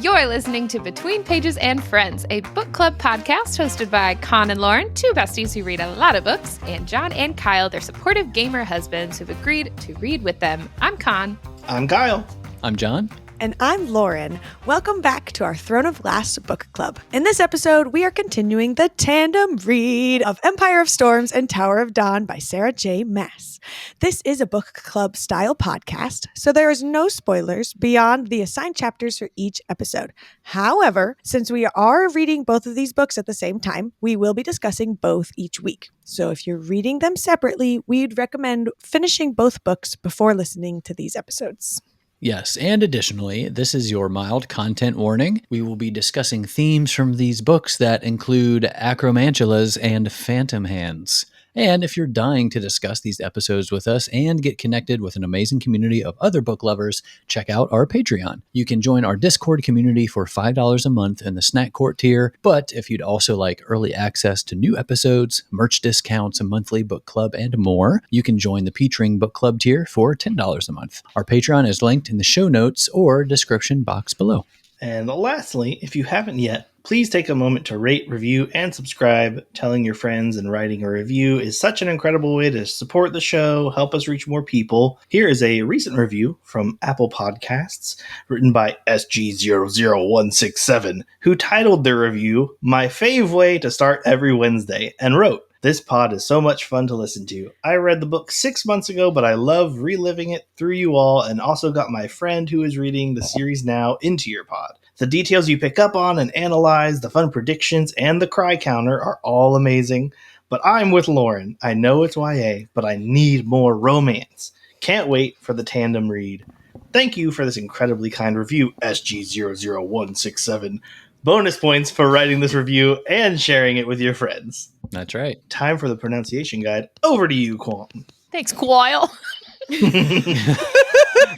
You're listening to Between Pages and Friends, a book club podcast hosted by Con and Lauren, two besties who read a lot of books, and John and Kyle, their supportive gamer husbands who've agreed to read with them. I'm Con. I'm Kyle. I'm John. And I'm Lauren. Welcome back to our Throne of Glass book club. In this episode, we are continuing the tandem read of Empire of Storms and Tower of Dawn by Sarah J. Maas. This is a book club style podcast, so there is no spoilers beyond the assigned chapters for each episode. However, since we are reading both of these books at the same time, we will be discussing both each week. So if you're reading them separately, we'd recommend finishing both books before listening to these episodes. Yes, and additionally, this is your mild content warning. We will be discussing themes from these books that include acromantulas and phantom hands. And if you're dying to discuss these episodes with us and get connected with an amazing community of other book lovers, check out our Patreon. You can join our Discord community for $5 a month in the Snack Court tier, but if you'd also like early access to new episodes, merch discounts, a monthly book club, and more, you can join the Petring Book Club tier for $10 a month. Our Patreon is linked in the show notes or description box below. And lastly, if you haven't yet, please take a moment to rate, review, and subscribe. Telling your friends and writing a review is such an incredible way to support the show, help us reach more people. Here is a recent review from Apple Podcasts, written by SG00167, who titled their review, "My Fave Way to Start Every Wednesday," and wrote, "This pod is so much fun to listen to. I read the book 6 months ago, but I love reliving it through you all, and also got my friend who is reading the series now into your pod. The details you pick up on and analyze, the fun predictions, and the cry counter are all amazing. But I'm with Lauren. I know it's YA, but I need more romance. Can't wait for the tandem read. Thank you for this incredibly kind review, SG00167. Bonus points for writing this review and sharing it with your friends." That's right. Time for the pronunciation guide. Over to you, Quan. Thanks, Quile.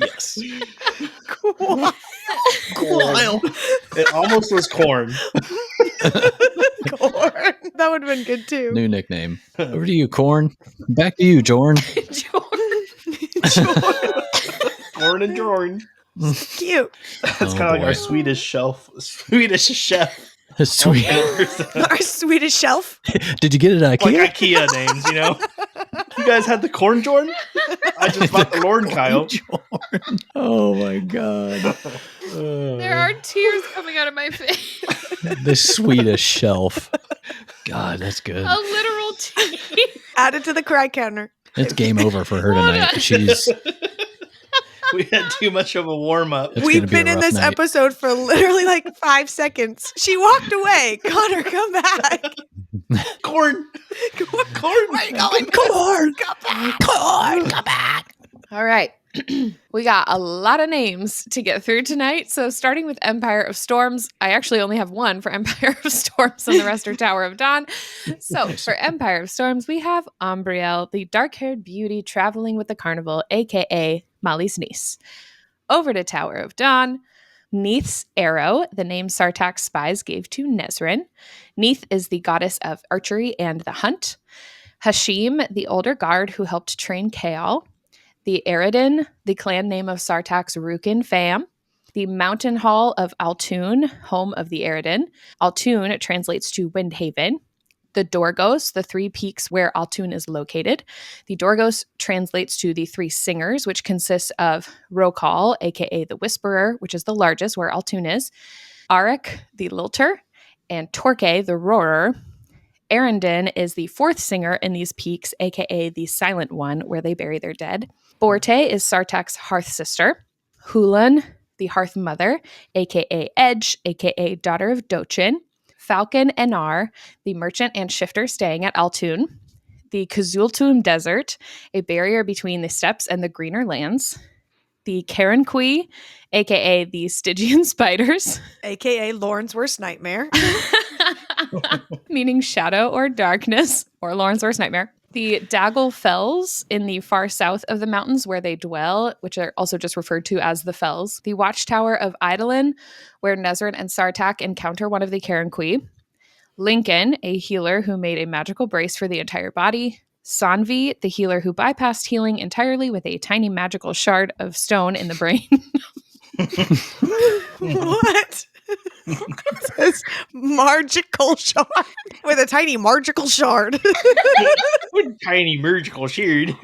Yes. Cool. Quile. It almost was corn. Corn. That would have been good too. New nickname. Over to you, Corn. Back to you, Jorn. Corn and Jorn. Cute. That's kind of like our Swedish chef. Sweet. Our Swedish shelf. Did you get it at IKEA? Like IKEA names, you know? You guys had the corn Jorn? I just bought the Lord Kyle. Oh my god. There are tears coming out of my face. The Swedish shelf. God, that's good. A literal tear. Add it to the cry counter. It's game over for her tonight. She's We had too much of a warm-up. It's We've gonna be a been in rough this night. episode for literally like 5 seconds. She walked away. Connor, come back. Corn. Corn. Where are you going? Corn. Come back. Corn. Come back. All right. We got a lot of names to get through tonight. So starting with Empire of Storms, I actually only have one for Empire of Storms and the rest are Tower of Dawn. So for Empire of Storms, we have Umbriel, the dark-haired beauty traveling with the carnival, aka Molly's niece. Over to Tower of Dawn, Neith's arrow, the name Sartak's spies gave to Nezrin. Neith is the goddess of archery and the hunt. Hashim, the older guard who helped train Kaal. The Eridan, the clan name of Sartak's Rukin fam. The mountain hall of Altoon, home of the Eridan. Altoon translates to Windhaven. The Dorgos, the 3 peaks where Altoon is located. The Dorgos translates to the 3 singers, which consists of Rokal, aka the Whisperer, which is the largest where Altoon is. Arik, the Lilter. And Torque, the Roarer. Arendon is the 4th singer in these peaks, aka the Silent One, where they bury their dead. Borte is Sartak's Hearth sister. Hulan, the Hearth mother, aka Edge, aka daughter of Dochin. Falcon Enar, the merchant and shifter staying at Altoon. The Kazultum Desert, a barrier between the steppes and the greener lands. The Karenkui, aka the Stygian spiders. AKA Lauren's worst nightmare. Meaning shadow or darkness, or Lauren's worst nightmare. The Daggle Fells in the far south of the mountains where they dwell, which are also just referred to as the Fells. The Watchtower of Eidolon, where Nezrin and Sartak encounter one of the Karenkui. Lincoln, a healer who made a magical brace for the entire body. Sanvi, the healer who bypassed healing entirely with a tiny magical shard of stone in the brain. What? It says magical shard with a tiny magical shard. Tiny magical shard.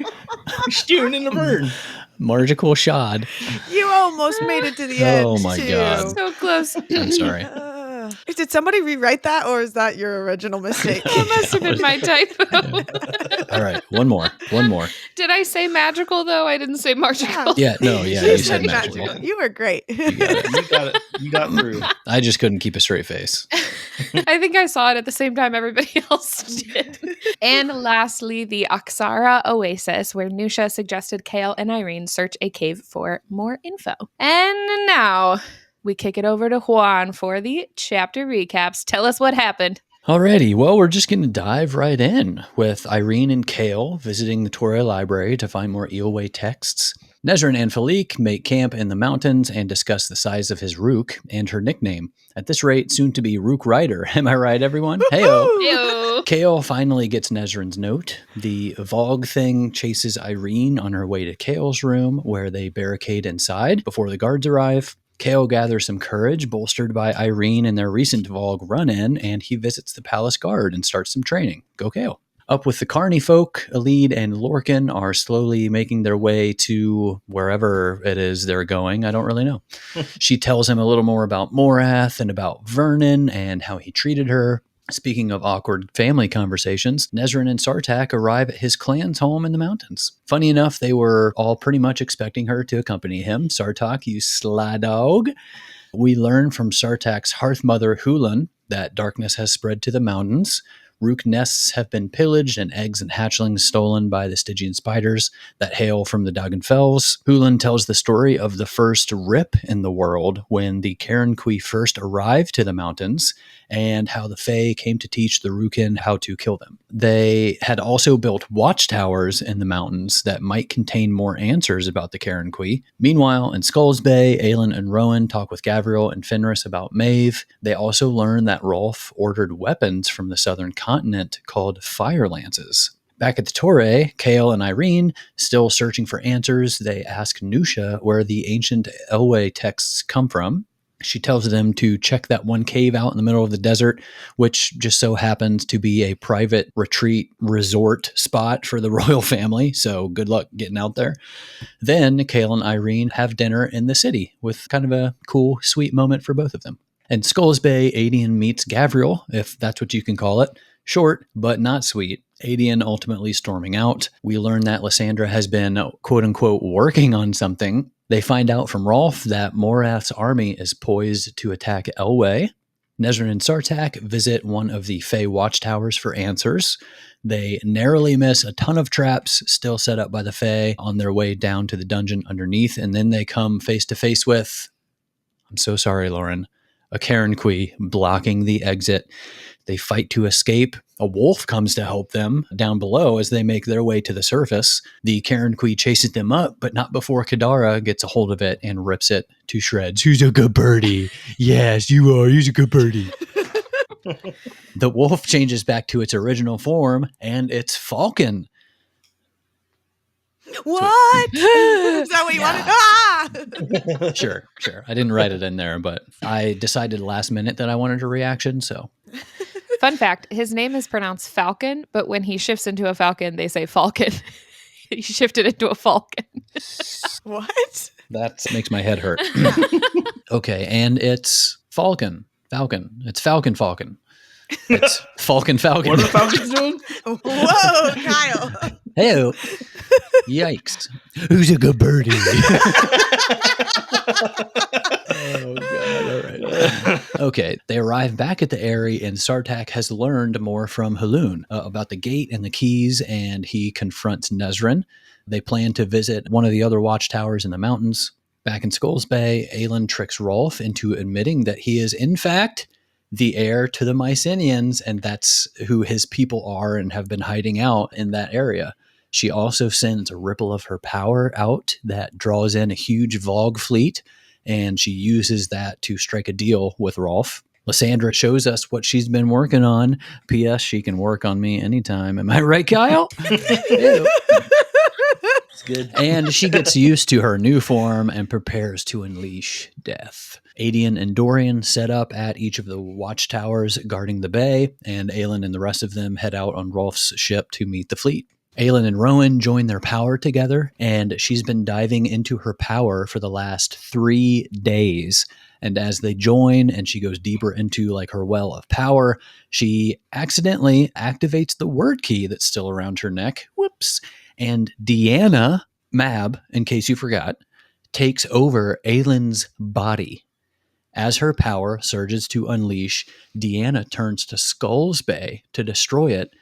Stewing in the burn. Margical shod. You almost made it to the end. Oh my too. God. So close. I'm sorry. Did somebody rewrite that, or is that your original mistake? That must have been my typo. All right, one more. Did I say magical though? I didn't say magical. Yeah, no, yeah, You you said said magical. You were great. You got it. You got through. I just couldn't keep a straight face. I think I saw it at the same time everybody else did. And lastly, the Aksara Oasis, where Nusha suggested Kale and Irene search a cave for more info. And now we kick it over to Juan for the chapter recaps. Tell us what happened. Alrighty, well, we're just going to dive right in with Irene and Kale visiting the Torah library to find more Eelway texts. Nezrin and Philique make camp in the mountains and discuss the size of his rook and her nickname. At this rate, soon to be Rook Rider. Am I right, everyone? Heyo! Ew. Kale finally gets Nezrin's note. The Vogue thing chases Irene on her way to Kale's room, where they barricade inside before the guards arrive. Kale gathers some courage, bolstered by Irene in their recent Vogue run-in, and he visits the palace guard and starts some training. Go Kale. Up with the Carney folk, Elide and Lorcan are slowly making their way to wherever it is they're going. I don't really know. She tells him a little more about Morath and about Vernon and how he treated her. Speaking of awkward family conversations, Nezrin and Sartak arrive at his clan's home in the mountains. Funny enough, they were all pretty much expecting her to accompany him. Sartak, you sly dog. We learn from Sartak's hearth mother, Hulan, that darkness has spread to the mountains. Rook nests have been pillaged and eggs and hatchlings stolen by the Stygian spiders that hail from the Dagenfels. Hulan tells the story of the first rip in the world when the Karenkui first arrived to the mountains and how the Fae came to teach the Rookin how to kill them. They had also built watchtowers in the mountains that might contain more answers about the Karenkui. Meanwhile, in Skulls Bay, Aelin and Rowan talk with Gavriel and Fenris about Maeve. They also learn that Rolf ordered weapons from the southern continent called fire lances. Back at the Torre, Kale and Irene, still searching for answers, they ask Nusha where the ancient Elway texts come from. She tells them to check that one cave out in the middle of the desert, which just so happens to be a private retreat resort spot for the royal family, so good luck getting out there. Then Kale and Irene have dinner in the city with kind of a cool, sweet moment for both of them. In Skulls Bay, Adian meets Gavriel, if that's what you can call it. Short, but not sweet. Adian ultimately storming out. We learn that Lysandra has been, quote-unquote, working on something. They find out from Rolf that Morath's army is poised to attack Elway. Nezrin and Sartak visit one of the Fae watchtowers for answers. They narrowly miss a ton of traps still set up by the Fae on their way down to the dungeon underneath, and then they come face to face with, I'm so sorry, Lauren, a Karenkui blocking the exit. They fight to escape. A wolf comes to help them down below as they make their way to the surface. The Karenkui chases them up, but not before Kadara gets a hold of it and rips it to shreds. Who's a good birdie? Yes, you are. Who's a good birdie? The wolf changes back to its original form, and it's Falcon. What? Is that what you wanted? Ah! Sure. I didn't write it in there, but I decided last minute that I wanted a reaction, so... Fun fact, his name is pronounced Falcon, but when he shifts into a falcon, they say Falcon. He shifted into a falcon. What? That makes my head hurt. Okay, and it's Falcon. It's Falcon. It's Falcon. What are the Falcons doing? Whoa, Kyle. Hey, yikes. Who's a good birdie? Oh, God. All right. Okay, they arrive back at the Eyrie, and Sartak has learned more from Halun about the gate and the keys, and he confronts Nezrin. They plan to visit one of the other watchtowers in the mountains. Back in Skulls Bay, Aelin tricks Rolf into admitting that he is, in fact, the heir to the Mycenaeans, and that's who his people are and have been hiding out in that area. She also sends a ripple of her power out that draws in a huge Vogue fleet, and she uses that to strike a deal with Rolf. Lysandra shows us what she's been working on. P.S. She can work on me anytime. Am I right, Kyle? It's good. And she gets used to her new form and prepares to unleash death. Adian and Dorian set up at each of the watchtowers guarding the bay, and Aelin and the rest of them head out on Rolf's ship to meet the fleet. Aelin and Rowan join their power together, and she's been diving into her power for the last 3 days. And as they join and she goes deeper into like her well of power, she accidentally activates the word key that's still around her neck. Whoops. And Deanna, Mab, in case you forgot, takes over Aelin's body. As her power surges to unleash, Deanna turns to Skull's Bay to destroy it.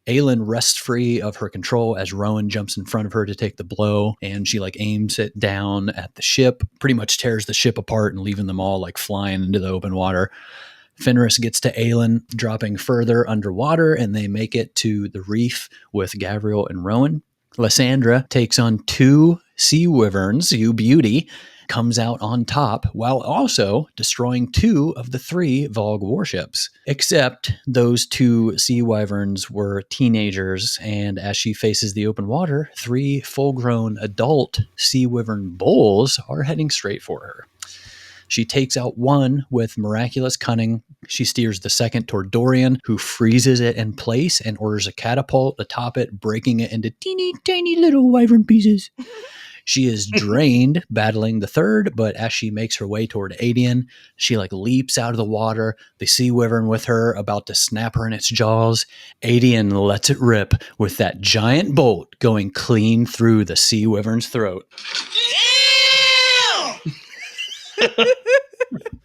Aelin rests free of her control as Rowan jumps in front of her to take the blow, and she like aims it down at the ship, pretty much tears the ship apart and leaving them all like flying into the open water. Fenris gets to Aelin, dropping further underwater, and they make it to the reef with Gavriel and Rowan. Lysandra takes on 2 sea wyverns, you beauty, comes out on top while also destroying 2 of the 3 Vogue warships. Except those 2 sea wyverns were teenagers, and as she faces the open water, 3 full-grown adult sea wyvern bulls are heading straight for her. She takes out one with miraculous cunning. She steers the second toward Dorian, who freezes it in place and orders a catapult atop it, breaking it into teeny tiny little wyvern pieces. She is drained battling the third, but as she makes her way toward Adian, she like leaps out of the water, the sea wyvern with her, about to snap her in its jaws. Adian lets it rip with that giant bolt going clean through the sea wyvern's throat.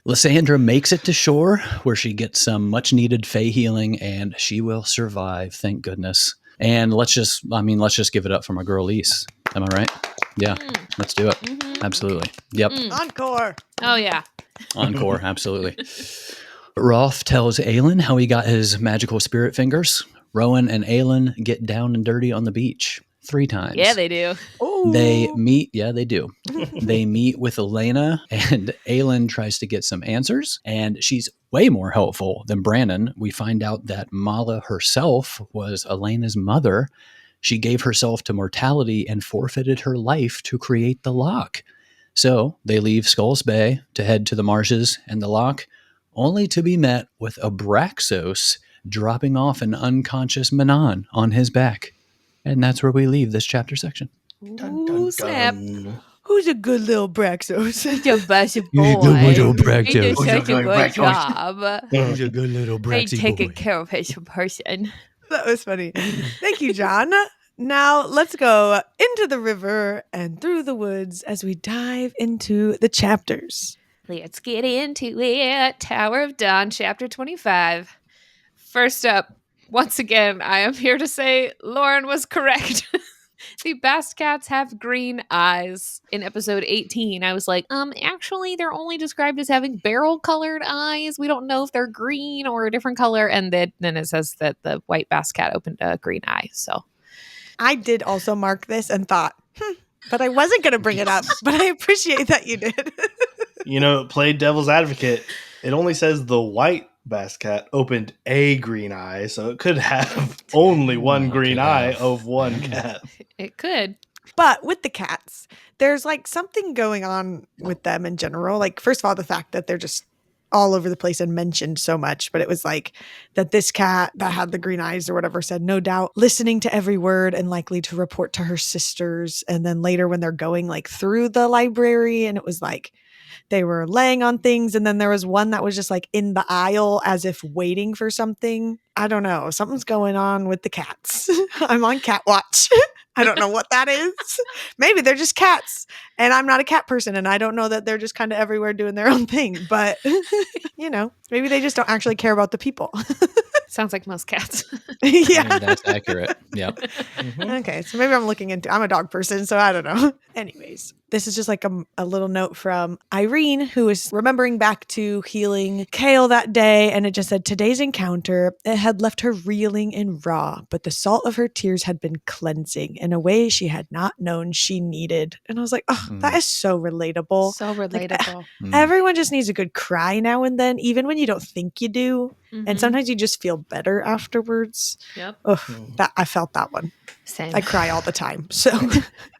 Lysandra makes it to shore, where she gets some much needed Fey healing, and she will survive, thank goodness. And let's just give it up for my girl Lise. Am I right? Yeah, let's do it. Mm-hmm. Absolutely. Yep. Encore. Oh, yeah. Encore, absolutely. Rolf tells Aelin how he got his magical spirit fingers. Rowan and Aelin get down and dirty on the beach 3 times. Yeah, they do. Ooh. They meet, yeah, they do. They meet with Elena, and Aelin tries to get some answers, and she's way more helpful than Brannon. We find out that Mala herself was Elena's mother. She gave herself to mortality and forfeited her life to create the lock. So they leave Skull's Bay to head to the marshes and the lock, only to be met with Abraxos dropping off an unconscious Manon on his back. And that's where we leave this chapter section. Dun, dun, Ooh, snap. dun. Who's a good little Braxos? He's a best boy. He's a good little He Braxos. did such a good Braxos. job. He's a good little He Braxy taking boy. care of his person. That was funny. Thank you, John. Now let's go into the river and through the woods as we dive into the chapters. Let's get into it. Tower of Dawn, chapter 25. First up, once again, I am here to say Lauren was correct. The Bast Cats have green eyes. In episode 18, I was like, actually, they're only described as having barrel-colored eyes. We don't know if they're green or a different color. And then it says that the white Bast Cat opened a green eye. So I did also mark this and thought, but I wasn't going to bring it up, but I appreciate that you did. You know, play devil's advocate. It only says the white Bast Cat opened a green eye, so it could have only one green eye of one cat. it could. But with the cats, there's like something going on with them in general. Like, first of all, the fact that they're just all over the place and mentioned so much, but it was like that this cat that had the green eyes or whatever said, no doubt, listening to every word and likely to report to her sisters. And then later when they're going like through the library, and it was like they were laying on things, and then there was one that was just like in the aisle as if waiting for something. I don't know. Something's going on with the cats. I'm on cat watch. I don't know what that is. Maybe they're just cats, and I'm not a cat person, and I don't know that they're just kind of everywhere doing their own thing. But, you know, maybe they just don't actually care about the people. Sounds like most cats. Yeah. That's accurate. Yep. Okay, so maybe I'm a dog person, so I don't know. Anyways, this is just like a little note from Irene, who is remembering back to healing Kale that day, and it just said, today's encounter, it had left her reeling and raw, but the salt of her tears had been cleansing in a way she had not known she needed. And I was like, oh, that is so relatable. So relatable. Everyone just needs a good cry now and then, even when you don't think you do. And sometimes you just feel better afterwards. Yep. Oh, that I felt that one. Same. I cry all the time. So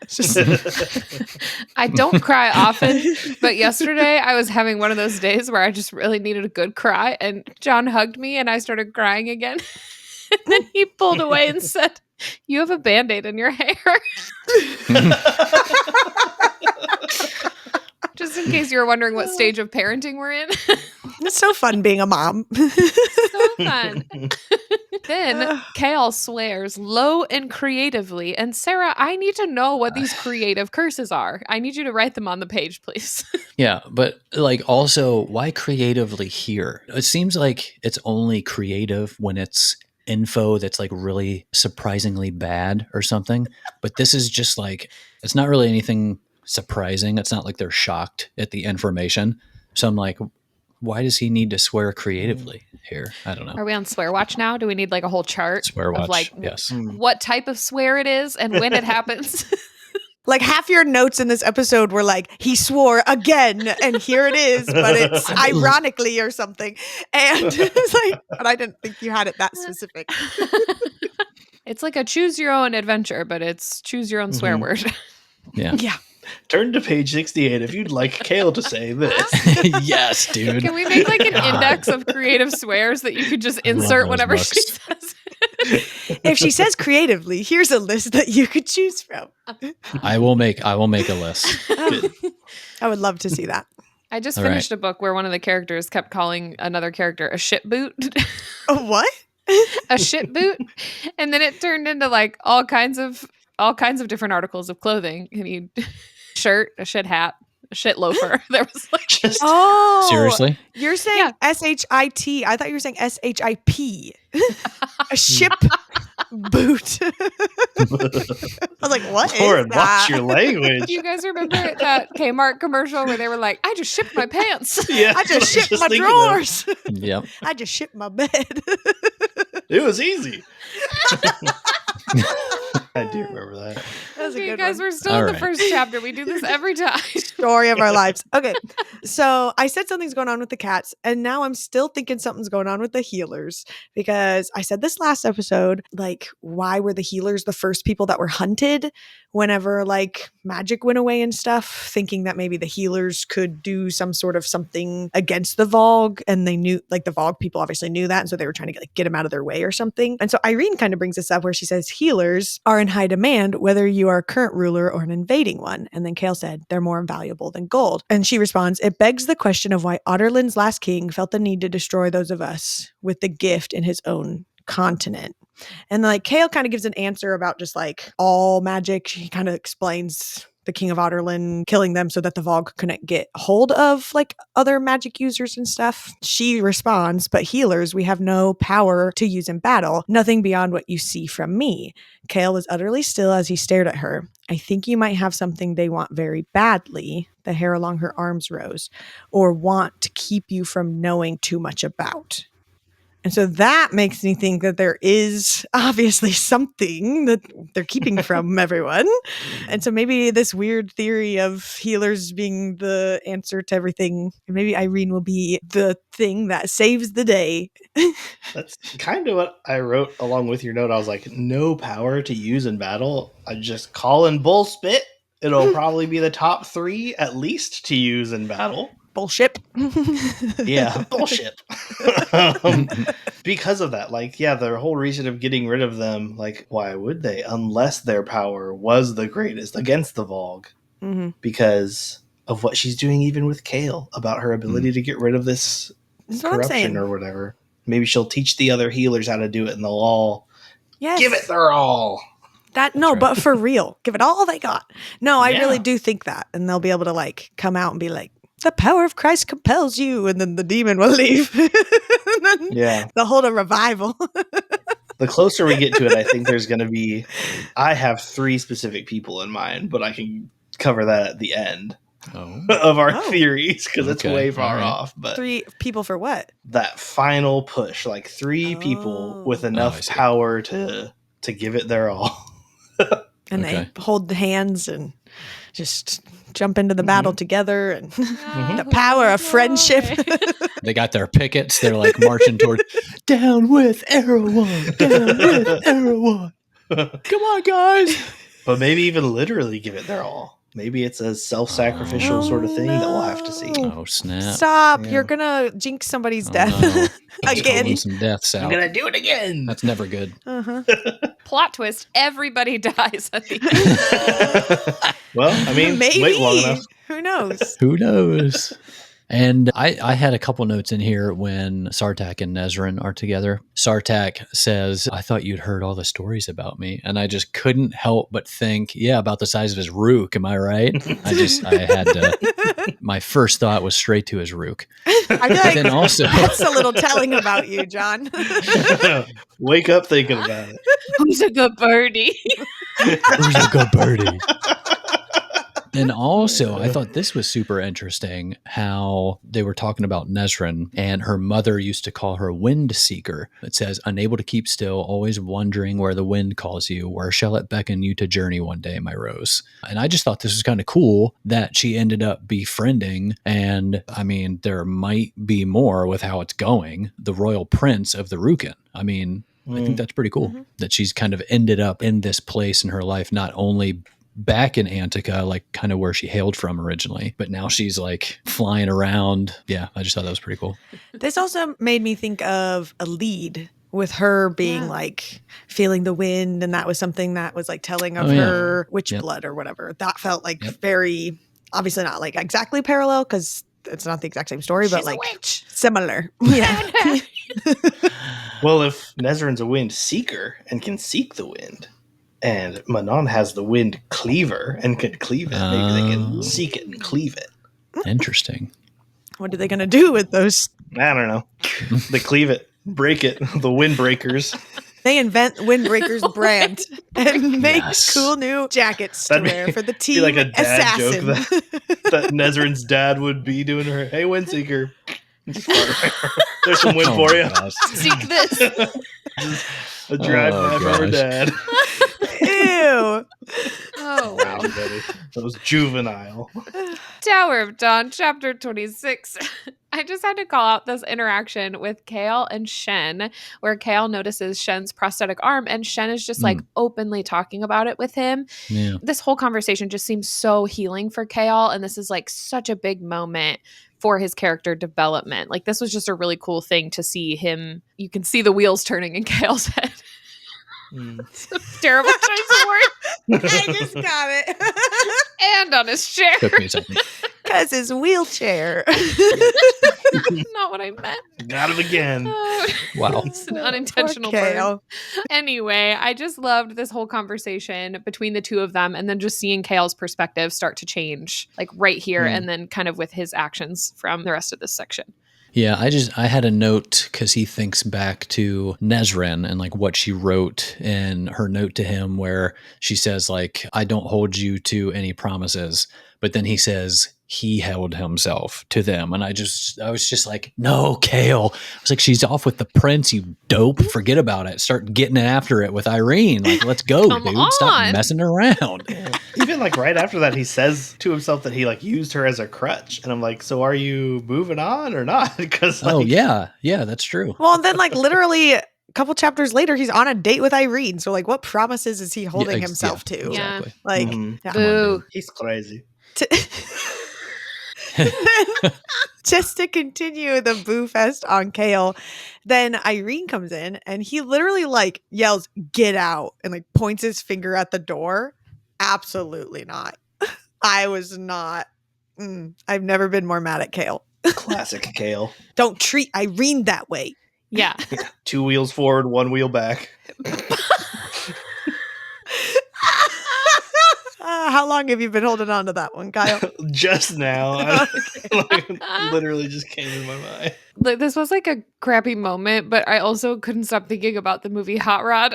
just I don't cry often, but yesterday I was having one of those days where I just really needed a good cry, and John hugged me and I started crying again. And then he pulled away and said, "You have a Band-Aid in your hair." Just in case you were wondering what stage of parenting we're in. it's so fun being a mom. So fun. Then Kale swears low and creatively. And Sarah, I need to know what these creative curses are. I need you to write them on the page, please. Yeah, but like also, why creatively here? It seems like it's only creative when it's info that's like really surprisingly bad or something. But this is just like, it's not really anything surprising. It's not like they're shocked at the information. So I'm like, why does he need to swear creatively here? I don't know. Are we on Swear Watch now? Do we need like a whole chart Swear watch, of like yes. what type of swear it is and when it happens? Like half your notes in this episode were like, he swore again, and here it is, but it's ironically or something. And it's like, but I didn't think you had it that specific. It's like a choose your own adventure, but it's choose your own swear word. Yeah. Yeah. Turn to page 68 if you'd like Kale to say this. Yes, dude. Can we make like an God. index of creative swears that you could just I love insert those whenever she books. says? If she says creatively, here's a list that you could choose from. I will make a list. I would love to see that. I just All finished a book where one of the characters kept calling another character a shit boot. Oh, what? A shit boot, and then it turned into like all kinds of different articles of clothing. And he shirt, a shit hat, a shit loafer. There was like Just Oh, Seriously? You're saying Yeah. S-H-I-T. I thought you were saying S-H-I-P. A ship boot. I was like, what Lauren, is that? watch your language. Do you guys remember that Kmart commercial where they were like, "I just shipped my pants." Yeah, I just shipped my thinking that. drawers. Yep. I just shipped my bed. It was easy. I do remember that. That was a Okay, you good guys, one. we're still All in the right. first chapter. We do this every time. Story of our lives. Okay. So I said something's going on with the cats, and now I'm still thinking something's going on with the healers because I said this last episode, like, why were the healers the first people that were hunted whenever like magic went away and stuff, thinking that maybe the healers could do some sort of something against the Vogue, and they knew, like, the Vogue people obviously knew that, and so they were trying to get them out of their way or something. And so Irene kind of brings this up where she says healers are in high demand whether you are a current ruler or an invading one. And then Kale said they're more valuable than gold. And she responds, it begs the question of why Otterland's last king felt the need to destroy those of us with the gift in his own continent. And like Kale kind of gives an answer about just like all magic. She kind of explains the king of Otterland killing them so that the Vogue couldn't get hold of like other magic users and stuff. She responds, but healers, we have no power to use in battle, nothing beyond what you see from me. Kale was utterly still as he stared at her. I think you might have something they want very badly. The hair along her arms rose, or want to keep you from knowing too much about. And so that makes me think that there is obviously something that they're keeping from everyone. And so maybe this weird theory of healers being the answer to everything, maybe Irene will be the thing that saves the day. That's kind of what I wrote along with your note. I was like, no power to use in battle. I just call in bull spit. It'll probably be the top 3 at least to use in battle. Bullshit. Yeah, bullshit. Because of that, like, yeah, the whole reason of getting rid of them, like, why would they? Unless their power was the greatest against the Vogue. Mm-hmm. Because of what she's doing even with Kale, about her ability to get rid of this That's what I'm corruption saying. or whatever. Maybe she'll teach the other healers how to do it and they'll all Yes. give it their all. No, right. but for real, give it all they got. No, I Yeah. really do think that. And they'll be able to like come out and be like, the power of Christ compels you. And then the demon will leave. And then Yeah. they'll hold a revival. The closer we get to it, I think there's going to be... I have 3 specific people in mind, but I can cover that at the end Oh. of our Oh. theories because it's Okay, way far all right. off. But 3 people for what? that final push, like 3 people with Oh. I enough see. power to give it their all. And Okay. they hold the hands and just jump into the battle together. And the Oh, power of friendship. They got their pickets. They're like marching toward down with Erewhon, down with Erewhon. Come on, guys. But maybe even literally give it their all. Maybe it's a self-sacrificial sort of thing that we'll have to see. Oh, snap. Stop. Yeah. You're going to jinx somebody's Oh, death. no. Again. Pulling some deaths I'm out. gonna do it again. That's never good. Uh-huh. Plot twist, everybody dies at the end. Well, I mean, Maybe. wait long enough. Who knows? Who knows? And I had a couple notes in here when Sartak and Nezrin are together. Sartak says, I thought you'd heard all the stories about me. And I just couldn't help but think, yeah, about the size of his rook. Am I right? I had to, my first thought was straight to his rook. I feel But like then also, that's a little telling about you, John. Wake up thinking about it. Who's a good birdie? who's a good birdie? And also, I thought this was super interesting how they were talking about Nezrin, and her mother used to call her wind seeker. It says, unable to keep still, always wondering where the wind calls you, where shall it beckon you to journey one day, my rose? And I just thought this was kind of cool that she ended up befriending, and I mean, there might be more with how it's going, the royal prince of the Rukin. I mean, I think that's pretty cool that she's kind of ended up in this place in her life, not only back in Antica, like kind of where she hailed from originally, but now she's like flying around. Yeah, I just thought that was pretty cool. This also made me think of a lead with her being like feeling the wind, and that was something that was like telling of her witch blood or whatever. That felt like very, obviously not like exactly parallel because it's not the exact same story, but like similar. Yeah. Well, if Nezrin's a wind seeker and can seek the wind, and Manon has the wind cleaver and can cleave it, maybe they can seek it and cleave it. Interesting. What are they going to do with those? I don't know. They cleave it, break it, the windbreakers. They invent Windbreaker's brand and make cool new jackets to wear for the team be like a dad assassin. joke that Nezrin's dad would be doing to her. Hey, Windseeker. There's some wind for you. Seek this. Just a drive-by from her dad. Ew. Oh, wow. That was juvenile. Tower of Dawn, chapter 26. I just had to call out this interaction with Kale and Shen, where Kale notices Shen's prosthetic arm, and Shen is just like openly talking about it with him. Yeah. This whole conversation just seems so healing for Kale, and this is like such a big moment for his character development. Like, this was just a really cool thing to see him. You can see the wheels turning in Kale's head. Terrible choice of word. I just got it. And on his chair. Took me a second. Because his wheelchair. Not what I meant. Got him again. Wow. It's an unintentional Poor burn. Kale. Anyway, I just loved this whole conversation between the two of them, and then just seeing Kale's perspective start to change, like right here, and then kind of with his actions from the rest of this section. Yeah, I had a note because he thinks back to Nezrin and like what she wrote in her note to him where she says like, I don't hold you to any promises. But then he says he held himself to them. And I was just like, no, Kale. I was like, she's off with the prince, you dope. Forget about it. Start getting after it with Irene. Like, let's go, dude. Stop messing around. Even like right after that, he says to himself that he like used her as a crutch. And I'm like, so are you moving on or not? Because like, yeah, that's true. Well, and then like literally a couple chapters later, he's on a date with Irene. So like, what promises is he holding himself to? Exactly. Like, Boo. he's crazy. Just to continue the boo fest on Kale, then Irene comes in and he literally like yells, "Get out," and like points his finger at the door. Absolutely not. I was not. I've never been more mad at Kale. Classic Kale. Don't treat Irene that way. Yeah. 2 wheels forward, 1 wheel back. How long have you been holding on to that one, Kyle? Just now. Like, literally just came in my mind. Like, this was like a crappy moment, but I also couldn't stop thinking about the movie Hot Rod,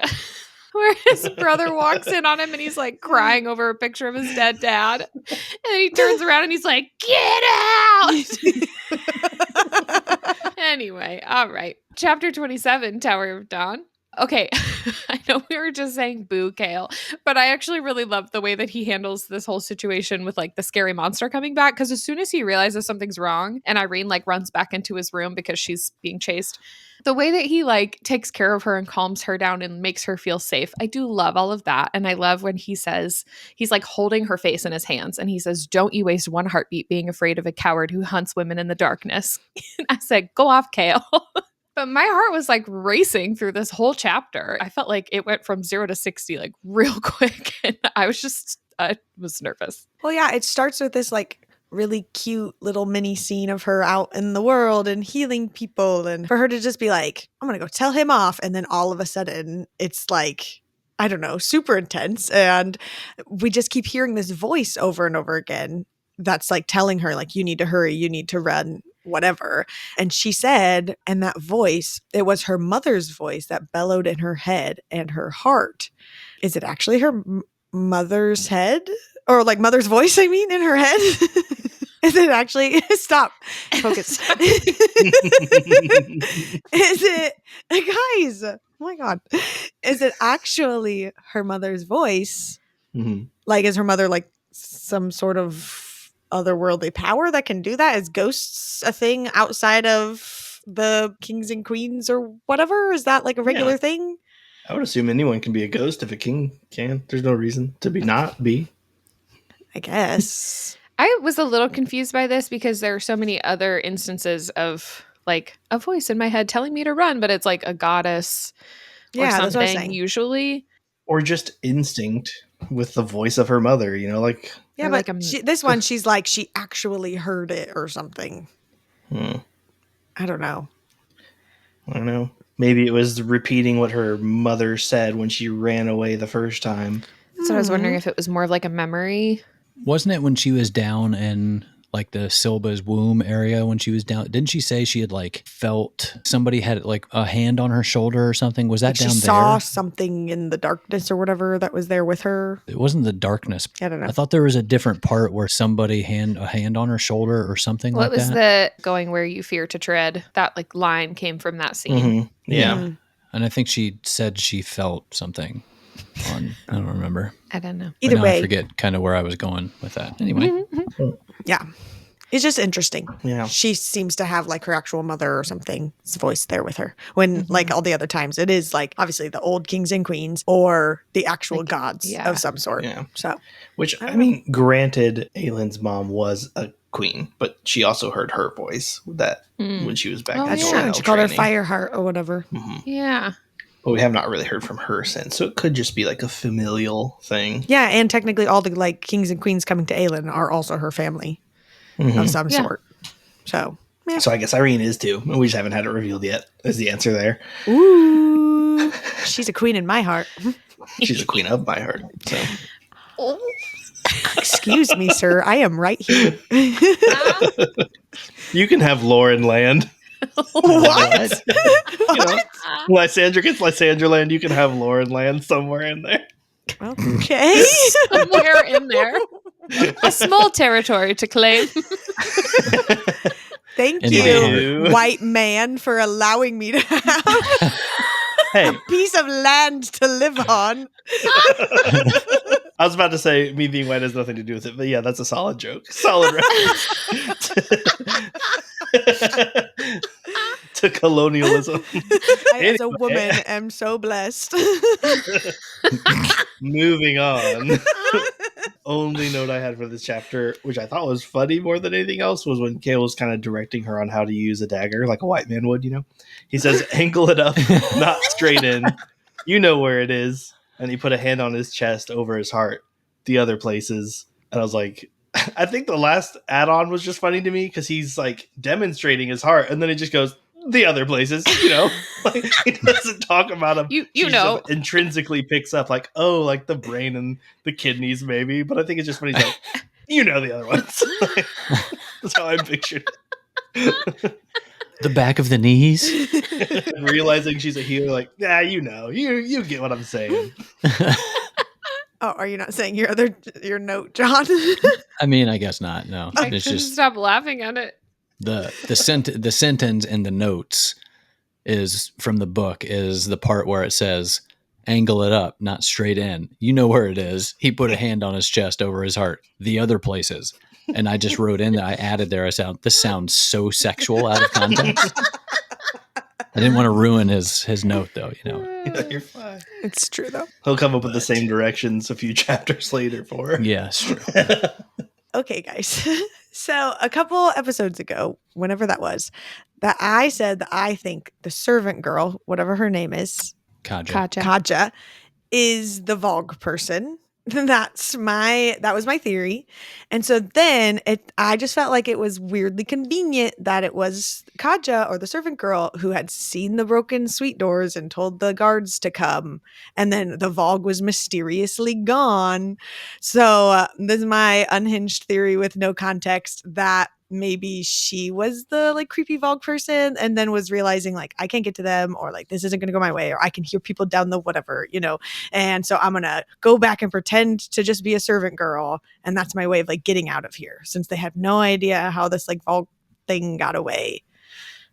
where his brother walks in on him and he's like crying over a picture of his dead dad. And then he turns around and he's like, "Get out!" Anyway, all right. Chapter 27, Tower of Dawn. Okay, I know we were just saying boo Kale, but I actually really love the way that he handles this whole situation with like the scary monster coming back. Because as soon as he realizes something's wrong and Irene like runs back into his room because she's being chased, the way that he like takes care of her and calms her down and makes her feel safe, I do love all of that. And I love when he says, he's like holding her face in his hands and he says, "Don't you waste one heartbeat being afraid of a coward who hunts women in the darkness." And I said, "Go off, Kale." But my heart was like racing through this whole chapter. I felt like it went from 0 to 60 like real quick. And I was nervous. Well, yeah, it starts with this like really cute little mini scene of her out in the world and healing people. And for her to just be like, "I'm going to go tell him off." And then all of a sudden it's like, I don't know, super intense. And we just keep hearing this voice over and over again that's like telling her like, you need to hurry, you need to run, whatever. And she said, and that voice, it was her mother's voice that bellowed in her head and her heart. Is it actually her mother's head? Or like mother's voice, I mean, in her head? Is it actually? Stop. Focus. Is it, guys, oh my God. Is it actually her mother's voice? Mhm. Like, is her mother like some sort of otherworldly power that can do that? Is ghosts a thing outside of the kings and queens or whatever? Is that like a regular thing? I would assume anyone can be a ghost if a king can. There's no reason to not be. I guess. I was a little confused by this because there are so many other instances of like a voice in my head telling me to run, but it's like a goddess or Yeah, that's what I was something saying. usually. Or just instinct with the voice of her mother, like... Yeah, Or but like this one, she's like, she actually heard it or something. I don't know. I don't know. Maybe it was repeating what her mother said when she ran away the first time. So I was wondering if it was more of like a memory. Wasn't it when she was down in like the Silba's womb area when she was down? Didn't she say she had like felt somebody had like a hand on her shoulder or something? Was that Like down she there? saw something in the darkness or whatever that was there with her. It wasn't the darkness. I don't know. I thought there was a different part where somebody a hand on her shoulder or something Well, like it was that. the going where you fear to tread. That like line came from that scene. Mhm. Yeah. Mm. And I think she said she felt something on, I don't remember. I don't know. But Either now way. I forget kind of where I was going with that. Anyway. Yeah. It's just interesting. Yeah. She seems to have like her actual mother or something's voice there with her. When like all the other times it is like obviously the old kings and queens or the actual Like, gods yeah. of some sort. Yeah. So Which, I mean, granted, Aylin's mom was a queen, but she also heard her voice when she was back Oh, in that's yeah. true. Dora And she called her training. Fireheart or whatever. Yeah. But we have not really heard from her since, so it could just be like a familial thing. Yeah, and technically all the like kings and queens coming to Aelin are also her family of some Yeah. sort. So yeah. So I guess Irene is too. We just haven't had it revealed yet. Is the answer there? Ooh. She's a queen in my heart. She's a queen of my heart. So Excuse me, sir. I am right here. you can have Lauren land. What? You know, Lysandra gets Lysandra land. You can have Lauren land somewhere in there. Okay. Somewhere in there. A small territory to claim. Thank In you, my heart. white man, for allowing me to have Hey, a piece of land to live on. I was about to say me being white has nothing to do with it, but yeah, that's a solid joke. Solid reference to colonialism. I, as a Anyway. woman, am so blessed. Moving on. Only note I had for this chapter, which I thought was funny more than anything else, was when Kale was kind of directing her on how to use a dagger, like a white man would, He says, "Ankle it up, not straight in. You know where it is." And he put a hand on his chest over his heart, the other places. And I was like, I think the last add-on was just funny to me because he's like demonstrating his heart, and then he just goes, "The other places," like he doesn't talk about them. You She know. just intrinsically picks up like, oh, like the brain and the kidneys maybe, but I think it's just funny. He's like, the other ones. That's how I pictured it. The back of the knees. Realizing she's a healer, like, yeah, you get what I'm saying. Oh, are you not saying your note, John? I mean, I guess not. No, I it's couldn't just stop laughing at it. the sentence and the notes is from the book is the part where it says, angle it up, not straight in. You know where it is. He put a hand on his chest over his heart. The other places. And I just wrote in that I added there, this sounds so sexual out of context. I didn't want to ruin his note, though. Yeah, you're fine. It's true, though. He'll come up with the same directions a few chapters later for her. Yeah, it's true. Okay, guys. So a couple episodes ago, whenever that was, that I said that I think the servant girl, whatever her name is, Kaja, is the Vogue person. That was my theory. And so then I just felt like it was weirdly convenient that it was Kaja, or the servant girl, who had seen the broken suite doors and told the guards to come. And then the Vogue was mysteriously gone. So this is my unhinged theory with no context, that maybe she was the like creepy Vogue person and then was realizing like, I can't get to them, or like this isn't going to go my way, or I can hear people down the whatever, and so I'm going to go back and pretend to just be a servant girl, and that's my way of like getting out of here, since they have no idea how this like Vogue thing got away.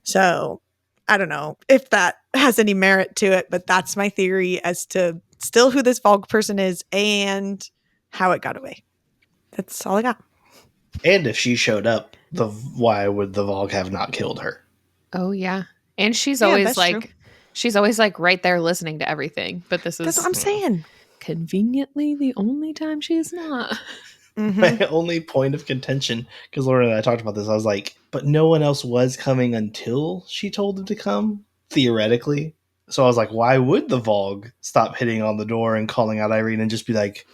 So I don't know if that has any merit to it, but that's my theory as to still who this Vogue person is and how it got away. That's all I got. And if she showed up, why would the Vogue have not killed her? Oh yeah, and she's Yeah, always that's like, true. she's always like right there listening to everything. But this That's is what I'm saying. conveniently the only time she's not. Mhm. My only point of contention, because Lauren and I talked about this, I was like, but no one else was coming until she told them to come, theoretically. So I was like, why would the Vogue stop hitting on the door and calling out Irene and just be like,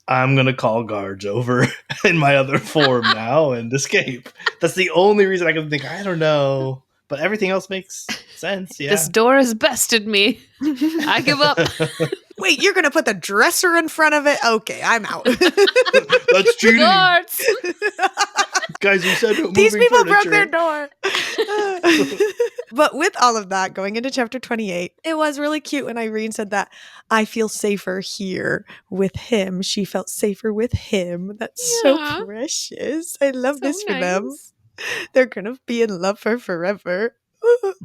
I'm going to call guards over in my other form now and escape? That's the only reason I can think. I don't know. But everything else makes sense, yeah. This door has bested me. I give up. Wait, you're going to put the dresser in front of it? Okay, I'm out. That's cheating. Guards! Guys, you said no These moving people broke furniture. their door. But with all of that, going into chapter 28, it was really cute when Irene said that I feel safer here with him. She felt safer with him. That's Yeah. so precious. I love So this for them. nice. They're going to be in love for forever.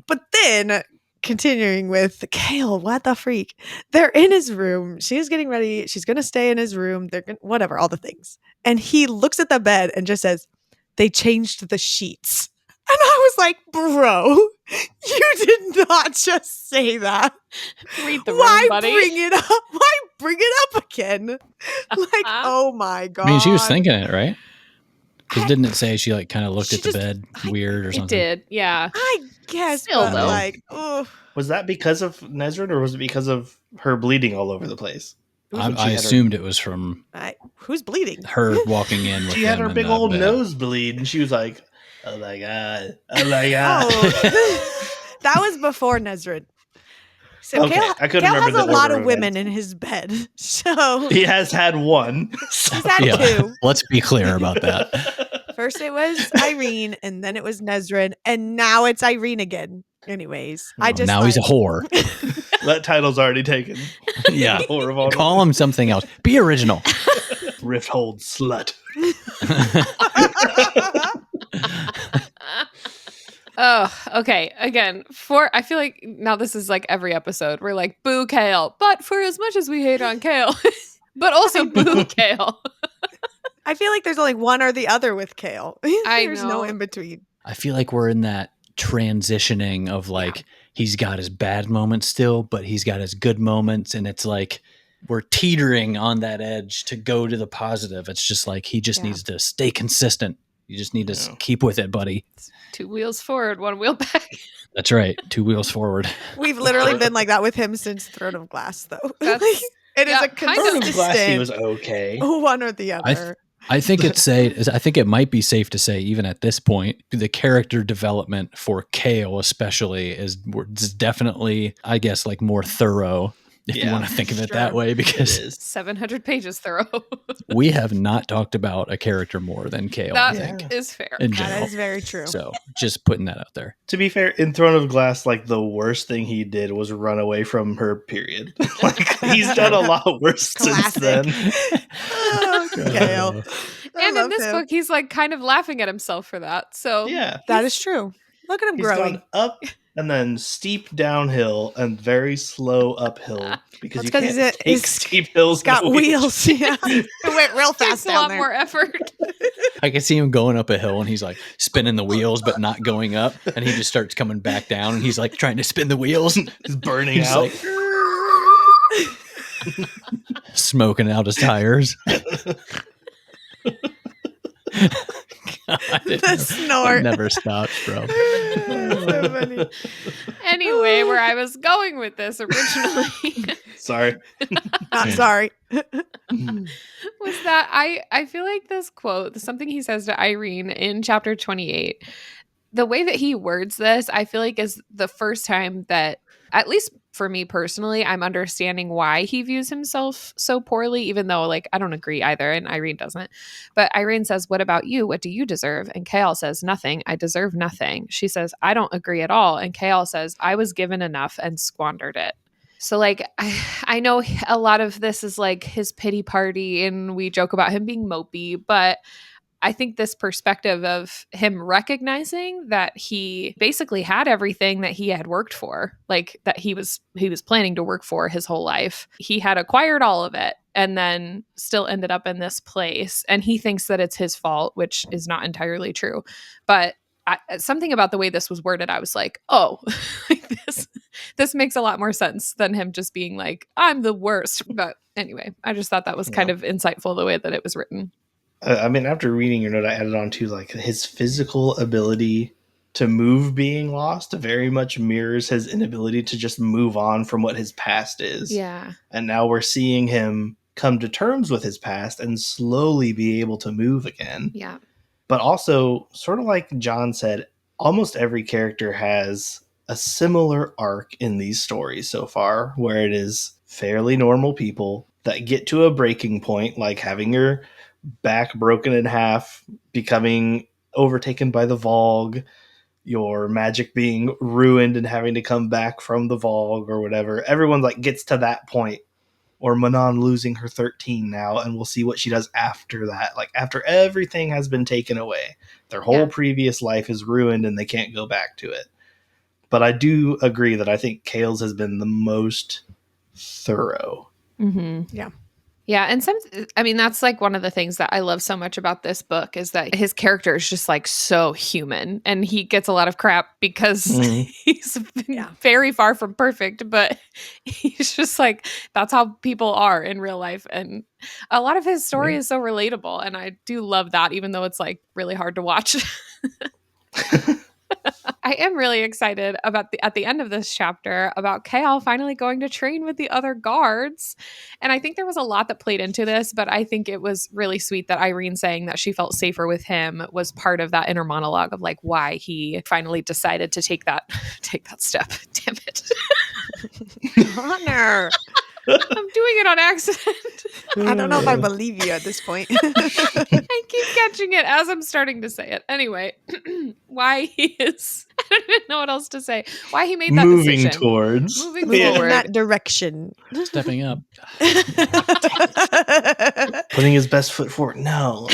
But then, continuing with Kale, what the freak? They're in his room. She's getting ready. She's going to stay in his room. They're going whatever, all the things. And he looks at the bed and just says, they changed the sheets. And I was like, bro, you did not just say that. Read the Why room, buddy. bring it up? Why bring it up again? Like, oh my God. I mean, she was thinking it, right? Because didn't it say she like kind of looked She at the just- bed weird or It something? did, yeah. I guess, Still, but though. like, oh. Was that because of Nezrin, or was it because of her bleeding all over the place? I assumed it was from Who's bleeding? her walking in with She had him her in big the old bed. nosebleed, and she was like, oh my God. Oh my God. Oh, that was before Nezrin. So Okay, Kale, I couldn't Kale remember has a the lot order of of women events. in his bed. So He has had one. So- he's had Yeah, two. let's be clear about that. First it was Irene, and then it was Nezrin, and now it's Irene again. Anyways, I Well, just now he's a like- whore. That title's already taken. Yeah. Whore of all Call him something else. Be original. Rifthold slut. Oh, okay. Again, I feel like now this is like every episode. We're like, boo Kale. But for as much as we hate on Kale, but also boo Kale. I feel like there's only one or the other with Kale. There's no know. in between. I feel like we're in that transitioning of like he's got his bad moments still, but he's got his good moments, and it's like we're teetering on that edge to go to the positive. It's just like he just Yeah. needs to stay consistent. You just need to Yeah. keep with it, buddy. 2 wheels forward, 1 wheel back. That's right. 2 wheels forward. We've literally been like that with him since Throne of Glass, though. That's- It is yeah, a kind of. Throne of Glass, he consistent was okay. one or the other. I think I think it might be safe to say, even at this point, the character development for Kale especially is definitely, I guess, like more thorough, if you Yeah. want to think of it Sure. that way, It because is. 700 pages thorough. we have not talked about a character more than Kale, I That think, is fair. in That general. is very true. So just putting that out there. To be fair, in Throne of Glass, like the worst thing he did was run away from her, period. Like he's done a lot worse since Classic. then. Oh, Kale. I And in love this him. book, he's like kind of laughing at himself for that. So Yeah. That is true. Look at him He's growing. gone up and then steep downhill and very slow uphill because That's you 'cause can't take he's steep hills. got in a wheels. Yeah. It went real Takes fast a down lot there. more effort. I can see him going up a hill and he's like spinning the wheels, but not going up. And he just starts coming back down and he's like trying to spin the wheels. He's burning He's out. like smoking out his tires. God, The snort. it never stops, bro. So funny. Anyway, where I was going with this originally Sorry. Not sorry. was that I feel like this quote, something he says to Irene in chapter 28, the way that he words this, I feel like is the first time that, at least for me personally, I'm understanding why he views himself so poorly, even though like I don't agree either, and Irene doesn't. But Irene says, "What about you? What do you deserve?" And Kale says, "Nothing. I deserve nothing." She says, "I don't agree at all." And Kale says, "I was given enough and squandered it." So like I know a lot of this is like his pity party and we joke about him being mopey, but I think this perspective of him recognizing that he basically had everything that he had worked for, like that he was planning to work for his whole life. He had acquired all of it and then still ended up in this place, and he thinks that it's his fault, which is not entirely true. But something about the way this was worded, I was like, oh, like this makes a lot more sense than him just being like, I'm the worst. But anyway, I just thought that was kind of insightful the way that it was written. I mean, after reading your note, I added on to like his physical ability to move being lost very much mirrors his inability to just move on from what his past is. Yeah. And now we're seeing him come to terms with his past and slowly be able to move again. Yeah. But also, sort of like John said, almost every character has a similar arc in these stories so far, where it is fairly normal people that get to a breaking point, like having your back broken in half, becoming overtaken by the Vogue, your magic being ruined and having to come back from the Vogue or whatever. Everyone like gets to that point, or Manon losing her 13 now, and we'll see what she does after that. Like after everything has been taken away, their whole previous life is ruined and they can't go back to it. But I do agree that I think Kale's has been the most thorough. Mm-hmm. Yeah. Yeah. And I mean, that's like one of the things that I love so much about this book is that his character is just like so human, and he gets a lot of crap because he's very far from perfect, but he's just like, that's how people are in real life. And a lot of his story is so relatable. And I do love that, even though it's like really hard to watch. I am really excited about at the end of this chapter about Kale finally going to train with the other guards. And I think there was a lot that played into this, but I think it was really sweet that Irene saying that she felt safer with him was part of that inner monologue of like why he finally decided to take that step. Damn it. Honor. I'm doing it on accident. I don't know if I believe you at this point. I keep catching it as I'm starting to say it. Anyway, why he is, I don't even know what else to say. Why he made that moving decision. towards Moving in that direction. Stepping up. putting his best foot forward. No.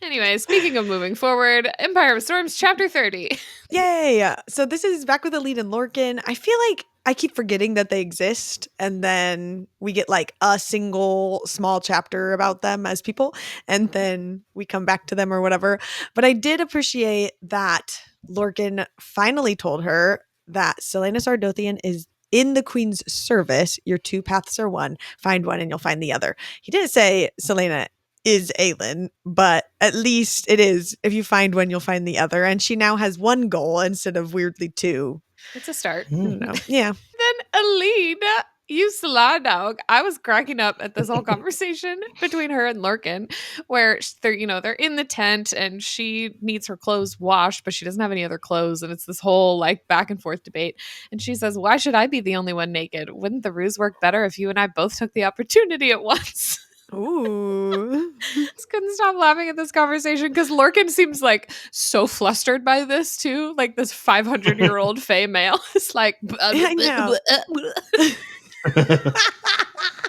Anyway, speaking of moving forward, Empire of Storms, chapter 30. Yay! So this is back with Elite and Lorcan. I feel like I keep forgetting that they exist, and then we get like a single small chapter about them as people, and then we come back to them or whatever. But I did appreciate that Lorcan finally told her that Selena Sardothian is in the Queen's service. Your two paths are one. Find one and you'll find the other. He didn't say Selena is Aelin, but at least it is. If you find one, you'll find the other. And she now has one goal instead of weirdly two. It's a start. No. Yeah. Then Aline, you sly dog. I was cracking up at this whole conversation between her and Lorcan, where they're in the tent and she needs her clothes washed, but she doesn't have any other clothes. And it's this whole like back and forth debate. And she says, why should I be the only one naked? Wouldn't the ruse work better if you and I both took the opportunity at once? Ooh. Just couldn't stop laughing at this conversation because Lorcan seems like so flustered by this too. Like this 500-year-old Fey male is like, I know.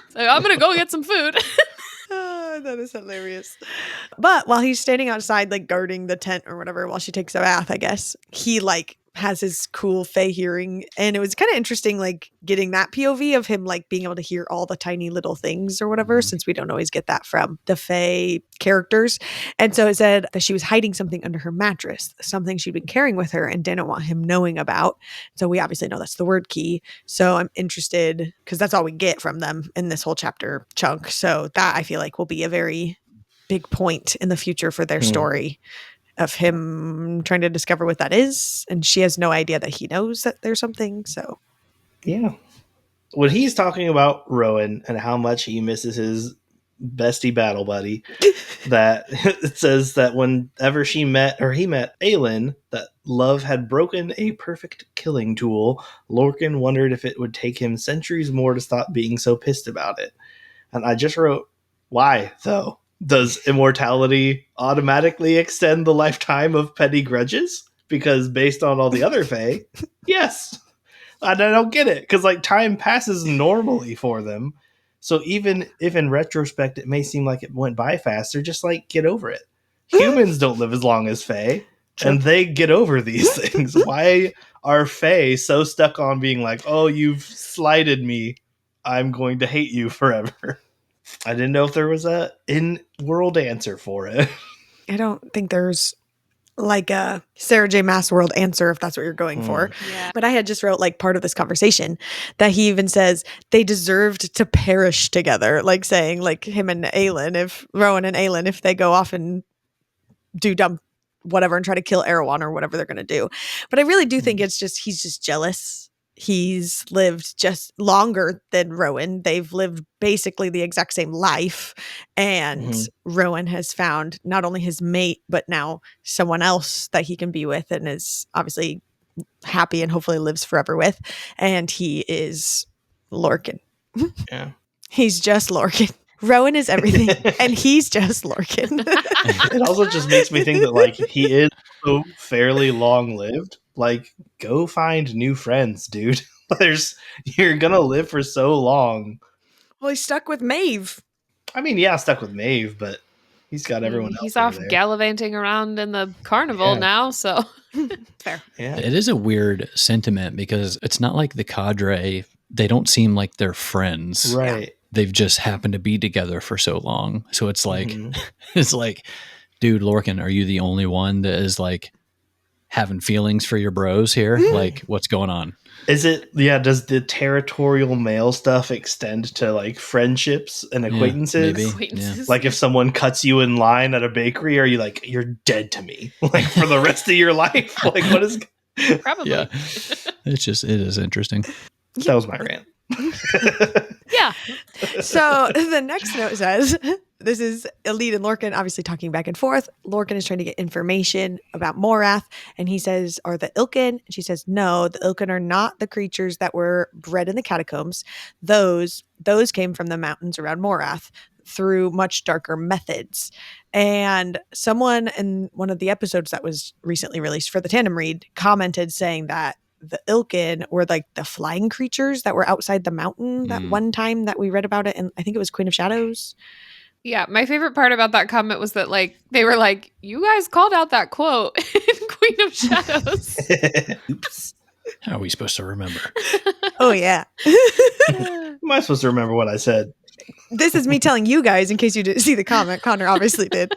So I'm gonna go get some food. Oh, that is hilarious. But while he's standing outside, like guarding the tent or whatever, while she takes a bath, I guess he like has his cool Fae hearing. And it was kind of interesting, like getting that POV of him like being able to hear all the tiny little things or whatever, since we don't always get that from the Fae characters. And so it said that she was hiding something under her mattress, something she'd been carrying with her and didn't want him knowing about. So we obviously know that's the word key. So I'm interested because that's all we get from them in this whole chapter chunk. So that I feel like will be a very big point in the future for their story of him trying to discover what that is. And she has no idea that he knows that there's something. So, Yeah. When he's talking about Rowan and how much he misses his bestie battle buddy, that it says that whenever he met Aelin, that love had broken a perfect killing tool. Lorcan wondered if it would take him centuries more to stop being so pissed about it. And I just wrote, why, though? Does immortality automatically extend the lifetime of petty grudges? Because based on all the other Fae, yes. And I don't get it, because like time passes normally for them. So even if in retrospect it may seem like it went by faster, just like get over it. Humans don't live as long as Fae, and they get over these things. Why are Fae so stuck on being like, oh, you've slighted me, I'm going to hate you forever? I didn't know if there was a in-world answer for it. I don't think there's like a Sarah J. Maas world answer if that's what you're going for. Yeah. But I had just wrote like part of this conversation that he even says they deserved to perish together, like saying like him and Aelin, if Rowan and Aelin, if they go off and do dumb whatever and try to kill Erewhon or whatever they're going to do. But I really do think it's just, he's just jealous. He's lived just longer than Rowan. They've lived basically the exact same life. And Rowan has found not only his mate, but now someone else that he can be with and is obviously happy and hopefully lives forever with. And he is Lorcan. Yeah. He's just Lorcan. Rowan is everything, and he's just Lorcan. It also just makes me think that like he is so fairly long lived. Like, go find new friends, dude. You're gonna live for so long. Well, he's stuck with Maeve. I mean, yeah, stuck with Maeve, but he's got everyone else. He's over off there. gallivanting around in the carnival now, so fair. Yeah. It is a weird sentiment because it's not like the cadre, they don't seem like they're friends. Right. They've just happened to be together for so long. So it's like, it's like, dude, Lorcan, are you the only one that is like having feelings for your bros here? Like, what's going on? Is it, does the territorial male stuff extend to like friendships and acquaintances? maybe. Acquaintances. Like if someone cuts you in line at a bakery, are you like, you're dead to me? Like for the rest of your life? Like what is... Probably. Yeah. It is interesting. That was my rant. Yeah. So the next note says, this is Elite and Lorcan obviously talking back and forth. Lorcan is trying to get information about Morath, and he says, are the Ilkin? And she says, no, the Ilkin are not the creatures that were bred in the catacombs. Those came from the mountains around Morath through much darker methods. And someone in one of the episodes that was recently released for the Tandem Read commented saying that the Ilkin were like the flying creatures that were outside the mountain that one time that we read about it. And I think it was Queen of Shadows. Yeah, my favorite part about that comment was that like they were like, you guys called out that quote in Queen of Shadows. Oops. How are we supposed to remember? Oh, yeah. Am I supposed to remember what I said? This is me telling you guys in case you didn't see the comment. Connor obviously did.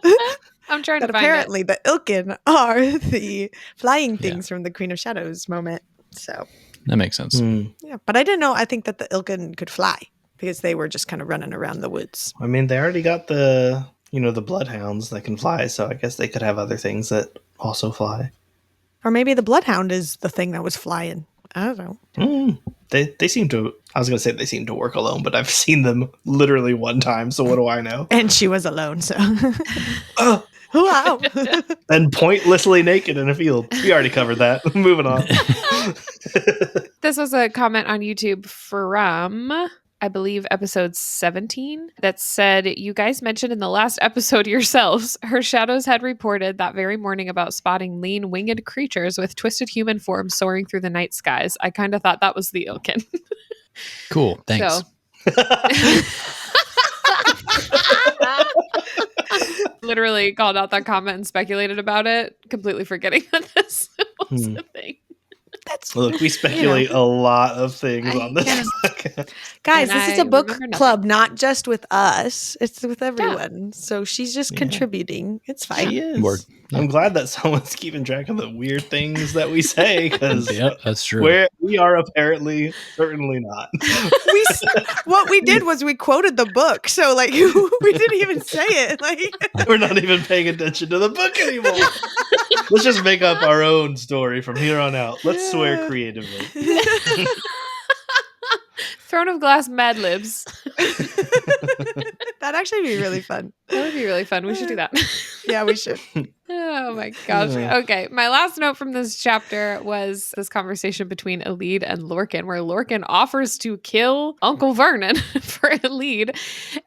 I'm trying That to find apparently the Ilkin are the flying things from the Queen of Shadows moment. So That makes sense. yeah, but I didn't know. I think that the Ilkin could fly because they were just kind of running around the woods. I mean, they already got the bloodhounds that can fly, so I guess they could have other things that also fly. Or maybe the Bloodhound is the thing that was flying. I don't know. They seem to. I was going to say they seem to work alone, but I've seen them literally one time, so what do I know? And she was alone, so. Oh, Wow. and pointlessly naked in a field. We already covered that. Moving on. This was a comment on YouTube from, I believe, episode 17 that said, you guys mentioned in the last episode yourselves, her shadows had reported that very morning about spotting lean winged creatures with twisted human forms soaring through the night skies. I kind of thought that was the Ilkin. Cool. Thanks. Literally called out that comment and speculated about it, completely forgetting that this was a thing. That's Look, we speculate a lot of things I on this can- podcast. guys, And this is I a book remember club, nothing. not just with us. It's with everyone. So she's just Yeah. contributing. It's fine. She is. Word. I'm glad that someone's keeping track of the weird things that we say, because Yep, that's true. we are apparently certainly not. What we did was we quoted the book. So like we didn't even say it. Like We're not even paying attention to the book anymore. Let's just make up our own story from here on out. Let's swear creatively. Throne of Glass Mad Libs. That'd actually be really fun. That would be really fun. We should do that. Yeah, we should. Oh my gosh. Yeah. Okay. My last note from this chapter was this conversation between Elide and Lorcan, where Lorcan offers to kill Uncle Vernon for Elide.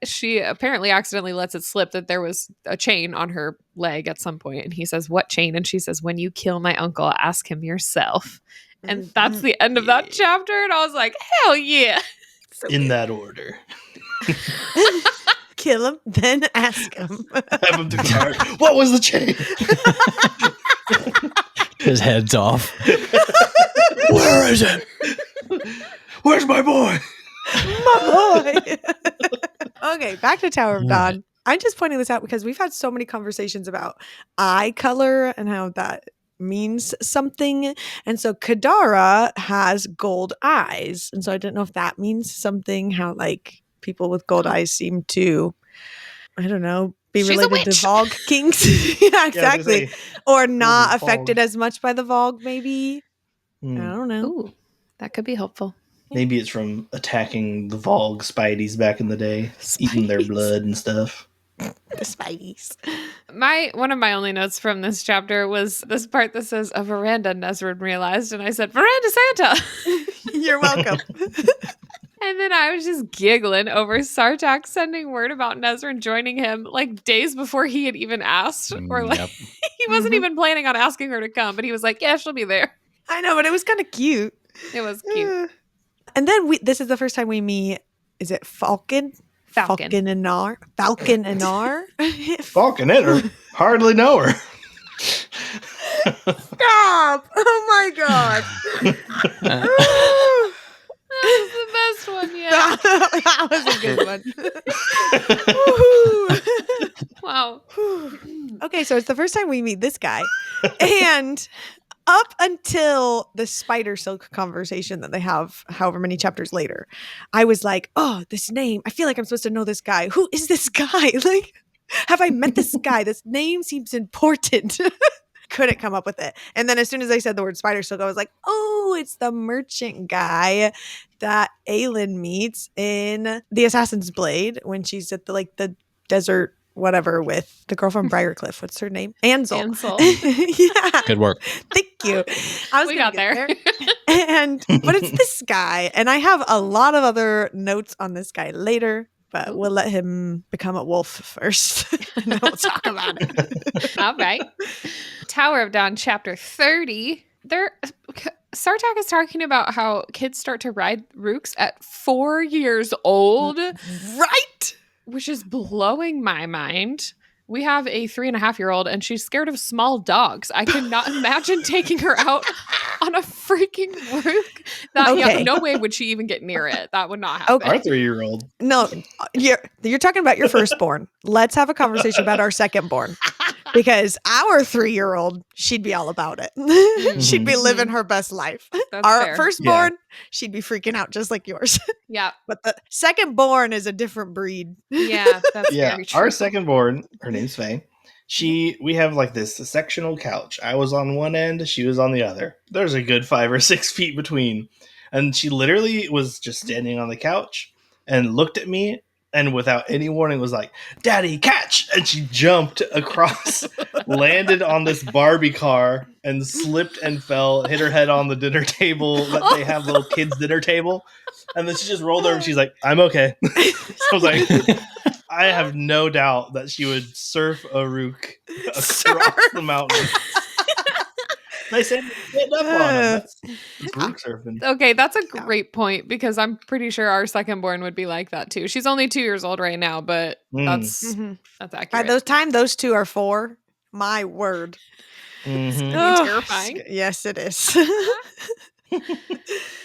She apparently accidentally lets it slip that there was a chain on her leg at some point, and he says, "What chain?" And she says, "When you kill my uncle, ask him yourself." And that's the end of that chapter. And I was like, hell yeah. In that order. Kill him, then ask him. Have him declare, what was the chain? His head's off. Where is it? Where's my boy? My boy. Okay, back to Tower of Dawn. I'm just pointing this out because we've had so many conversations about eye color and how that means something. And so Kadara has gold eyes. And so I didn't know if that means something, how like people with gold eyes seem to, I don't know, be She's a related to witch. Vogue kinks. Yeah, exactly. Or not Golden affected Vogue. as much by the Vogue, maybe. I Hmm. don't know. Ooh, that could be helpful. Maybe it's from attacking the Vogue Spideys back in the day, eating their Spideys. blood and stuff. The Spideys. One of my only notes from this chapter was this part that says a veranda Nesrin realized, and I said, "Veranda Santa." You're welcome. And then I was just giggling over Sartak sending word about Nesrin joining him like days before he had even asked. Or like Yep. he wasn't Mhm. even planning on asking her to come, but he was like, "Yeah, she'll be there." I know, but it was kind of cute. It was cute. And then this is the first time we meet, is it Falcon? Falcon. Falcon and Nar? Falcon and Nar? Falcon in her. Hardly know her. Stop! Oh my god. That was the best one yet. That was a good one. Woohoo. Wow. Okay, so it's the first time we meet this guy. And up until the spider silk conversation that they have however many chapters later, I was like, oh, this name, I feel like I'm supposed to know this guy. Who is this guy? Like, have I met this guy? This name seems important. Couldn't come up with it. And then as soon as I said the word spider silk, I was like, oh, it's the merchant guy that Aelin meets in The Assassin's Blade when she's at the desert whatever with the girl from Briarcliff. What's her name? Ansel. Ansel. Yeah. Good work. Thank you. I was We gonna got get there. but it's this guy, and I have a lot of other notes on this guy later, but we'll let him become a wolf first, and then we'll talk about it. All right. Tower of Dawn, chapter 30. Sartak is talking about how kids start to ride rooks at 4 years old, Right? which is blowing my mind. We have a 3.5-year-old, and she's scared of small dogs. I cannot imagine taking her out on a freaking rook. Okay. No way would she even get near it. That would not happen. Okay. Our 3-year-old. No, you're talking about your firstborn. Let's have a conversation about our secondborn. Because our 3-year-old, she'd be all about it. She'd be living her best life. That's Our fair. firstborn, she'd be freaking out just like yours. Yeah. But the secondborn is a different breed. Yeah. That's Yeah, very true. our second born, her name's Faye. We have like this sectional couch. I was on one end, she was on the other. There's a good 5 or 6 feet between. And she literally was just standing on the couch and looked at me and without any warning was like, "Daddy, catch!" And she jumped across, landed on this Barbie car and slipped and fell, hit her head on the dinner table that they have, little kids dinner table. And then she just rolled over and she's like, "I'm okay." So I was like, I have no doubt that she would surf a rook across the mountain. They said get up on him. That's rook surfing. Okay, that's a great point because I'm pretty sure our secondborn would be like that too. She's only 2 years old right now, but Mm. that's By accurate. those two are 4. My word. Mhm. Oh, terrifying. Yes, it is.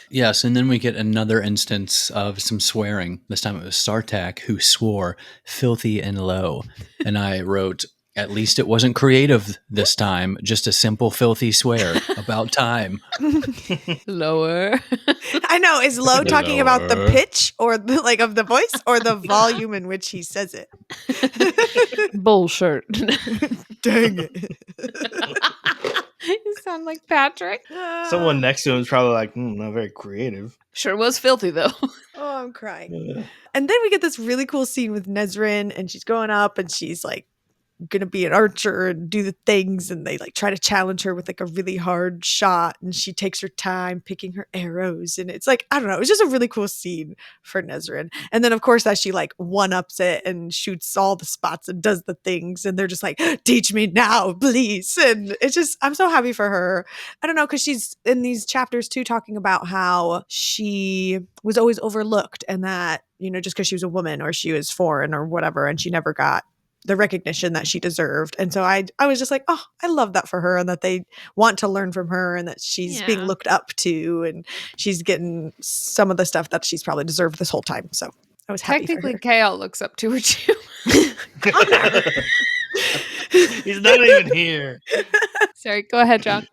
Yes, and then we get another instance of some swearing. This time it was Sartak who swore filthy and low. And I wrote, at least it wasn't creative this time, just a simple filthy swear. About time. Lower. I know. Is low talking about the Lower. pitch or the, like of the voice or the volume in which he says it? Bullshit. Dang it. You sound like Patrick. Someone next to him is probably like, not very creative. Sure was filthy, though. Oh, I'm crying. And then we get this really cool scene with Nezrin, and she's going up and she's like gonna be an archer and do the things, and they like try to challenge her with like a really hard shot, and she takes her time picking her arrows, and it's like, I don't know, it's just a really cool scene for Nezrin. And then of course as she like one-ups it and shoots all the spots and does the things, and they're just like, teach me now, please. And it's just, I'm so happy for her. I don't know, because she's in these chapters too talking about how she was always overlooked, and that, you know, just because she was a woman or she was foreign or whatever, and she never got the recognition that she deserved. And so I was just like, oh, I love that for her, and that they want to learn from her, and that she's being Yeah. looked up to, and she's getting some of the stuff that she's probably deserved this whole time. So I was happy for Technically, her. Kale looks up to her, too. He's not even here. Sorry, go ahead, John.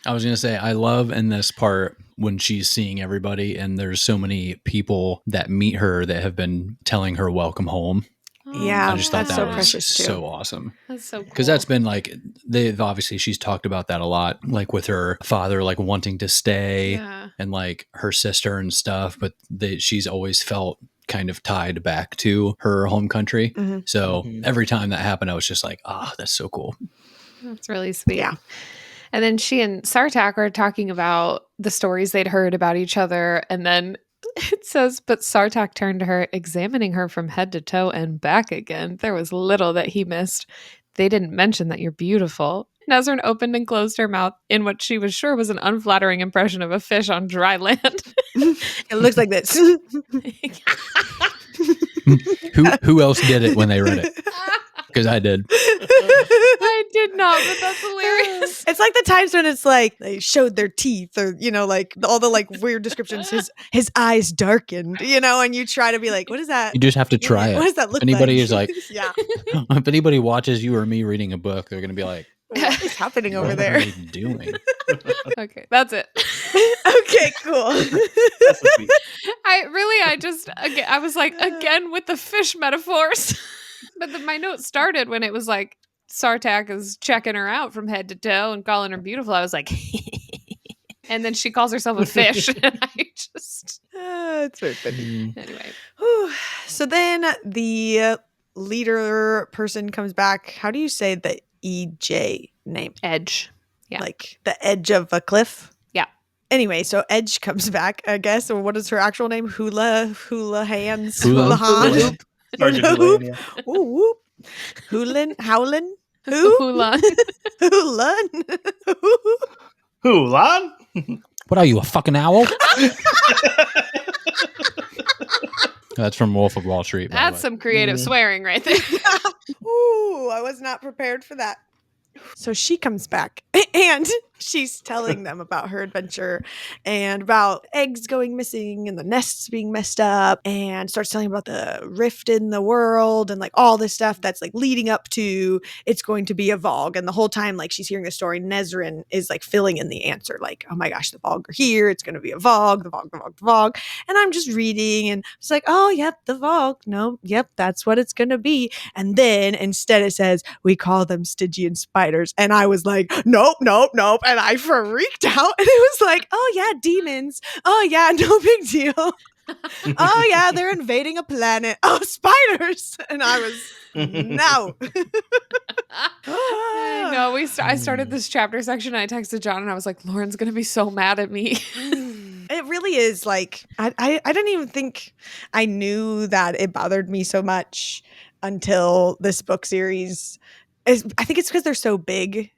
I was going to say, I love in this part when she's seeing everybody and there's so many people that meet her that have been telling her welcome home. Yeah, I just thought that's that so was precious, too. so awesome. That's so cool. Because that's been like, they've obviously, she's talked about that a lot, like with her father, like wanting to stay Yeah. and like her sister and stuff. But she's always felt kind of tied back to her home country. Mhm. So Mhm. every time that happened, I was just like, that's so cool. That's really sweet. Yeah. And then she and Sartak are talking about the stories they'd heard about each other. And then it says, but Sartak turned to her, examining her from head to toe and back again. There was little that he missed. They didn't mention that you're beautiful. Nezrin opened and closed her mouth in what she was sure was an unflattering impression of a fish on dry land. It looks like this. Who else did it when they read it? Because I did. I did not, but that's hilarious. It's like the times when it's like they showed their teeth, or, you know, like all the like weird descriptions. His eyes darkened, you know, and you try to be like, what is that? You just have to try Yeah, it. what does that look If anybody like? is like, yeah, if anybody watches you or me reading a book, they're going to be like, what is happening over what there? are they doing? Okay, that's it. Okay, cool. That's what we- I was like, again with the fish metaphors. But my note started when it was like, Sartak is checking her out from head to toe and calling her beautiful. I was like, and then she calls herself a fish. And I just, It's very funny. anyway. Whew. So then the leader person comes back. How do you say the EJ name? Edge. Yeah. Like the edge of a cliff? Yeah. Anyway, so Edge comes back, I guess. Or what is her actual name? Hula Hands. Hula Han. Sergeant Hula Delane, yeah. Whoop, whoop. Howlin? Who? Hula. Hulan? Who, Lon? What are you, a fucking owl? That's from Wolf of Wall Street. by the That's way. some creative Mm. swearing right there. Ooh, I was not prepared for that. So she comes back and she's telling them about her adventure and about eggs going missing and the nests being messed up, and starts telling about the rift in the world and like all this stuff that's like leading up to it's going to be a Vogue. And the whole time, like she's hearing the story, Nezrin is like filling in the answer, like, oh my gosh, the Vogue are here. It's going to be a Vogue, the Vogue, the Vogue, the Vogue. And I'm just reading and it's like, oh, yep, the Vogue. No, yep, that's what it's going to be. And then instead it says, we call them Stygian spiders. And I was like, nope, nope, nope. And I freaked out. And it was like, oh yeah, demons. Oh yeah, no big deal. Oh yeah, they're invading a planet. Oh, spiders. And I was, no. I know. I started this chapter section. And I texted John and I was like, Lauren's going to be so mad at me. It really is like, I didn't even think I knew that it bothered me so much until this book series. I think it's because they're so big.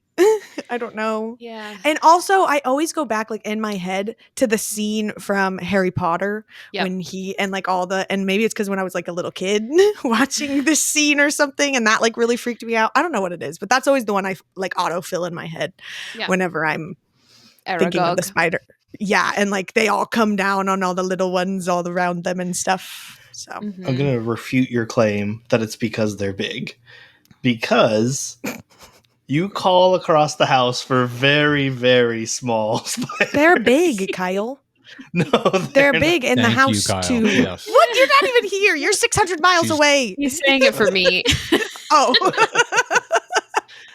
I don't know. Yeah. And also, I always go back like in my head to the scene from Harry Potter when he and like all the, and maybe it's because when I was like a little kid watching this scene or something, and that like really freaked me out. I don't know what it is, but that's always the one I like autofill in my head whenever I'm thinking of the spider. Yeah, and like they all come down on all the little ones all around them and stuff. So I'm going to refute your claim that it's because they're big. Because you call across the house for very, very small spiders. They're big, Kyle. No, they're big in the Thank house you, Kyle. too. Yes. What? You're not even here. You're 600 miles away. He's saying it for me. Oh.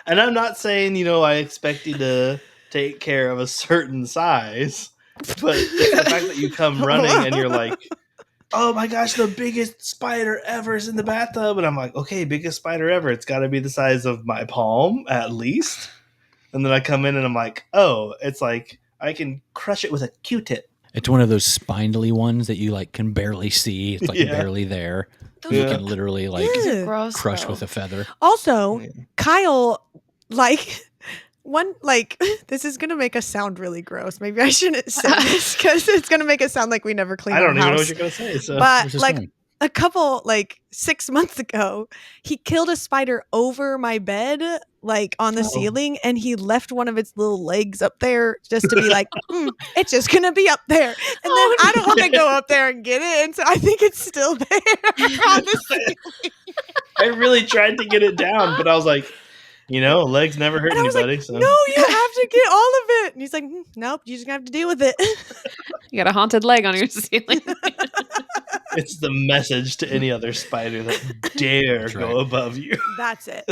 And I'm not saying, I expect you to take care of a certain size, but it's the fact that you come running and you're like, oh my gosh, the biggest spider ever is in the bathtub. And I'm like, okay, biggest spider ever. It's got to be the size of my palm at least. And then I come in and I'm like, oh, it's like I can crush it with a Q-tip. It's one of those spindly ones that you like can barely see. It's like barely there. You can literally like crush with a feather. Also, Kyle, like this is gonna make us sound really gross. Maybe I shouldn't say this because it's gonna make it sound like we never cleaned. I don't our even know house. what you're gonna say. So. But like a couple 6 months ago, he killed a spider over my bed, like on the ceiling, and he left one of its little legs up there just to be like, it's just gonna be up there. And then I don't want to go up there and get it, and so I think it's still there on the ceiling. I really tried to get it down, but I was like, legs never hurt anybody. Like, so. no, you have to get all of it. And he's like, nope, you just have to deal with it. You got a haunted leg on your ceiling. It's the message to any other spider that dare go above you. That's it.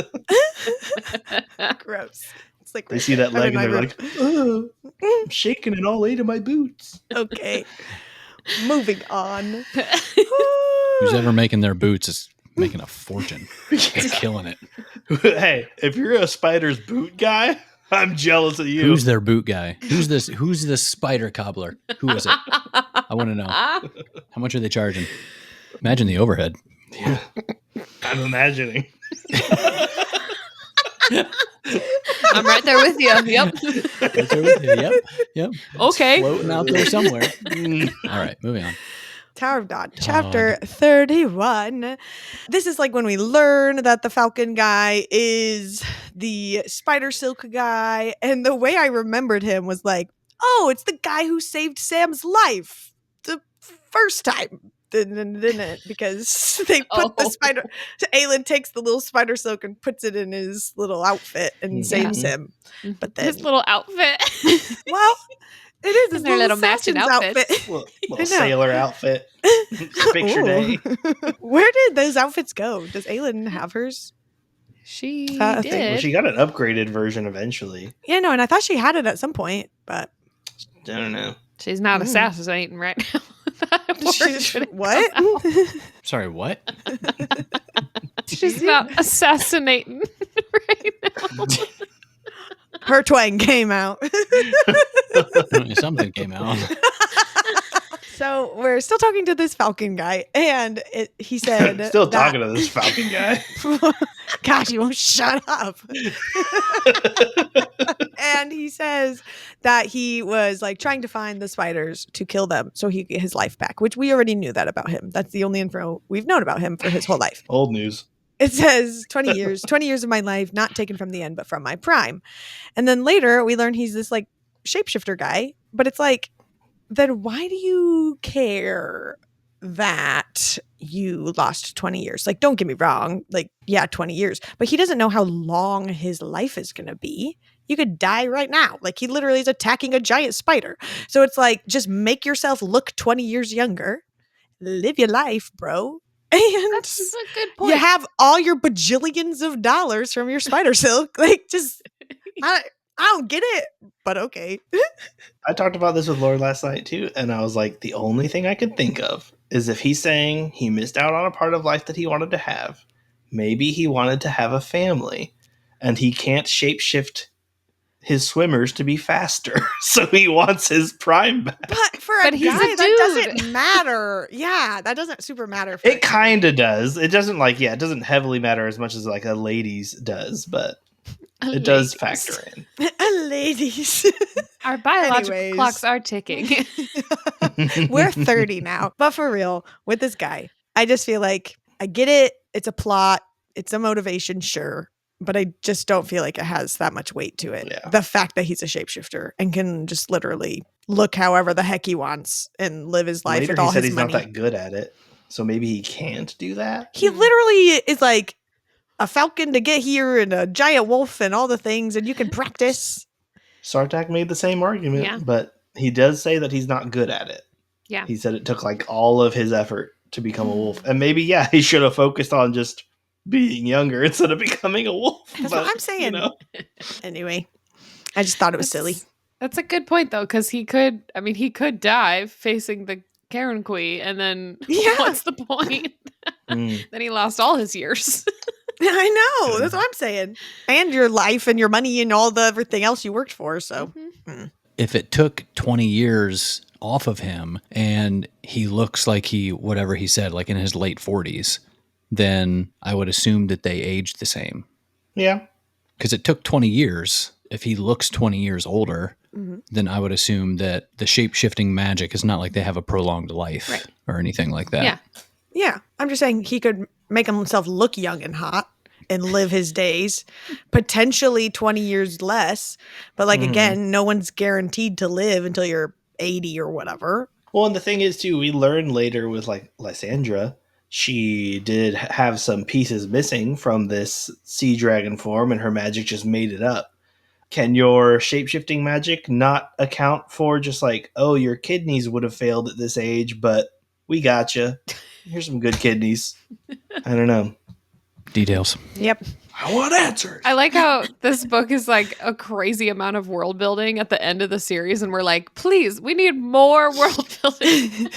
Gross. It's like they see that leg and they're like, oh, I'm shaking in all 8 of my boots. Okay. Moving on. Who's ever making their boots is making a fortune. It's killing it. Hey, if you're a spider's boot guy, I'm jealous of you. Who's their boot guy? Who's this spider cobbler? Who is it? I want to know. How much are they charging? Imagine the overhead. Yeah. I'm imagining. I'm right there with you. Yep. Right there with you. Yep. Okay. Floating out there somewhere. All right, moving on. Tower of Dawn, chapter 31. This is like when we learn that the Falcon guy is the spider silk guy. And the way I remembered him was like, oh, it's the guy who saved Sam's life the first time. Didn't it? Because they put the spider, Aelin takes the little spider silk and puts it in his little outfit and saves him. But then his little outfit. Well, it is his their little matching outfit. Little sailor outfit. Picture day. Where did those outfits go? Does Aelin have hers? She did. Well, she got an upgraded version eventually. Yeah, no, and I thought she had it at some point, but I don't know. She's not assassinating right now. What? Sorry, what? She's not assassinating right now. Her twang came out. Something came out. So we're still talking to this Falcon guy, and he said, "Still talking to this Falcon guy." Gosh, you won't shut up. And he says that he was like trying to find the spiders to kill them so he could get his life back, which we already knew that about him. That's the only info we've known about him for his whole life. Old news. It says 20 years of my life, not taken from the end, but from my prime. And then later we learn he's this like shapeshifter guy, but it's like, then why do you care that you lost 20 years? Like, don't get me wrong. Like, yeah, 20 years, but he doesn't know how long his life is going to be. You could die right now. Like, he literally is attacking a giant spider. So it's like, just make yourself look 20 years younger. Live your life, bro. And that's a good point. You have all your bajillions of dollars from your spider silk. Like, just, I don't get it, but okay. I talked about this with Lauren last night too, and I was like, the only thing I could think of is if he's saying he missed out on a part of life that he wanted to have. Maybe he wanted to have a family, and he can't shapeshift his swimmers to be faster, so he wants his prime back. But for a guy, that doesn't matter. Yeah, that doesn't super matter. For it kind of does. It doesn't it doesn't heavily matter as much as like a lady's does, but It does factor in. Ladies. Our biological Anyways. clocks are ticking. We're 30 now. But for real, with this guy, I just feel like I get it. It's a plot. It's a motivation, sure. But I just don't feel like it has that much weight to it. Yeah. The fact that he's a shapeshifter and can just literally look however the heck he wants and live his life Later with he all said his he's money. not that good at it. So maybe he can't do that? He literally is like a falcon to get here and a giant wolf and all the things, and you can practice. Sartak made the same argument, Yeah. but he does say that he's not good at it. Yeah. He said it took like all of his effort to become a wolf. And maybe, yeah, he should have focused on just being younger instead of becoming a wolf. That's what I'm saying. Anyway, I just thought it was silly. That's a good point, though, because he could die facing the Karen Queen, and then what's the point? Then he lost all his years. I know. That's what I'm saying. And your life and your money and all the everything else you worked for. So If it took 20 years off of him and he looks like whatever he said, like in his late 40s, then I would assume that they aged the same. Yeah. Because it took 20 years. If he looks 20 years older, then I would assume that the shape-shifting magic is not like they have a prolonged life or anything like that. Yeah. yeah, I'm just saying he could make himself look young and hot and live his days, potentially 20 years less. But like, again, no one's guaranteed to live until you're 80 or whatever. Well, and the thing is, too, we learn later with like Lysandra, she did have some pieces missing from this sea dragon form, and her magic just made it up. Can your shape-shifting magic not account for just like, oh, your kidneys would have failed at this age, but we got you. Here's some good kidneys. I don't know. Details. Yep. I want answers. I like how this book is like a crazy amount of world building at the end of the series, and we're like, please, we need more world building.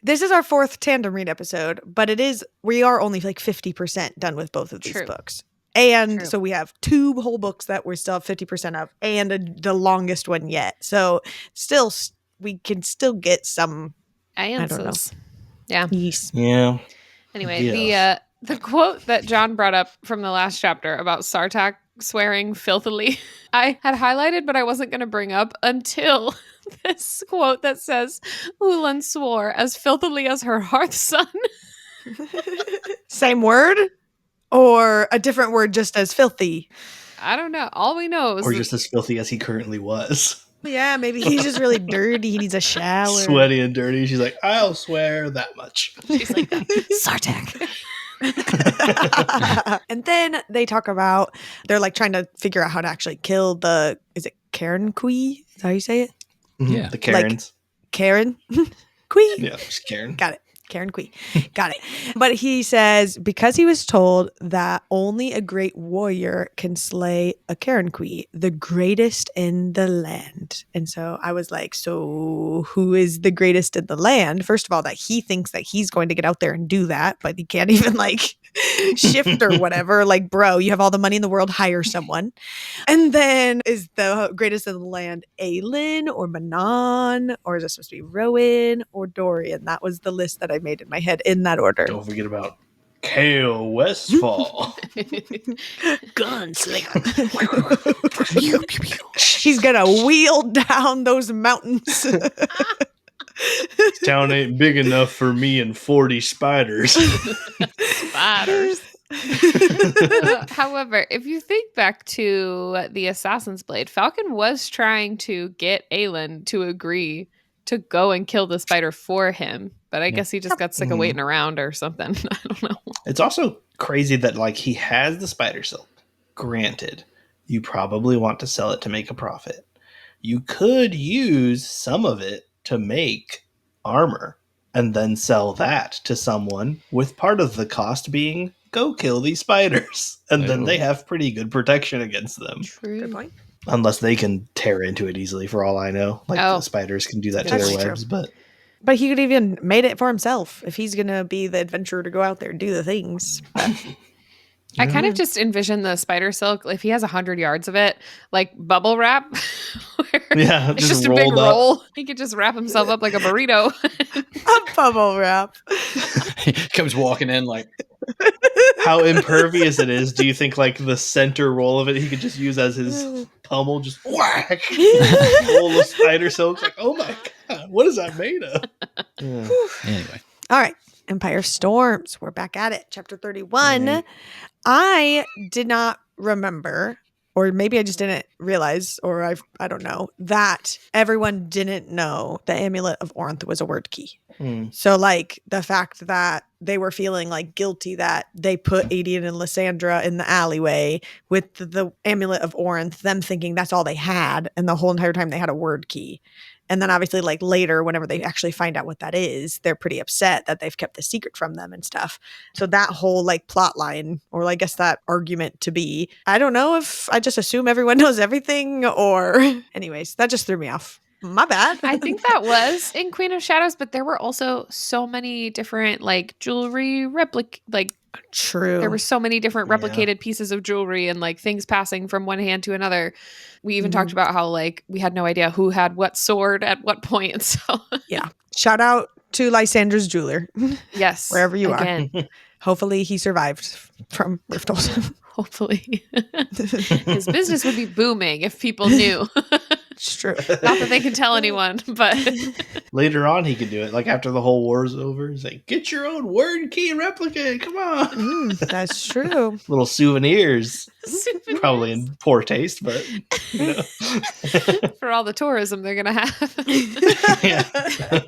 This is our 4th tandem read episode, but we are only like 50% done with both of these books. And so we have 2 whole books that we're still at 50% of, and the longest one yet. So still, we can still get some answers. I don't know. Yeah. Yes. Yeah. Anyway, the quote that John brought up from the last chapter about Sartak swearing filthily, I had highlighted, but I wasn't going to bring up until this quote that says, Ulan swore as filthily as her hearth son. Same word? Or a different word just as filthy? I don't know. All we know is... Or just as filthy as he currently was. Yeah, maybe he's just really dirty. He needs a shower. Sweaty and dirty. She's like, I'll swear that much. She's like, Sartak. And then they talk about, they're like trying to figure out how to actually kill is it Karen Queen? Is that how you say it? Yeah. The Karens. Like, Karen Queen? Yeah, just Karen. Got it. Karen Queen. Got it. But he says, because he was told that only a great warrior can slay a Karen Queen, the greatest in the land. And so I was like, so who is the greatest in the land? First of all, that he thinks that he's going to get out there and do that, but he can't even like shift or whatever. Like, bro, you have all the money in the world, hire someone. And then is the greatest in the land Aelin or Manon? Or is it supposed to be Rowan or Dorian? That was the list that I made in my head in that order. Don't forget about Kale Westfall. Gunslinger. He's gonna wheel down those mountains. This town ain't big enough for me and 40 spiders. Spiders. However, if you think back to the Assassin's Blade, Falcon was trying to get Aelin to agree to go and kill the spider for him, but I guess he just got sick of waiting around or something. I don't know. It's also crazy that like he has the spider silk. Granted, you probably want to sell it to make a profit. You could use some of it to make armor and then sell that to someone, with part of the cost being go kill these spiders, and then they have pretty good protection against them. True. Good point. Unless they can tear into it easily, for all I know. Like the spiders can do that to That's their true. webs, but he could even made it for himself if he's gonna be the adventurer to go out there and do the things. I kind of just envision the spider silk, if he has 100 yards of it, like bubble wrap. Yeah, It's just a big rolled up. roll. He could just wrap himself up like a burrito. A bubble wrap. He comes walking in like, How impervious it is. Do you think like the center roll of it he could just use as his pummel? Just whack. Roll of spider silk. Like, oh my god, what is that made of? Yeah. anyway. All right. Empire Storms. We're back at it. Chapter 31. Right. I did not remember, or maybe I just didn't realize, or I don't know, that everyone didn't know the Amulet of Orinth was a word key. So like the fact that they were feeling like guilty that they put Adian and Lysandra in the alleyway with the Amulet of Orinth, them thinking that's all they had, and the whole entire time they had a word key. And then obviously like later, whenever they actually find out what that is, they're pretty upset that they've kept the secret from them and stuff. So that whole like plot line, or I guess that argument to be, I don't know if I just assume everyone knows everything, or anyways, that just threw me off. My bad. I think that was in Queen of Shadows, but there were also so many different like jewelry True. there were so many different replicated pieces of jewelry and like things passing from one hand to another. We even talked about how like we had no idea who had what sword at what point. So yeah. Shout out to Lysandra's jeweler. yes, Wherever you again. are. Hopefully he survived from Rifthold. Hopefully. His business would be booming if people knew. It's true. Not that they can tell anyone, but Later on, he could do it. Like after the whole war's over, he's like, "Get your own word key replica. Come on." That's true. Little souvenirs, probably in poor taste, but for all the tourism they're gonna have. yeah.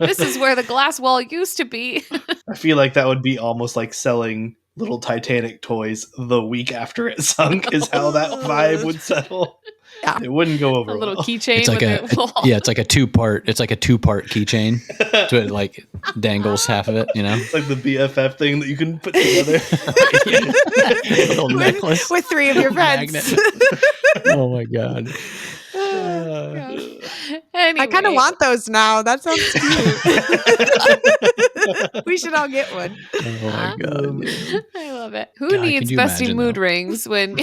This is where the glass wall used to be. I feel like that would be almost like selling little Titanic toys the week after it sunk. Is how that vibe would settle. Yeah. It wouldn't go A over little well. keychain. It's like it's like a two-part keychain. So it like dangles half of it, you know? It's like the BFF thing that you can put together. Little necklace. With three of your friends. Magnet. Oh my god. Anyway. I kind of want those now. That sounds cute. We should all get one. Oh my god. I love it. Who God, needs could you bestie imagine, mood though? rings when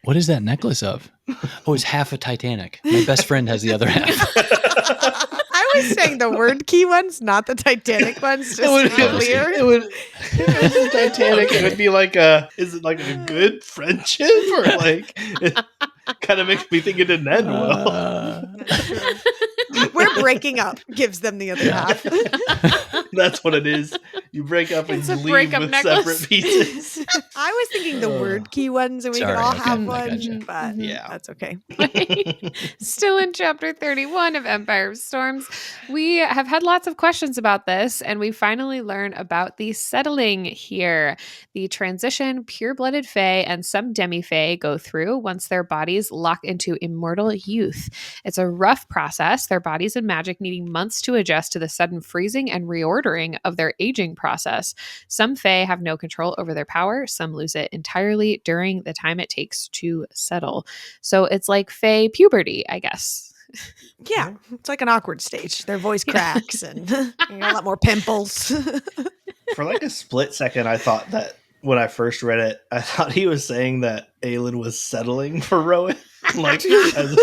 What is that necklace of? Oh, it's half a Titanic. My best friend has the other half. I was saying the word key ones, not the Titanic ones. Just It to be clear. if it was Titanic, it would be like is it like a good friendship or like it kind of makes me think it didn't end well. We're breaking up. Gives them the other half. That's what it is. You break up and It's a leave breakup with necklace. separate pieces. I was thinking the word key ones, and we Sorry, could all okay, have I one. gotcha. But Yeah. that's okay. Still in chapter 31 of Empire of Storms. We have had lots of questions about this, and we finally learn about the settling here. The transition pure-blooded Fae and some demi-Fae go through once their bodies lock into immortal youth. It's a rough process, their bodies and magic needing months to adjust to the sudden freezing and reordering of their aging process. Some Fae have no control over their power, some lose it entirely during the time it takes to settle. So it's like Fae puberty, I guess. Yeah, it's like an awkward stage. Their voice cracks and you know, a lot more pimples. For like a split second, I thought that when I first read it, I thought he was saying that Aelin was settling for Rowan. Like as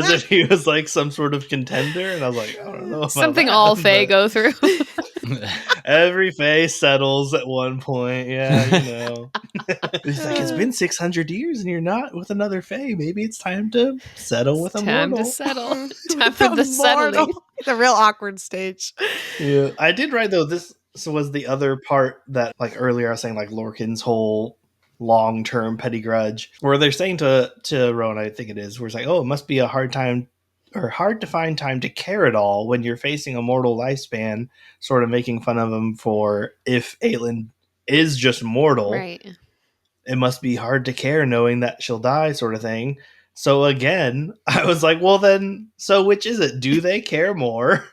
if he was like some sort of contender, and I was like, I don't know about Something that, all Fae but go through. every Fae settles at one point. Yeah, you know. He's like, it's been 600 years and you're not with another Fae. Maybe it's time to settle with a Time mortal. to settle. Time for the settling. The real awkward stage. Yeah, I did write though. This was the other part that, like earlier, I was saying like Lorcan's whole long-term petty grudge, where they're saying to Rowan, I think it is, where it's like, oh, it must be a hard time or hard to find time to care at all when you're facing a mortal lifespan. Sort of making fun of him for if Aelin is just mortal, Right. it must be hard to care knowing that she'll die, sort of thing. So again, I was like, well then, so which is it? Do they care more?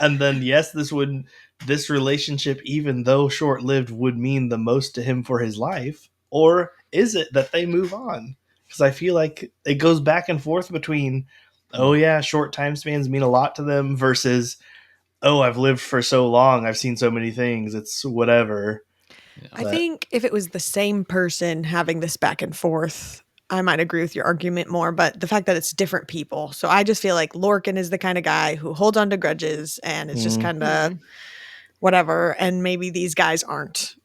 And then yes, this relationship, even though short-lived, would mean the most to him for his life. Or is it that they move on? Because I feel like it goes back and forth between, oh yeah, short time spans mean a lot to them versus, oh, I've lived for so long, I've seen so many things, it's whatever. I think if it was the same person having this back and forth, I might agree with your argument more, but the fact that it's different people. So I just feel like Lorcan is the kind of guy who holds on to grudges and it's just kind of whatever. And maybe these guys aren't.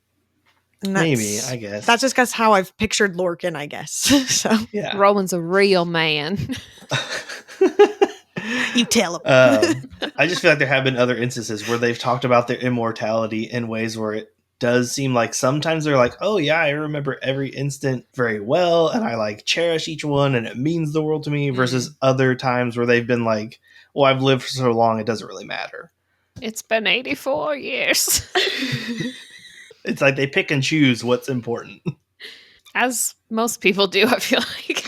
And maybe, I guess. That's just how I've pictured Lorcan, I guess. So yeah. Rowan's a real man. You tell him. I just feel like there have been other instances where they've talked about their immortality in ways where it does seem like sometimes they're like, oh yeah, I remember every instant very well and I like cherish each one and it means the world to me, versus other times where they've been like, well, I've lived for so long it doesn't really matter. It's been 84 years. It's like they pick and choose what's important. As most people do, I feel like.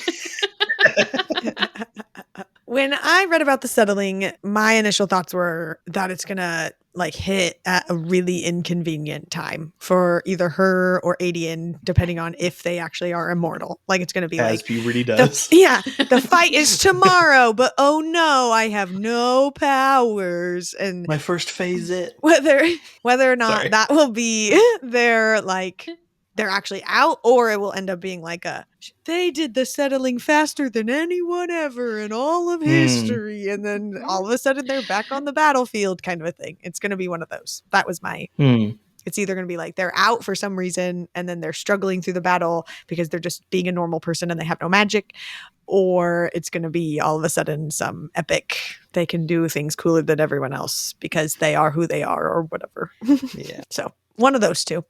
When I read about the settling, my initial thoughts were that it's going to like hit at a really inconvenient time for either her or Adian, depending on if they actually are immortal. Like it's going to be as like puberty does. The fight is tomorrow, but oh no, I have no powers. And my first phase whether or not that will be they're actually out, or it will end up being like they did the settling faster than anyone ever in all of history. And then all of a sudden they're back on the battlefield kind of a thing. It's going to be one of those. That was my, it's either going to be like they're out for some reason and then they're struggling through the battle because they're just being a normal person and they have no magic, or it's going to be all of a sudden some epic, they can do things cooler than everyone else because they are who they are or whatever. Yeah. So one of those two.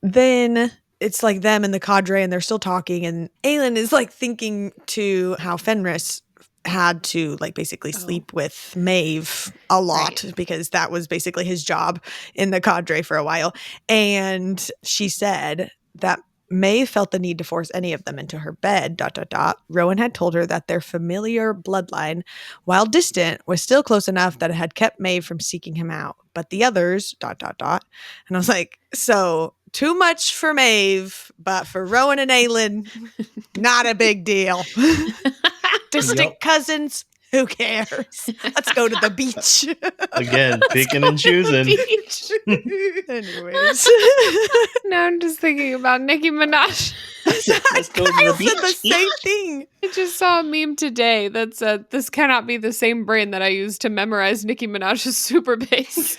Then it's like them and the cadre and they're still talking and Aelin is like thinking to how Fenris had to like basically sleep with Maeve a lot because that was basically his job in the cadre for a while. And she said that Maeve felt the need to force any of them into her bed, ... Rowan had told her that their familiar bloodline, while distant, was still close enough that it had kept Maeve from seeking him out. But the others, ... And I was like, so too much for Maeve, but for Rowan and Aelin, not a big deal. Distant cousins, who cares? Let's go to the beach. Again, picking and choosing. Anyways. Now I'm just thinking about Nicki Minaj. Let's go to the beach. Said the same thing. I just saw a meme today that said, this cannot be the same brain that I used to memorize Nicki Minaj's super bass.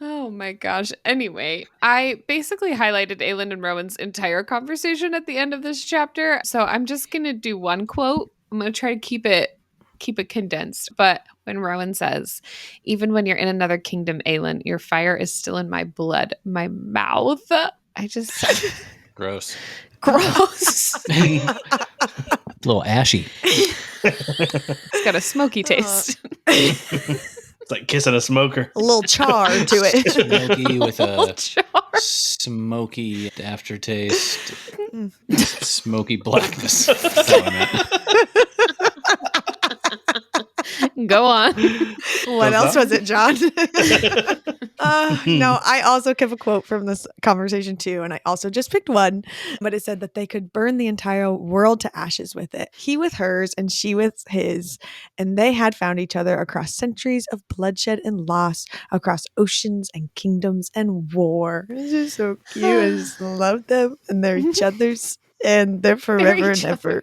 Oh my gosh. Anyway, I basically highlighted Aelin and Rowan's entire conversation at the end of this chapter. So I'm just going to do one quote. I'm going to try to keep it condensed. But when Rowan says, even when you're in another kingdom, Aelin, your fire is still in my blood, my mouth. I just said gross. Oh. A little ashy. It's got a smoky taste. It's like kissing a smoker. A little char to it. Smoky with a smoky aftertaste. Smoky blackness. That's what I meant. Go on. What else was it, John? No, I also kept a quote from this conversation too, and I also just picked one, but it said that they could burn the entire world to ashes with it. He with hers and she with his, and they had found each other across centuries of bloodshed and loss, across oceans and kingdoms and war. It's just so cute. I just love them, and they're each other's, and they're forever and ever.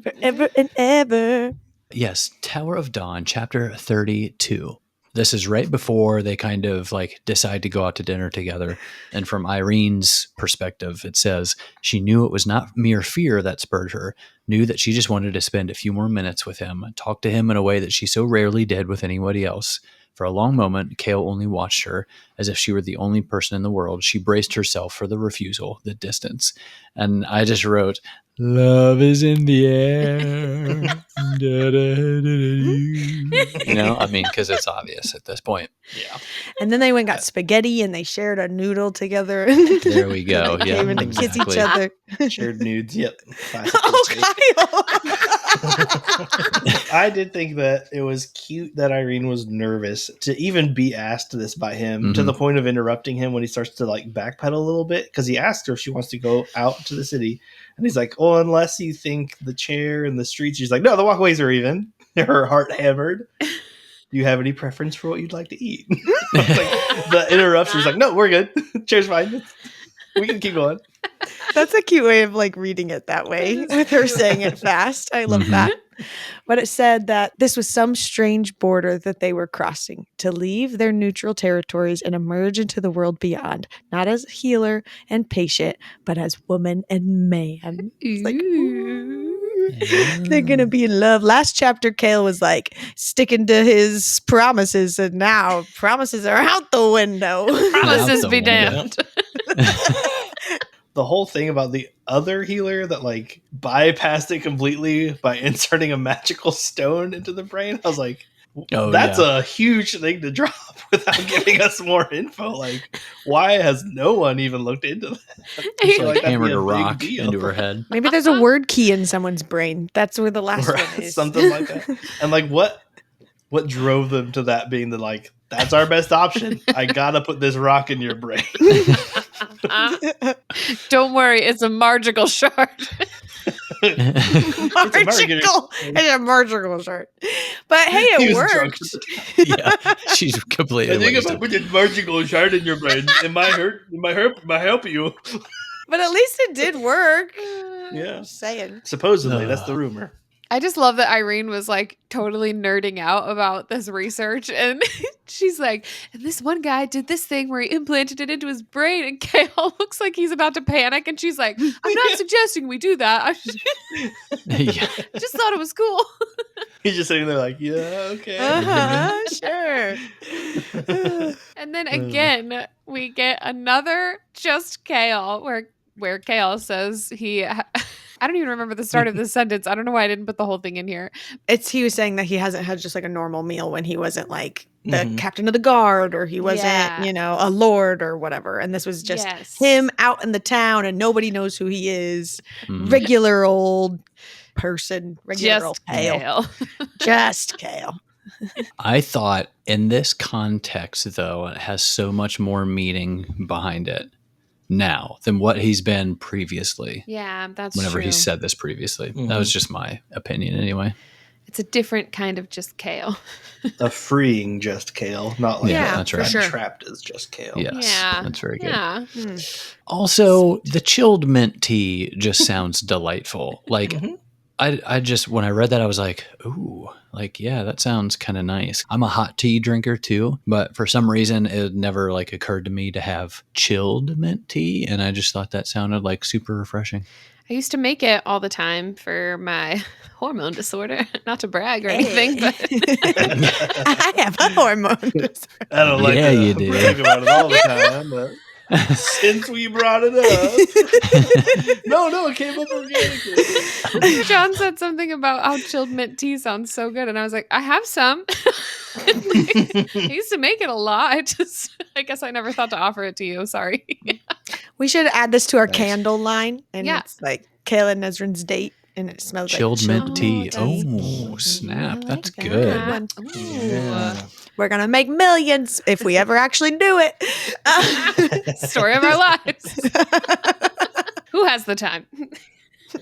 Forever and ever. Yes, Tower of Dawn, chapter 32. This is right before they kind of like decide to go out to dinner together. And from Irene's perspective, it says she knew it was not mere fear that spurred her, knew that she just wanted to spend a few more minutes with him, talk to him in a way that she so rarely did with anybody else. For a long moment, Kale only watched her as if she were the only person in the world. She braced herself for the refusal, the distance. And I just wrote, love is in the air. You know, I mean, because it's obvious at this point. Yeah. And then they went and got spaghetti and they shared a noodle together. There we go. They Yeah, came in to kiss each other. Shared nudes. Yep. Oh, Kyle. I did think that it was cute that Irene was nervous to even be asked this by him, to the point of interrupting him when he starts to like backpedal a little bit, because he asked her if she wants to go out to the city. And he's like, oh, unless you think the chair and the streets. She's like, no, the walkways are even. Her heart hammered. Do you have any preference for what you'd like to eat? Like, the interruption's like, no, we're good. Cheers, fine. We can keep going. That's a cute way of like reading it that way with her saying it fast. I love that. But it said that this was some strange border that they were crossing to leave their neutral territories and emerge into the world beyond, not as healer and patient, but as woman and man. It's like, ooh, they're going to be in love. Last chapter, Kale was like sticking to his promises, and now promises are out the window. Promises be damned. The whole thing about the other healer that like bypassed it completely by inserting a magical stone into the brain. I was like, that's a huge thing to drop without giving us more info. Like, why has no one even looked into that? She like hammered a rock into her head. Maybe there's a word key in someone's brain. That's where the last one is. Something like that. And like, what drove them to that being the like, that's our best option. I gotta put this rock in your brain. Don't worry, it's a magical shard. It's a magical shard. But hey, it worked. Yeah, she's completely. I think if I put this magical shard in your brain, it might hurt. It might help you. But at least it did work. Yeah, Just saying. Supposedly, that's the rumor. I just love that Irene was like totally nerding out about this research. And she's like, and this one guy did this thing where he implanted it into his brain. And Kale looks like he's about to panic. And she's like, I'm not suggesting we do that. I just thought it was cool. He's just sitting there like, yeah, okay. Sure. And then again, we get another just Kale where Kale says I don't even remember the start of this sentence. I don't know why I didn't put the whole thing in here. He was saying that he hasn't had just like a normal meal when he wasn't like the captain of the guard or he wasn't, a lord or whatever. And this was just him out in the town and nobody knows who he is. Regular old person. Regular old Kale. Just Kale. I thought in this context, though, it has so much more meaning behind it now than what he's been previously. Yeah, that's whenever true. he said this previously. That was just my opinion anyway. It's a different kind of just Kale. A freeing just Kale, not like that's right. Sure. Trapped as just Kale. Yes, that's very good. Yeah. Also, the chilled mint tea just sounds delightful. Like, I just, when I read that, I was like, ooh, like, yeah, that sounds kind of nice. I'm a hot tea drinker too, but for some reason it never like occurred to me to have chilled mint tea. And I just thought that sounded like super refreshing. I used to make it all the time for my hormone disorder. Not to brag or anything, but I have a hormone disorder. I don't like you do. brag about it all the time, but since we brought it up. No, it came up organically. John said something about how chilled mint tea sounds so good. And I was like, I have some. I used to make it a lot. I guess I never thought to offer it to you. Sorry. We should add this to our candle line. And it's like Kale and Nezrin's date. And it smells chilled like mint tea. Oh, snap. That's good. Yeah. We're going to make millions if we ever actually do it. Story of our lives. Who has the time?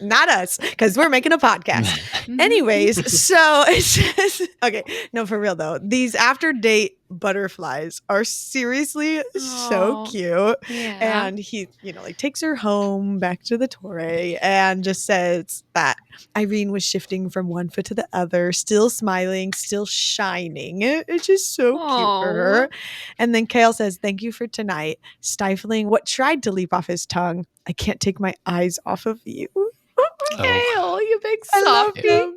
Not us, because we're making a podcast. Anyways, so it says, okay, no, for real though, these after date butterflies are seriously so cute. Yeah. And he, like takes her home back to the Torre and just says that Irene was shifting from one foot to the other, still smiling, still shining. It's just so cute for her. And then Kale says, thank you for tonight, stifling what tried to leap off his tongue. I can't take my eyes off of you. Kale, you big I love softie. them.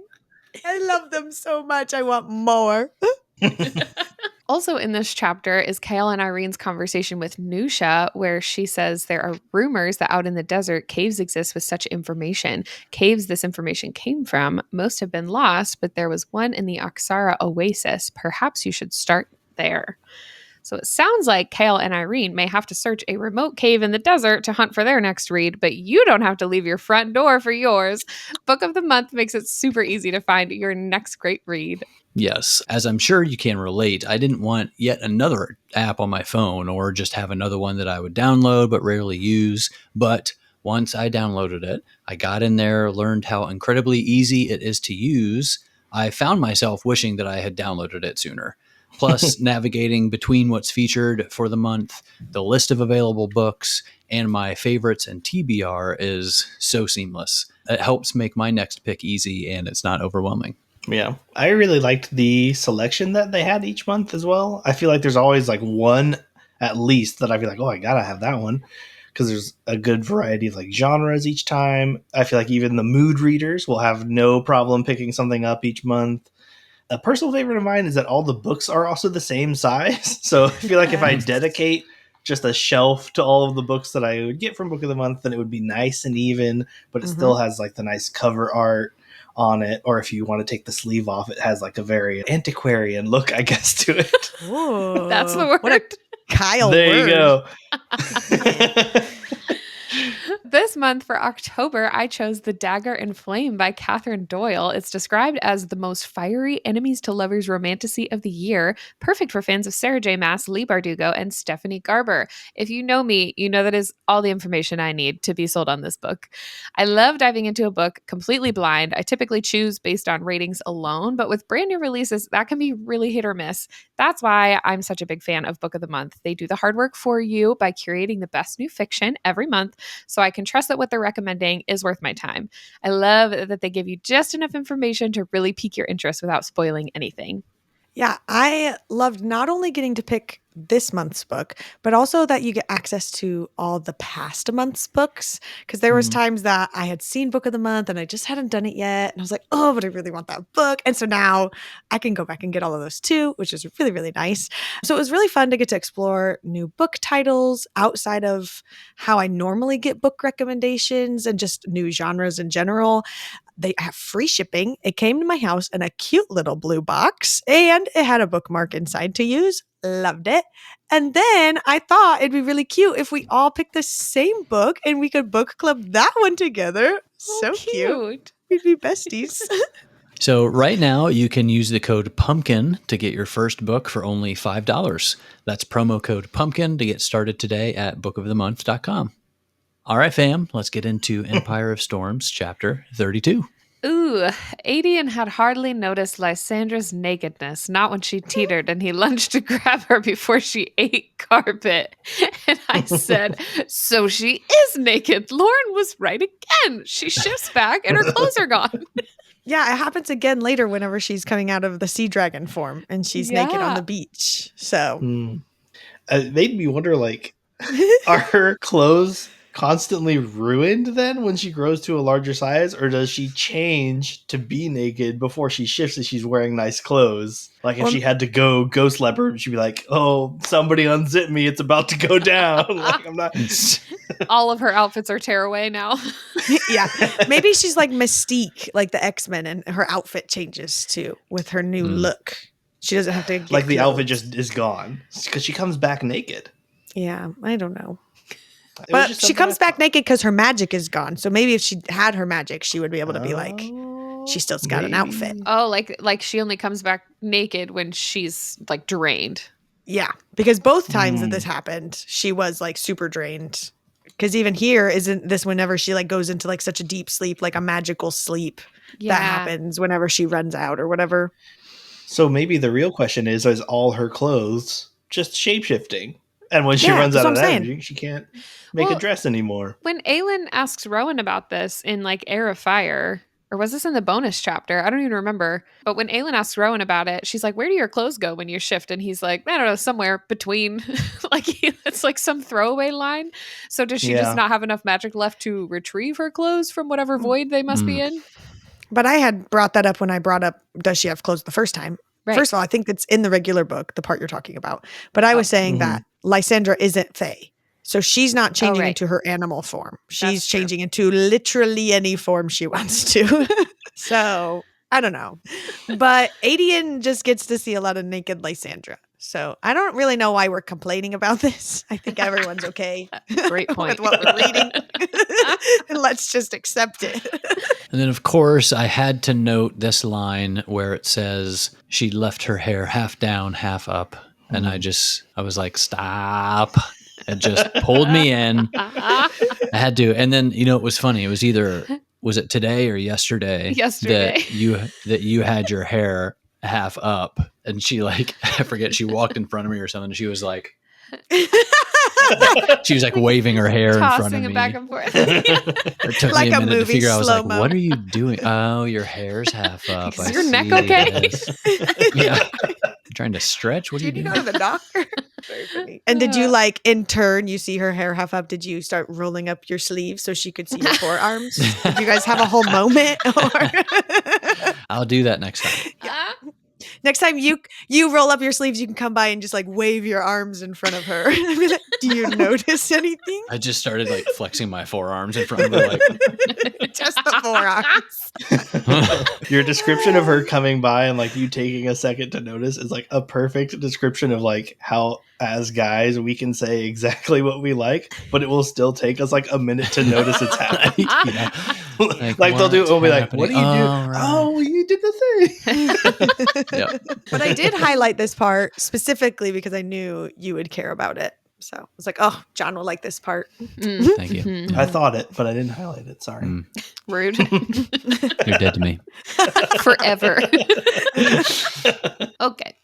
I love them so much. I want more. Also in this chapter is Kale and Irene's conversation with Nusha, where she says there are rumors that out in the desert, caves exist with such information. Caves this information came from, most have been lost, but there was one in the Oxara Oasis. Perhaps you should start there. So it sounds like Kale and Irene may have to search a remote cave in the desert to hunt for their next read, but you don't have to leave your front door for yours. Book of the Month makes it super easy to find your next great read. Yes, as I'm sure you can relate, I didn't want yet another app on my phone or just have another one that I would download but rarely use. But once I downloaded it, I got in there, learned how incredibly easy it is to use. I found myself wishing that I had downloaded it sooner. Plus, navigating between what's featured for the month, the list of available books, and my favorites and TBR is so seamless. It helps make my next pick easy, and it's not overwhelming. Yeah. I really liked the selection that they had each month as well. I feel like there's always like one at least that I feel like, oh, I gotta have that one. Because there's a good variety of like genres each time. I feel like even the mood readers will have no problem picking something up each month. A personal favorite of mine is that all the books are also the same size. So I feel like if I dedicate just a shelf to all of the books that I would get from Book of the Month, then it would be nice and even, but it still has like the nice cover art on it. Or if you want to take the sleeve off, it has like a very antiquarian look, I guess, to it. Ooh, That's the word. What a Kyle There word. you go. This month for October, I chose The Dagger and Flame by Catherine Doyle. It's described as the most fiery enemies to lovers romantasy of the year, perfect for fans of Sarah J. Maas, Leigh Bardugo, and Stephanie Garber. If you know me, you know that is all the information I need to be sold on this book. I love diving into a book completely blind. I typically choose based on ratings alone, but with brand new releases, that can be really hit or miss. That's why I'm such a big fan of Book of the Month. They do the hard work for you by curating the best new fiction every month, so I can trust that what they're recommending is worth my time. I love that they give you just enough information to really pique your interest without spoiling anything. Yeah, I loved not only getting to pick this month's book, but also that you get access to all the past month's books. Because there was times that I had seen Book of the Month and I just hadn't done it yet. And I was like, oh, but I really want that book. And so now I can go back and get all of those too, which is really, really nice. So it was really fun to get to explore new book titles outside of how I normally get book recommendations and just new genres in general. They have free shipping. It came to my house in a cute little blue box and it had a bookmark inside to use. Loved it. And then I thought it'd be really cute if we all picked the same book and we could book club that one together. So cute. We'd be besties. So right now you can use the code PUMPKIN to get your first book for only $5. That's promo code PUMPKIN to get started today at bookofthemonth.com. All right, fam, let's get into Empire of Storms, chapter 32. Ooh, Adian had hardly noticed Lysandra's nakedness, not when she teetered and he lunged to grab her before she ate carpet. And I said, so she is naked. Lauren was right again. She shifts back and her clothes are gone. Yeah, it happens again later whenever she's coming out of the sea dragon form and she's naked on the beach. So It made me wonder, like, are her clothes constantly ruined then when she grows to a larger size, or does she change to be naked before she shifts and she's wearing nice clothes? Like if she had to go ghost leopard, she'd be like, oh, somebody unzip me, it's about to go down. Like I'm not all of her outfits are tearaway now. Yeah, maybe she's like Mystique, like the X-Men, and her outfit changes too with her new look. She doesn't have to get like the clothes. outfit just is gone because she comes back naked. Yeah, I don't know. But she comes back naked because her magic is gone. So maybe if she had her magic, she would be able to be like, she still's got an outfit. Oh, like she only comes back naked when she's like drained. Yeah, because both times that this happened, she was like super drained. Because even here, isn't this whenever she like goes into like such a deep sleep, like a magical sleep that happens whenever she runs out or whatever. So maybe the real question is all her clothes just shape-shifting? And when she runs out of energy, she can't make a dress anymore. When Aelin asks Rowan about this in like Heir of Fire, or was this in the bonus chapter? I don't even remember. But when Aelin asks Rowan about it, she's like, where do your clothes go when you shift? And he's like, I don't know, somewhere between. It's like some throwaway line. So does she just not have enough magic left to retrieve her clothes from whatever void they must be in? But I had brought that up when I brought up, does she have clothes the first time? Right. First of all, I think it's in the regular book, the part you're talking about. But I was saying that Lysandra isn't Fae. So she's not changing into her animal form. She's changing into literally any form she wants to. So I don't know. But Adian just gets to see a lot of naked Lysandra. So I don't really know why we're complaining about this. I think everyone's okay. Great point. With what we're reading. And let's just accept it. And then, of course, I had to note this line where it says she left her hair half down, half up. And I was like, stop. It just pulled me in. I had to. And then, it was funny. It was either was it today or yesterday? Yesterday. that you had your hair half up, and she like I forget, she walked in front of me or something. She was like waving her hair in front Tossing of it me. back and forth. It took Like me a a minute to movie, figure out. I was like, slow-mo. "What are you doing? Oh, your hair's half up. Is I your neck see okay?" this." Yeah, trying to stretch. What are you Did you doing? go to the doctor? Very funny. And did you like in turn, you see her hair half up? Did you start rolling up your sleeves so she could see your forearms? Did you guys have a whole moment? Or I'll do that next time. Ah. next time you roll up your sleeves, you can come by and just like wave your arms in front of her. I mean, like, do you notice anything? I just started like flexing my forearms in front of her, like, Just the forearms. Your description of her coming by and like you taking a second to notice is like a perfect description of like how as guys we can say exactly what we like, but it will still take us like a minute to notice it's happening. yeah. Like they'll do it, we'll be like, happening? what do you do? Oh, right. Oh, you did the thing. Yep. But I did highlight this part specifically because I knew you would care about it. So I was like, oh, John will like this part. Mm. Thank you. Mhm. I thought it, but I didn't highlight it. Sorry. Mm. Rude. You're dead to me. Forever. Okay.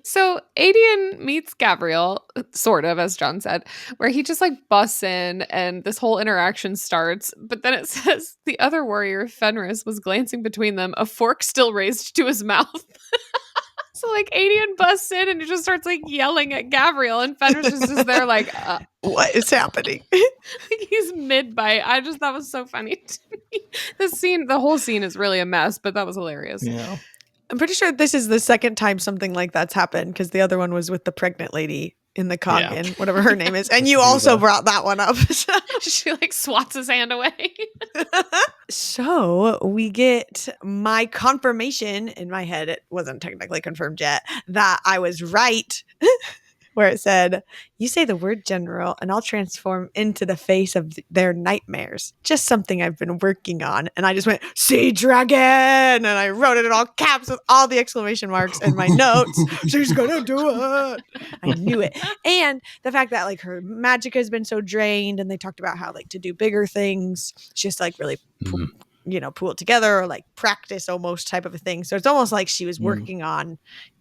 So Adian meets Gabriel, sort of, as John said, where he just like busts in and this whole interaction starts. But then it says the other warrior, Fenris, was glancing between them, a fork still raised to his mouth. So like Adian busts in and he just starts like yelling at Gabriel, and Fenris is just there like, What is happening? he's mid-bite. I just thought was so funny to me. The whole scene is really a mess, but that was hilarious. Yeah. I'm pretty sure this is the second time something like that's happened because the other one was with the pregnant lady in the Kangen, whatever her name is. And you also brought that one up. She like swats his hand away. So we get my confirmation in my head. It wasn't technically confirmed yet that I was right. Where it said, you say the word general and I'll transform into the face of their nightmares. Just something I've been working on. And I just went, sea dragon. And I wrote it in all caps with all the exclamation marks in my notes. She's going to do it. I knew it. And the fact that like her magic has been so drained, and they talked about how like to do bigger things, she has to like really pull it together or like practice almost type of a thing. So it's almost like she was working on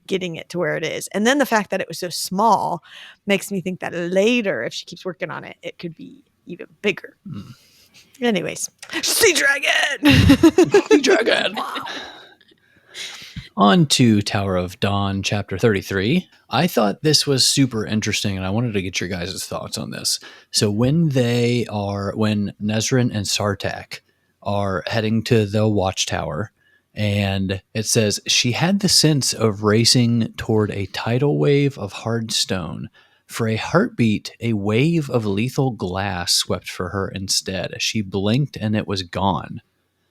getting it to where it is. And then the fact that it was so small makes me think that later, if she keeps working on it, it could be even bigger. Anyways, sea dragon. Sea dragon. On to Tower of Dawn, chapter 33. I thought this was super interesting, and I wanted to get your guys' thoughts on this. So when Nezrin and Sartak are heading to the watchtower, and it says, she had the sense of racing toward a tidal wave of hard stone. For a heartbeat, a wave of lethal glass swept for her instead. She blinked and it was gone.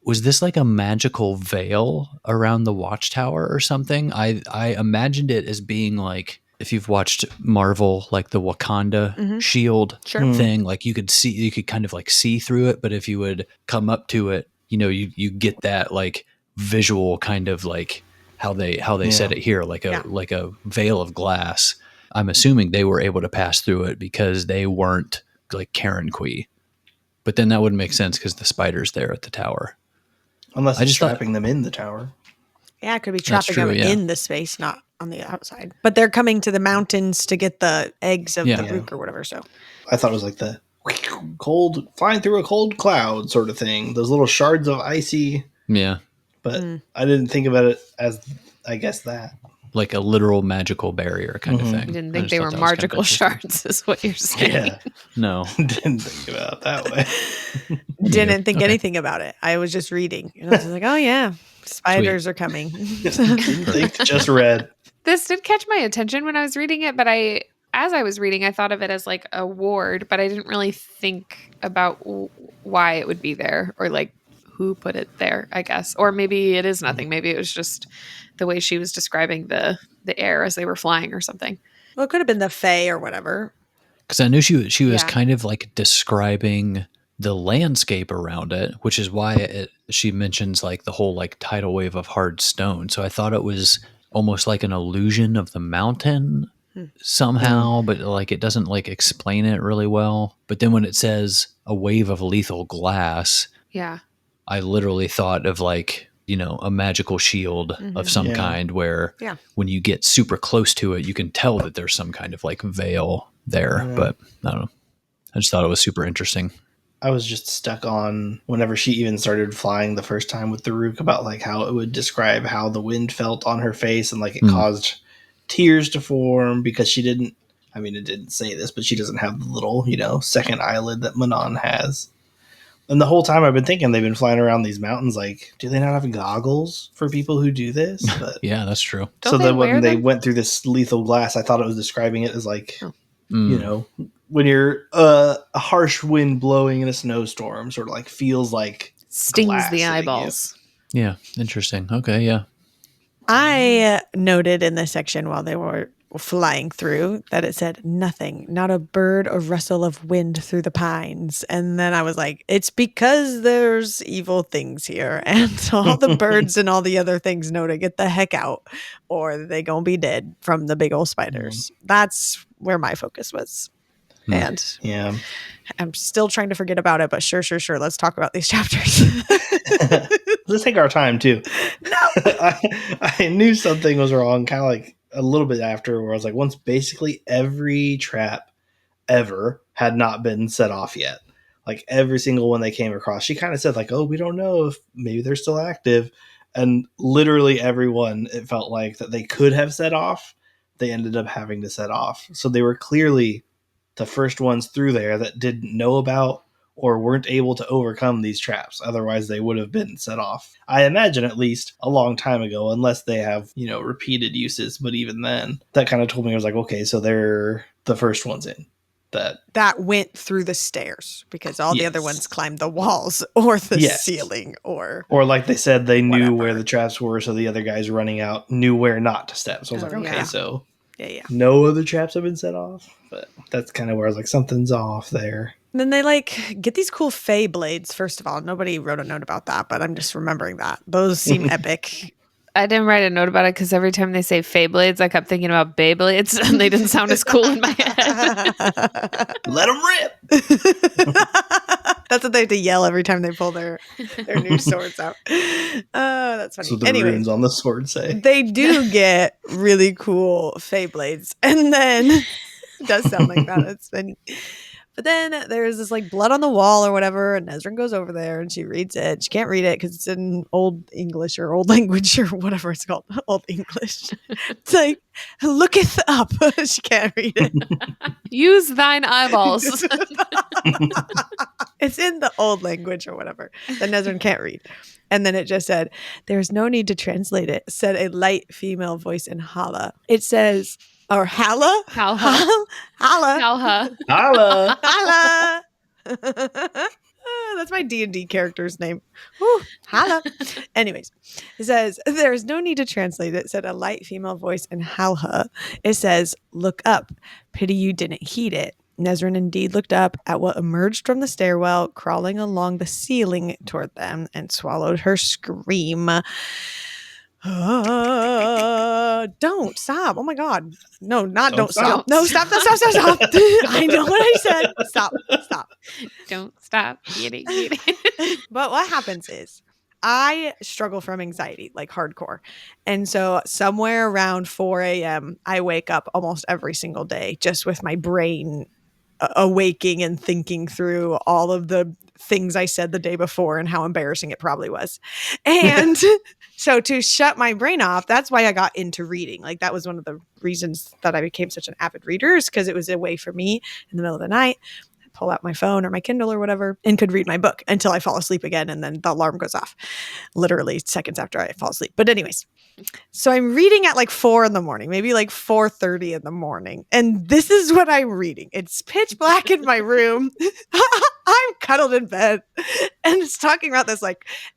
Was this like a magical veil around the watchtower or something? I imagined it as being like, if you've watched Marvel, like the Wakanda shield thing, like you could kind of like see through it, but if you would come up to it, you get that like visual kind of like how they said it here, like a veil of glass. I'm assuming they were able to pass through it because they weren't like Karen Kui. But then that wouldn't make sense because the spider's there at the tower. Unless it's trapping them in the tower. Yeah, it could be trapping them in the space, not on the outside. But they're coming to the mountains to get the eggs of the Rook or whatever. So I thought it was like the cold, flying through a cold cloud sort of thing. Those little shards of icy. Yeah. But I didn't think about it as, I guess, that. Like a literal magical barrier kind of thing. You didn't think they were magical shards, is what you're saying. Yeah. No. Didn't think about it that way. Didn't think anything about it. I was just reading. And I was like, oh, yeah, spiders are coming. Didn't think, just read. This did catch my attention when I was reading it, but as I was reading, I thought of it as like a ward, but I didn't really think about why it would be there or like who put it there, I guess. Or maybe it is nothing. Maybe it was just the way she was describing the air as they were flying or something. Well, it could have been the Fae or whatever. Because I knew she was kind of like describing the landscape around it, which is why she mentions like the whole like tidal wave of hard stone. So I thought it was almost like an illusion of the mountain somehow, but like it doesn't like explain it really well. But then when it says a wave of lethal glass, I literally thought of like, a magical shield of some Yeah. kind where Yeah. when you get super close to it, you can tell that there's some kind of like veil there. Yeah. But I don't know. I just thought it was super interesting. I was just stuck on whenever she even started flying the first time with the Rook about like how it would describe how the wind felt on her face and like it caused tears to form because she didn't, I mean, it didn't say this, but she doesn't have the little, second eyelid that Manon has. And the whole time I've been thinking they've been flying around these mountains, like, do they not have goggles for people who do this? But Yeah, that's true. Don't they then wear when they them? went through this lethal glass, I thought it was describing it as like, Mm. when you're a harsh wind blowing in a snowstorm, sort of like feels like Stings glass the hitting you. eyeballs. Yeah, interesting. Okay, yeah. I noted in this section while they were flying through that it said nothing, not a bird or rustle of wind through the pines. And then I was like, it's because there's evil things here. And all the birds and all the other things know to get the heck out or they gonna be dead from the big old spiders. That's where my focus was. And Yeah. I'm still trying to forget about it, but sure. Let's talk about these chapters. Let's take our time too. No. I knew something was wrong kind of like a little bit after where I was like, once basically every trap ever had not been set off yet. Like every single one they came across. She kind of said like, oh, we don't know if maybe they're still active. And literally everyone, it felt like that they could have set off. They ended up having to set off. So they were clearly the first ones through there that didn't know about or weren't able to overcome these traps. Otherwise, they would have been set off. I imagine at least a long time ago, unless they have, repeated uses. But even then, that kind of told me, I was like, okay, so they're the first ones in. That went through the stairs because all the other Yes. ones climbed the walls or the Yes. ceiling or like they said, they knew whatever. where the traps were. So the other guys running out knew where not to step. So I was Oh, like, okay, yeah. so yeah. no other traps have been set off. But that's kind of where I was like, something's off there. And then they get these cool Fey blades. First of all, nobody wrote a note about that, but I'm just remembering that. Those seem epic. I didn't write a note about it because every time they say Fey blades, I kept thinking about Beyblades, and they didn't sound as cool in my head. Let them rip. That's what they have to yell every time they pull their new swords out. Oh, that's funny. So the Anyways, runes on the sword say. they do get really cool Fey blades. And then it does sound like that. It's funny. But then there's this blood on the wall or whatever, and Nesrin goes over there and she reads it. She can't read it because it's in Old English or Old Language or whatever it's called. Old English. It's like, looketh up. She can't read it. Use thine eyeballs. It's in the Old Language or whatever that Nesrin can't read. And then it just said, there's no need to translate it, said a light female voice in Hala. It says, or Hala? Halha. Hala. Halha. Holla. Hala. That's my D&D character's name. Whew, Hala. Anyways, it says, there's no need to translate it, said a light female voice in Halha. It says, look up. Pity you didn't heed it. Nesrin indeed looked up at what emerged from the stairwell, crawling along the ceiling toward them, and swallowed her scream. Don't stop. Oh my God. No, not don't stop. No, stop. I know what I said. Stop. Don't stop. Get it. But what happens is I struggle from anxiety, like hardcore. And so somewhere around 4 a.m., I wake up almost every single day just with my brain awaking and thinking through all of the things I said the day before and how embarrassing it probably was. And so to shut my brain off, that's why I got into reading. That was one of the reasons that I became such an avid reader, is because it was a way for me in the middle of the night, pull out my phone or my Kindle or whatever and could read my book until I fall asleep again. And then the alarm goes off literally seconds after I fall asleep. But anyways, so I'm reading at 4 in the morning, maybe 4:30 in the morning. And this is what I'm reading. It's pitch black in my room. I'm cuddled in bed and it's talking about this.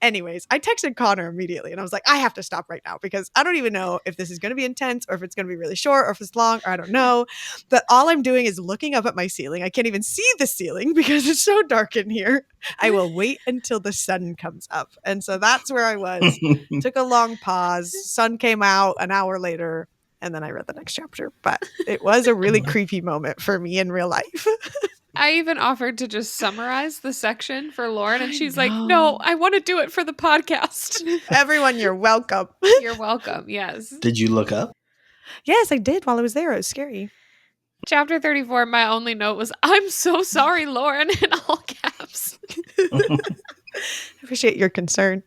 Anyways, I texted Connor immediately and I was like, I have to stop right now because I don't even know if this is going to be intense or if it's going to be really short or if it's long, or I don't know. But all I'm doing is looking up at my ceiling. I can't even see the ceiling because it's so dark in here. I will wait until the sun comes up. And so that's where I was. Took a long pause. Sun came out an hour later, and then I read the next chapter. But it was a really creepy moment for me in real life. I even offered to just summarize the section for Lauren, and she's like, know. no, I want to do it for the podcast. Everyone, you're welcome. You're welcome. Yes. Did you look up? Yes, I did while I was there. It was scary. Chapter 34, my only note was, I'm so sorry, Lauren, in all caps. I appreciate your concern.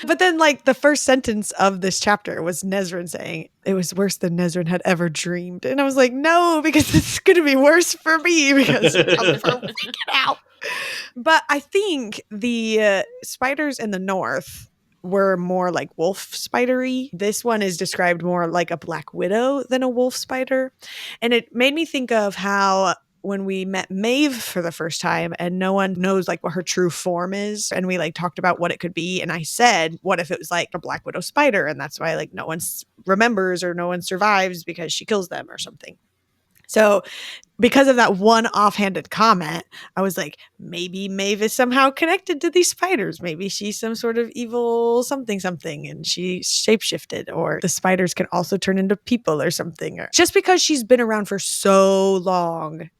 But then, like, the first sentence of this chapter was Nezrin saying, it was worse than Nezrin had ever dreamed. And I was like, no, because it's going to be worse for me because I'm freaking out. But I think the spiders in the north were more like wolf spidery. This one is described more like a black widow than a wolf spider. And it made me think of how when we met Maeve for the first time and no one knows like what her true form is. And we like talked about what it could be. And I said, what if it was like a black widow spider? And that's why like no one remembers or no one survives because she kills them or something. So because of that one offhanded comment, I was like, maybe Maeve is somehow connected to these spiders. Maybe she's some sort of evil something and she shapeshifted, or the spiders can also turn into people or something. Or just because she's been around for so long,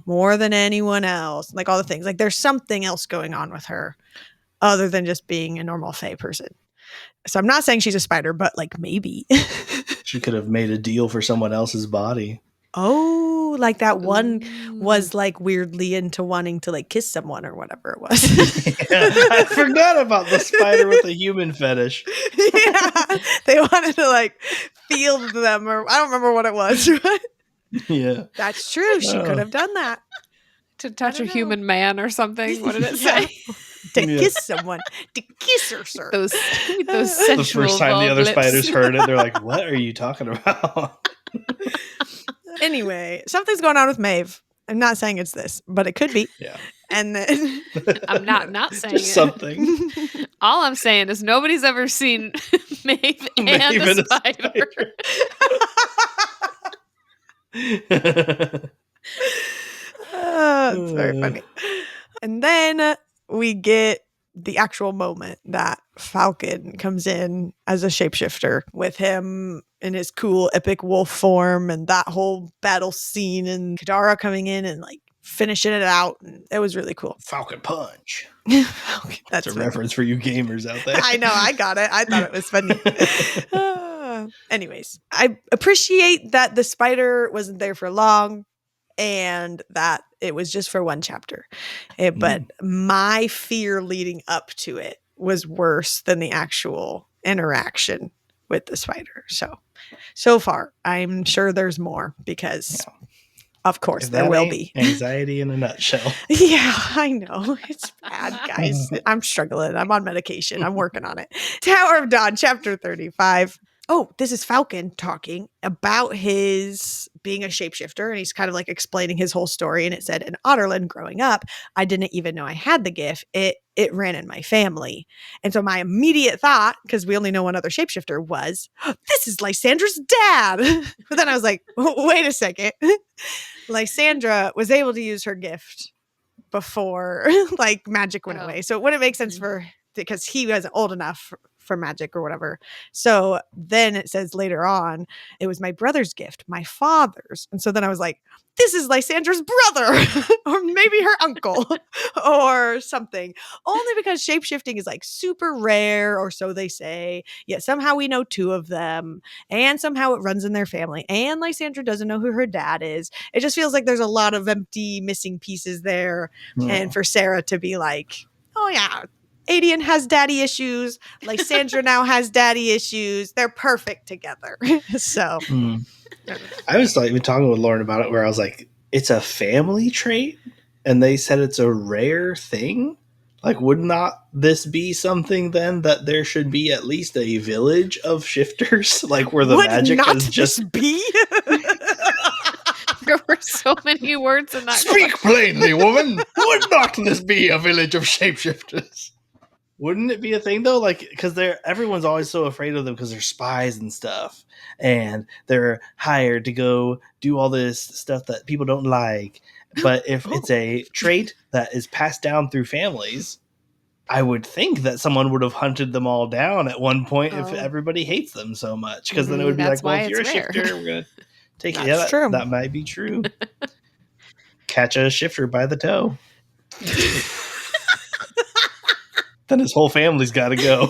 more than anyone else, like all the things, like there's something else going on with her other than just being a normal fae person. So I'm not saying she's a spider, but like maybe. She could have made a deal for someone else's body. Oh, like that one Ooh. was like weirdly into wanting to like kiss someone or whatever it was. Yeah, I forgot about the spider with the human fetish. Yeah, they wanted to like feel them, or I don't remember what it was. Yeah. That's true. She could have done that. To touch a don't know. human man or something. What did it Yeah. say? To Yeah. kiss someone, to kiss her, sir. Those The sensual first time the other lips. spiders heard it, they're like, what are you talking about? Anyway, something's going on with Maeve. I'm not saying it's this, but it could be. Yeah. And then I'm not saying Just it. something. All I'm saying is nobody's ever seen Maeve and Maeve a and a spider. It's very funny. And then we get the actual moment that Falcon comes in as a shapeshifter with him in his cool epic wolf form and that whole battle scene and Kadara coming in and like finishing it out. And it was really cool. Falcon Punch. That's That's a funny. reference for you gamers out there. I know, I got it. I thought it was funny. Anyways, I appreciate that the spider wasn't there for long and that it was just for one chapter. But my fear leading up to it was worse than the actual interaction with the spider. So far, I'm sure there's more because, of course, If there that will ain't be. anxiety in a nutshell. Yeah, I know. It's bad, guys. I'm struggling. I'm on medication. I'm working on it. Tower of Dawn, chapter 35. Oh, this is Falcon talking about his being a shapeshifter. And he's kind of like explaining his whole story. And it said, in Otterland growing up, I didn't even know I had the gift. It ran in my family. And so my immediate thought, because we only know one other shapeshifter, was, this is Lysandra's dad. But then I was like, wait a second. Lysandra was able to use her gift before like magic went away. So it wouldn't make sense because he wasn't old enough for magic or whatever. So then it says later on, it was my brother's gift, my father's. And so then I was like, this is Lysandra's brother or maybe her uncle or something. Only because shapeshifting is like super rare, or so they say. Yet somehow we know two of them, and somehow it runs in their family. And Lysandra doesn't know who her dad is. It just feels like there's a lot of empty missing pieces there. And for Sarah to be like, oh yeah, Adian has daddy issues. Lysandra now has daddy issues. They're perfect together. So I was like talking with Lauren about it where I was like, it's a family trait and they said it's a rare thing. Like, would not this be something then that there should be at least a village of shifters? Like where the would magic not is just this be? There were so many words in that. Speak plainly, woman. Would not this be a village of shapeshifters? Wouldn't it be a thing though? Like, because everyone's always so afraid of them because they're spies and stuff, and they're hired to go do all this stuff that people don't like. But if it's a trait that is passed down through families, I would think that someone would have hunted them all down at one point if everybody hates them so much. Because then it would be That's like, well, why if you're a it's rare. shifter, we're gonna take it. That's true. That might be true. catch a shifter by the toe. Then his whole family's got to go.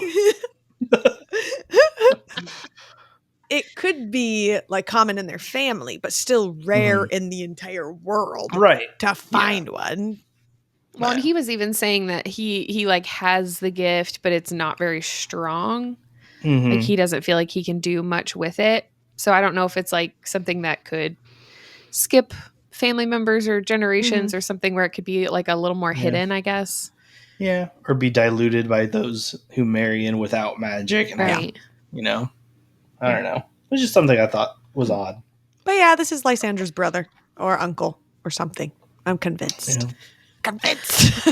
It could be like common in their family, but still rare in the entire world Right. to find one. Well, and he was even saying that he like has the gift, but it's not very strong. Mm-hmm. Like he doesn't feel like he can do much with it. So I don't know if it's like something that could skip family members or generations or something where it could be like a little more hidden, I guess. Yeah. Or be diluted by those who marry in without magic. And Right. I don't know. It was just something I thought was odd. But yeah, this is Lysandra's brother or uncle or something. I'm convinced. Yeah. Convinced.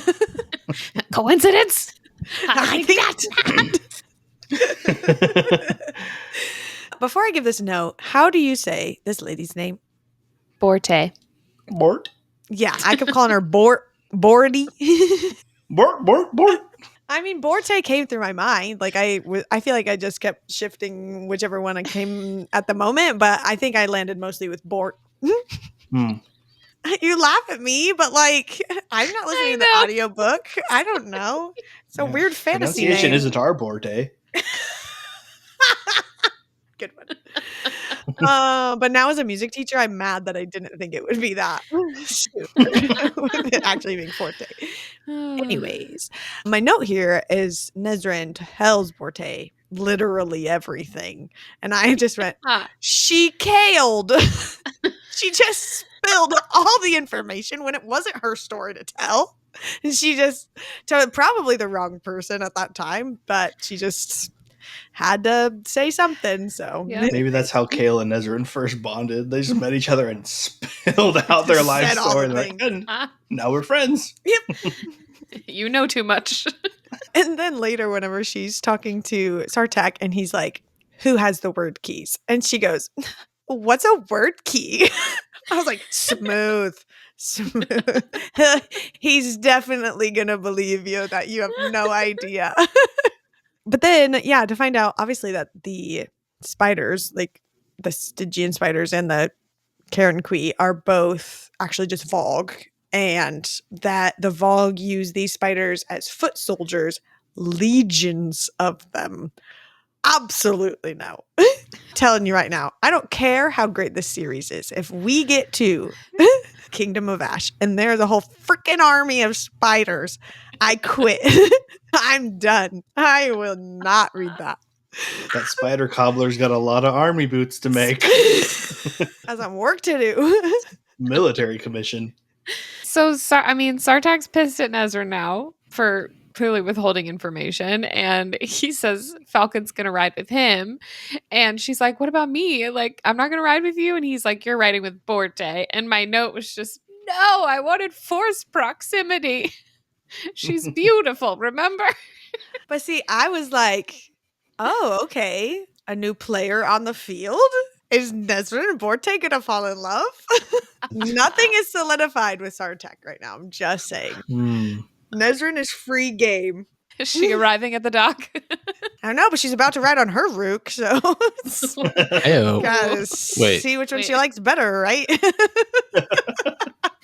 Coincidence? I think not. Before I give this note, how do you say this lady's name? Borte. Bort. Yeah, I kept calling her Borty. Bort. I mean, Borte came through my mind. Like I feel like I just kept shifting whichever one I came at the moment, but I think I landed mostly with Bort. You laugh at me, but like I'm not listening to the audiobook. I don't know. It's a weird fantasy Pronunciation name. isn't our Borte. Good one. But now as a music teacher, I'm mad that I didn't think it would be that. With it actually being Forte. Anyways, my note here is Nezrin tells Borte literally everything. And I just went, she killed. She just spilled all the information when it wasn't her story to tell. And she just told probably the wrong person at that time, but she just had to say something. So maybe that's how Kale and Nezrin first bonded. They just met each other and spilled out their life story. And now we're friends. Yep. You know too much. And then later, whenever she's talking to Sartak and he's like, who has the word keys? And she goes, what's a word key? I was like, smooth. He's definitely going to believe you that you have no idea. But then, yeah, to find out, obviously, that the spiders, like the Stygian spiders and the Karen Kui, are both actually just Vogue. And that the Vogue use these spiders as foot soldiers, legions of them. Absolutely no. Telling you right now, I don't care how great this series is. If we get to Kingdom of Ash and there's a whole freaking army of spiders, I quit. I'm done. I will not read that. That spider cobbler's got a lot of army boots to make. Has some work to do. Military commission. So, Sartak's pissed at Nezra now for clearly withholding information, and he says Falcon's gonna ride with him, and she's like, what about me? Like, I'm not gonna ride with you. And he's like, you're riding with Borte. And my note was just, no, I wanted forced proximity. She's beautiful, remember? But see, I was like, oh, okay, a new player on the field? Is Nezrin and Borte gonna fall in love? Nothing is solidified with Sartak right now. I'm just saying. Nezrin is free game. Is she arriving at the dock? I don't know, but she's about to ride on her Rook, so gotta see which one she likes better, right?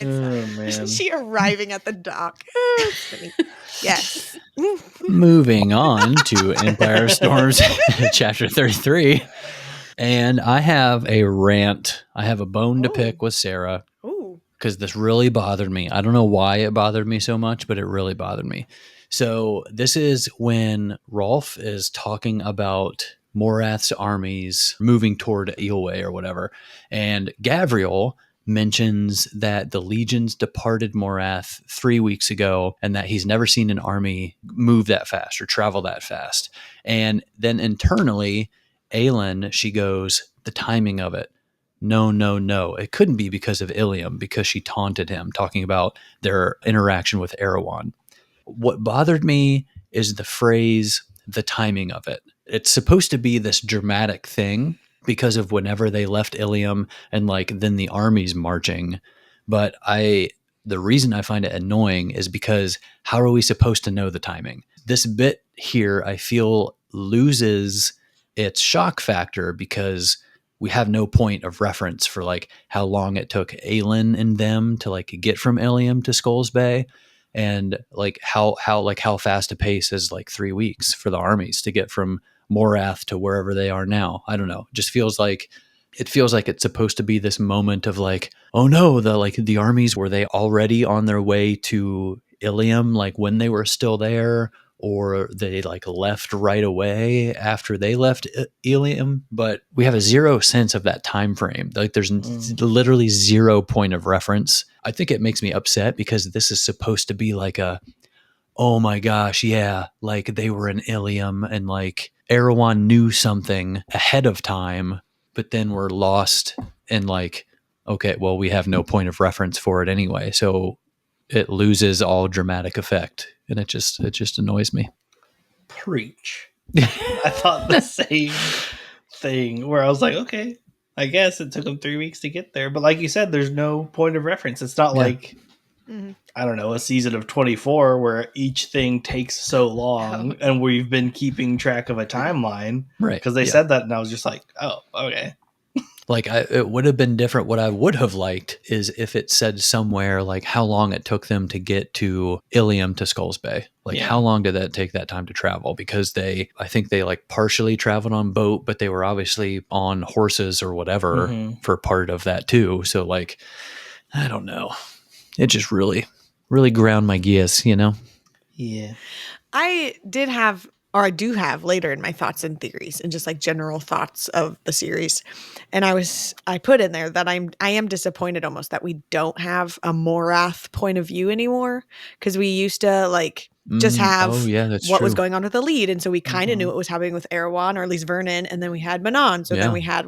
Man. Is she arriving at the dock? Yes. Moving on to Empire of Storms, chapter 33. And I have a rant. I have a bone to pick with Sarah. Because this really bothered me. I don't know why it bothered me so much, but it really bothered me. So this is when Rolf is talking about Morath's armies moving toward Eelway or whatever. And Gavriel mentions that the legions departed Morath 3 weeks ago and that he's never seen an army move that fast or travel that fast. And then internally, Aelin, she goes, the timing of it. No. It couldn't be because of Ilium, because she taunted him, talking about their interaction with Erewhon. What bothered me is the phrase, the timing of it. It's supposed to be this dramatic thing because of whenever they left Ilium and like then the army's marching. But the reason I find it annoying is because how are we supposed to know the timing? This bit here, I feel, loses its shock factor because we have no point of reference for like how long it took Aelin and them to like get from Ilium to Skulls Bay, and like how fast a pace is like 3 weeks for the armies to get from Morath to wherever they are now. I don't know. It just feels like it's supposed to be this moment of like, oh no, the armies, were they already on their way to Ilium like when they were still there, or they like left right away after they left Ilium? But we have a zero sense of that time frame. Like there's literally 0 point of reference. I think it makes me upset because this is supposed to be like a, oh my gosh, yeah, like they were in Ilium and like Erewhon knew something ahead of time, but then we're lost and like, okay, well, we have no point of reference for it anyway. So it loses all dramatic effect, and it just annoys me. Preach. I thought the same thing, where I was like, okay, I guess it took them 3 weeks to get there. But like you said, there's no point of reference. It's not like, I don't know, a season of 24 where each thing takes so long and we've been keeping track of a timeline. Right. Because they said that and I was just like, oh, okay. Like it would have been different. What I would have liked is if it said somewhere like how long it took them to get to Ilium to Skulls Bay. Like how long did that take that time to travel? Because I think they like partially traveled on boat, but they were obviously on horses or whatever for part of that too. So like, I don't know. It just really, really ground my gears, you know? Yeah. I do have later in my thoughts and theories and just like general thoughts of the series. And I put in there that I am disappointed almost that we don't have a Morath point of view anymore, because we used to like just have what was going on with the lead. And so we kind of knew what was happening with Erewhon, or at least Vernon, and then we had Manon. So then we had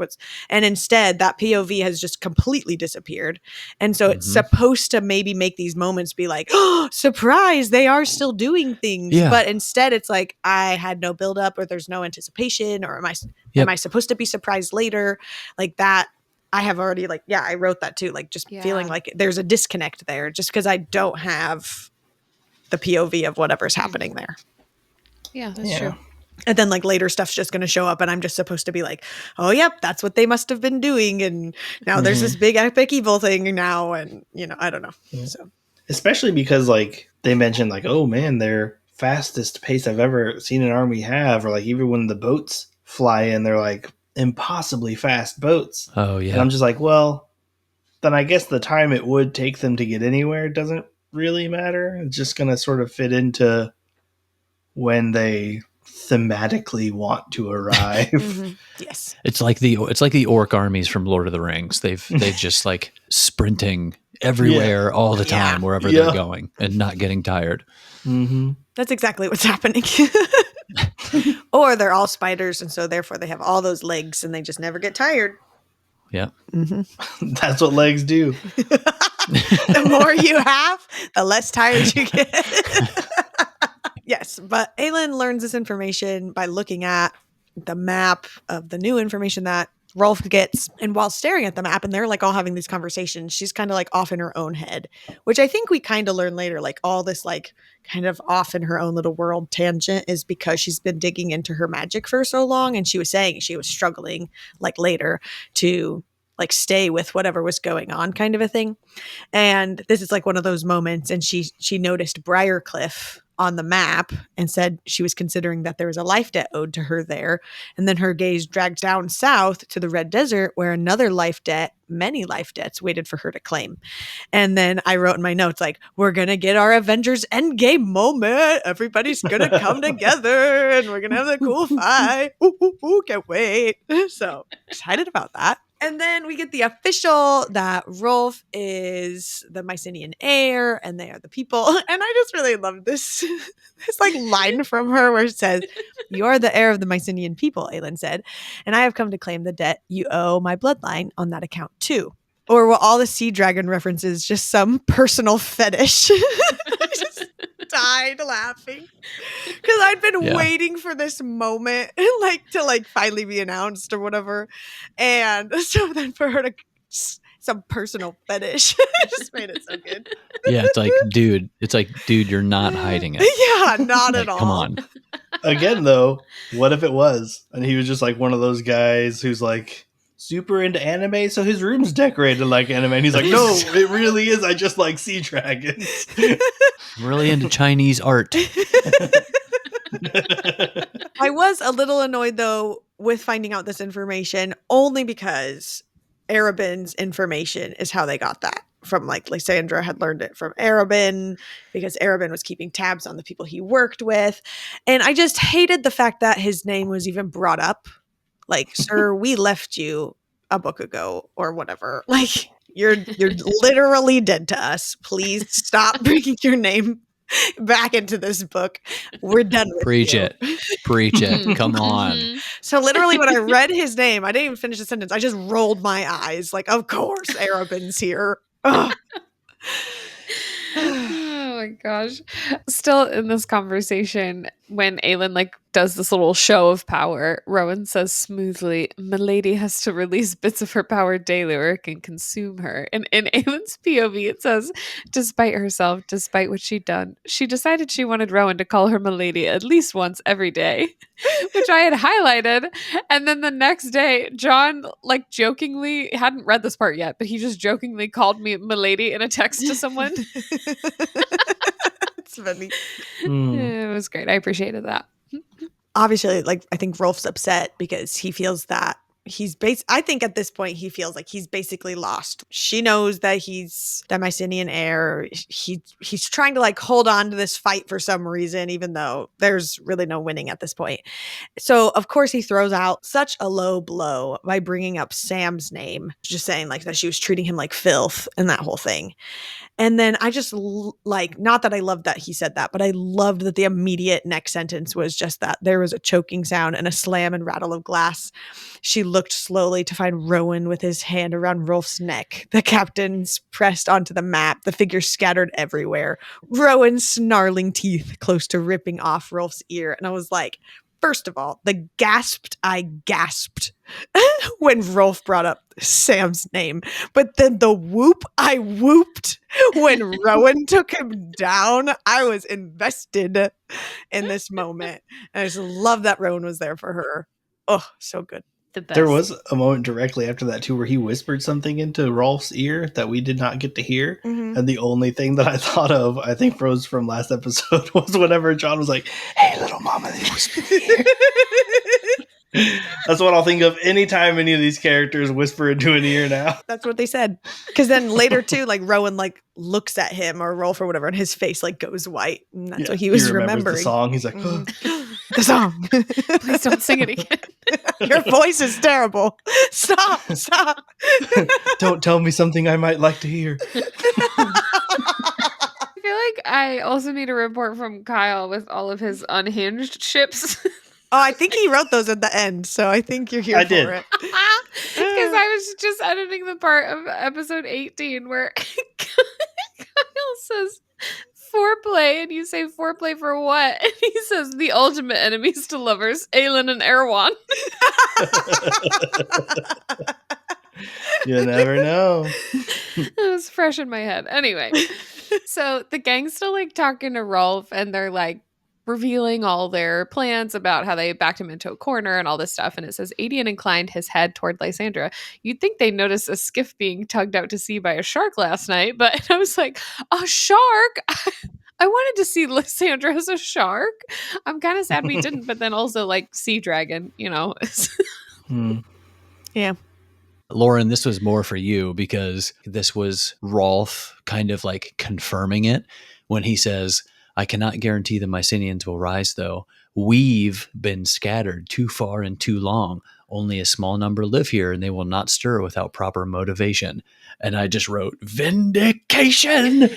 and instead that POV has just completely disappeared. And so it's supposed to maybe make these moments be like, oh, surprise, they are still doing things. Yeah. But instead it's like, I had no buildup, or there's no anticipation, or am I supposed to be surprised later? Like that. I have already I wrote that too. Like just feeling like there's a disconnect there just because I don't have the POV of whatever's happening there. Yeah, that's true. And then like later stuff's just going to show up and I'm just supposed to be like, oh, yep, that's what they must have been doing. And now there's this big epic evil thing now. And, I don't know. Yeah. So, especially because like they mentioned like, oh man, their fastest pace I've ever seen an army have, or like even when the boats fly in, they're like impossibly fast boats. Oh yeah. And I'm just like, well, then I guess the time it would take them to get anywhere doesn't really matter. It's just going to sort of fit into when they thematically want to arrive. Yes. It's like the orc armies from Lord of the Rings. They've just like sprinting everywhere all the time wherever they're going and not getting tired. That's exactly what's happening. Or they're all spiders, and so therefore they have all those legs and they just never get tired. Yeah. That's what legs do. The more you have, the less tired you get. Yes, but Aelin learns this information by looking at the map of the new information that Rolf gets. And while staring at the map, and they're like all having these conversations, she's kind of like off in her own head, which I think we kind of learn later, like all this like kind of off in her own little world tangent is because she's been digging into her magic for so long. And she was saying she was struggling like later to like stay with whatever was going on, kind of a thing. And this is like one of those moments. And she noticed Briarcliff on the map and said she was considering that there was a life debt owed to her there. And then her gaze dragged down south to the Red Desert, where another many life debts waited for her to claim. And then I wrote in my notes, like, we're going to get our Avengers Endgame moment. Everybody's going to come together and we're going to have the cool fight. Ooh, can't wait. So excited about that. And then we get the official that Rolf is the Mycenaean heir and they are the people. And I just really love this like line from her where it says, "You are the heir of the Mycenaean people," Aelin said, "and I have come to claim the debt you owe my bloodline on that account too." Or were all the sea dragon references just some personal fetish? I just died laughing because I'd been waiting for this moment to finally be announced or whatever. And so then for her to some personal fetish just made it so good. Yeah, it's like, dude, you're not hiding it. Yeah, not at all. Come on. Again, though, what if it was? And he was just like one of those guys who's like super into anime, so his room's decorated like anime. And he's like, no, it really is. I just like sea dragons. I'm really into Chinese art. I was a little annoyed, though, with finding out this information, only because Arabin's information is how they got that. From like Lysandra had learned it from Arabin, because Arabin was keeping tabs on the people he worked with. And I just hated the fact that his name was even brought up. Like, sir, we left you a book ago or whatever. Like, you're literally dead to us. Please stop bringing your name back into this book. We're done with Preach you. it. Preach it. Come on. So literally when I read his name, I didn't even finish the sentence. I just rolled my eyes. Like, of course, Arabin's here. Ugh. Oh my gosh. Still in this conversation, when Aelin like does this little show of power, Rowan says smoothly, "Milady has to release bits of her power daily or it can consume her." And in Aelin's POV, it says, despite herself, despite what she'd done, she decided she wanted Rowan to call her Milady at least once every day, which I had highlighted. And then the next day, John like jokingly hadn't read this part yet, but he just jokingly called me Milady in a text to someone. It's funny. It was great. I appreciated that. Obviously, like, I think Rolf's upset because he feels that I think at this point he feels like he's basically lost. She knows that he's the Mycenaean heir. He's trying to like hold on to this fight for some reason, even though there's really no winning at this point. So of course he throws out such a low blow by bringing up Sam's name, just saying like that she was treating him like filth and that whole thing. And then I just like, not that I loved that he said that, but I loved that the immediate next sentence was just that there was a choking sound and a slam and rattle of glass. She looked slowly to find Rowan with his hand around Rolf's neck. The captain's pressed onto the map, the figures scattered everywhere. Rowan's snarling teeth close to ripping off Rolf's ear. And I was like, first of all, I gasped when Rolf brought up Sam's name. But then the whoop, I whooped when Rowan took him down. I was invested in this moment. And I just love that Rowan was there for her. Oh, so good. The best. There was a moment directly after that, too, where he whispered something into Rolf's ear that we did not get to hear. Mhm. And the only thing that I thought of, I think froze from last episode, was whenever John was like, "Hey, little mama, they whispered in the ear." That's what I'll think of anytime any of these characters whisper into an ear now. That's what they said. Because then later, too, like Rowan like looks at him or Rolf or whatever, and his face like goes white. And that's what he was remembers remembering. the song. He's like, The song. Please don't sing it again. Your voice is terrible. Stop. "Don't tell me something I might like to hear." I feel like I also need a report from Kyle with all of his unhinged ships. Oh, I think he wrote those at the end, so I think you're here I for did. it. Because I was just editing the part of episode 18 where Kyle says foreplay, and you say foreplay for what? And he says the ultimate enemies to lovers, Aelin and Erwan. You never know. It was fresh in my head. Anyway, so the gang's still like talking to Rolf, and they're like revealing all their plans about how they backed him into a corner and all this stuff. And it says Adian inclined his head toward Lysandra. You'd think they noticed a skiff being tugged out to sea by a shark last night, but I was like, a shark? I wanted to see Lysandra as a shark. I'm kind of sad we didn't, but then also like sea dragon, you know. Yeah. Lauren, this was more for you because this was Rolf kind of like confirming it when he says, "I cannot guarantee the Mycenaeans will rise, though. We've been scattered too far and too long. Only a small number live here, and they will not stir without proper motivation." And I just wrote, vindication!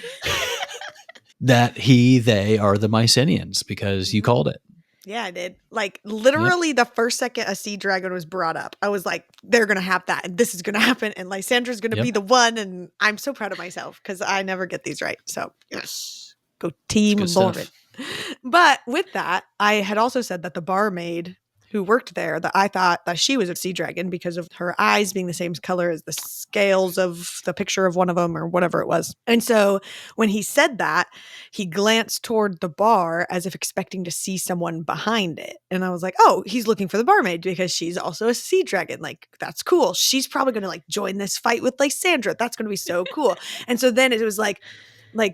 That they are the Mycenaeans because you called it. Yeah, I did. Like literally the first second a sea dragon was brought up, I was like, they're going to have that and this is going to happen and Lysandra's going to be the one. And I'm so proud of myself because I never get these right. So yes, go team Good Lauren. stuff. But with that, I had also said that the barmaid who worked there that I thought that she was a sea dragon because of her eyes being the same color as the scales of the picture of one of them or whatever it was. And so when he said that, he glanced toward the bar as if expecting to see someone behind it. And I was like, oh, he's looking for the barmaid because she's also a sea dragon. Like, that's cool. She's probably going to like join this fight with Lysandra. That's going to be so cool. And so then it was like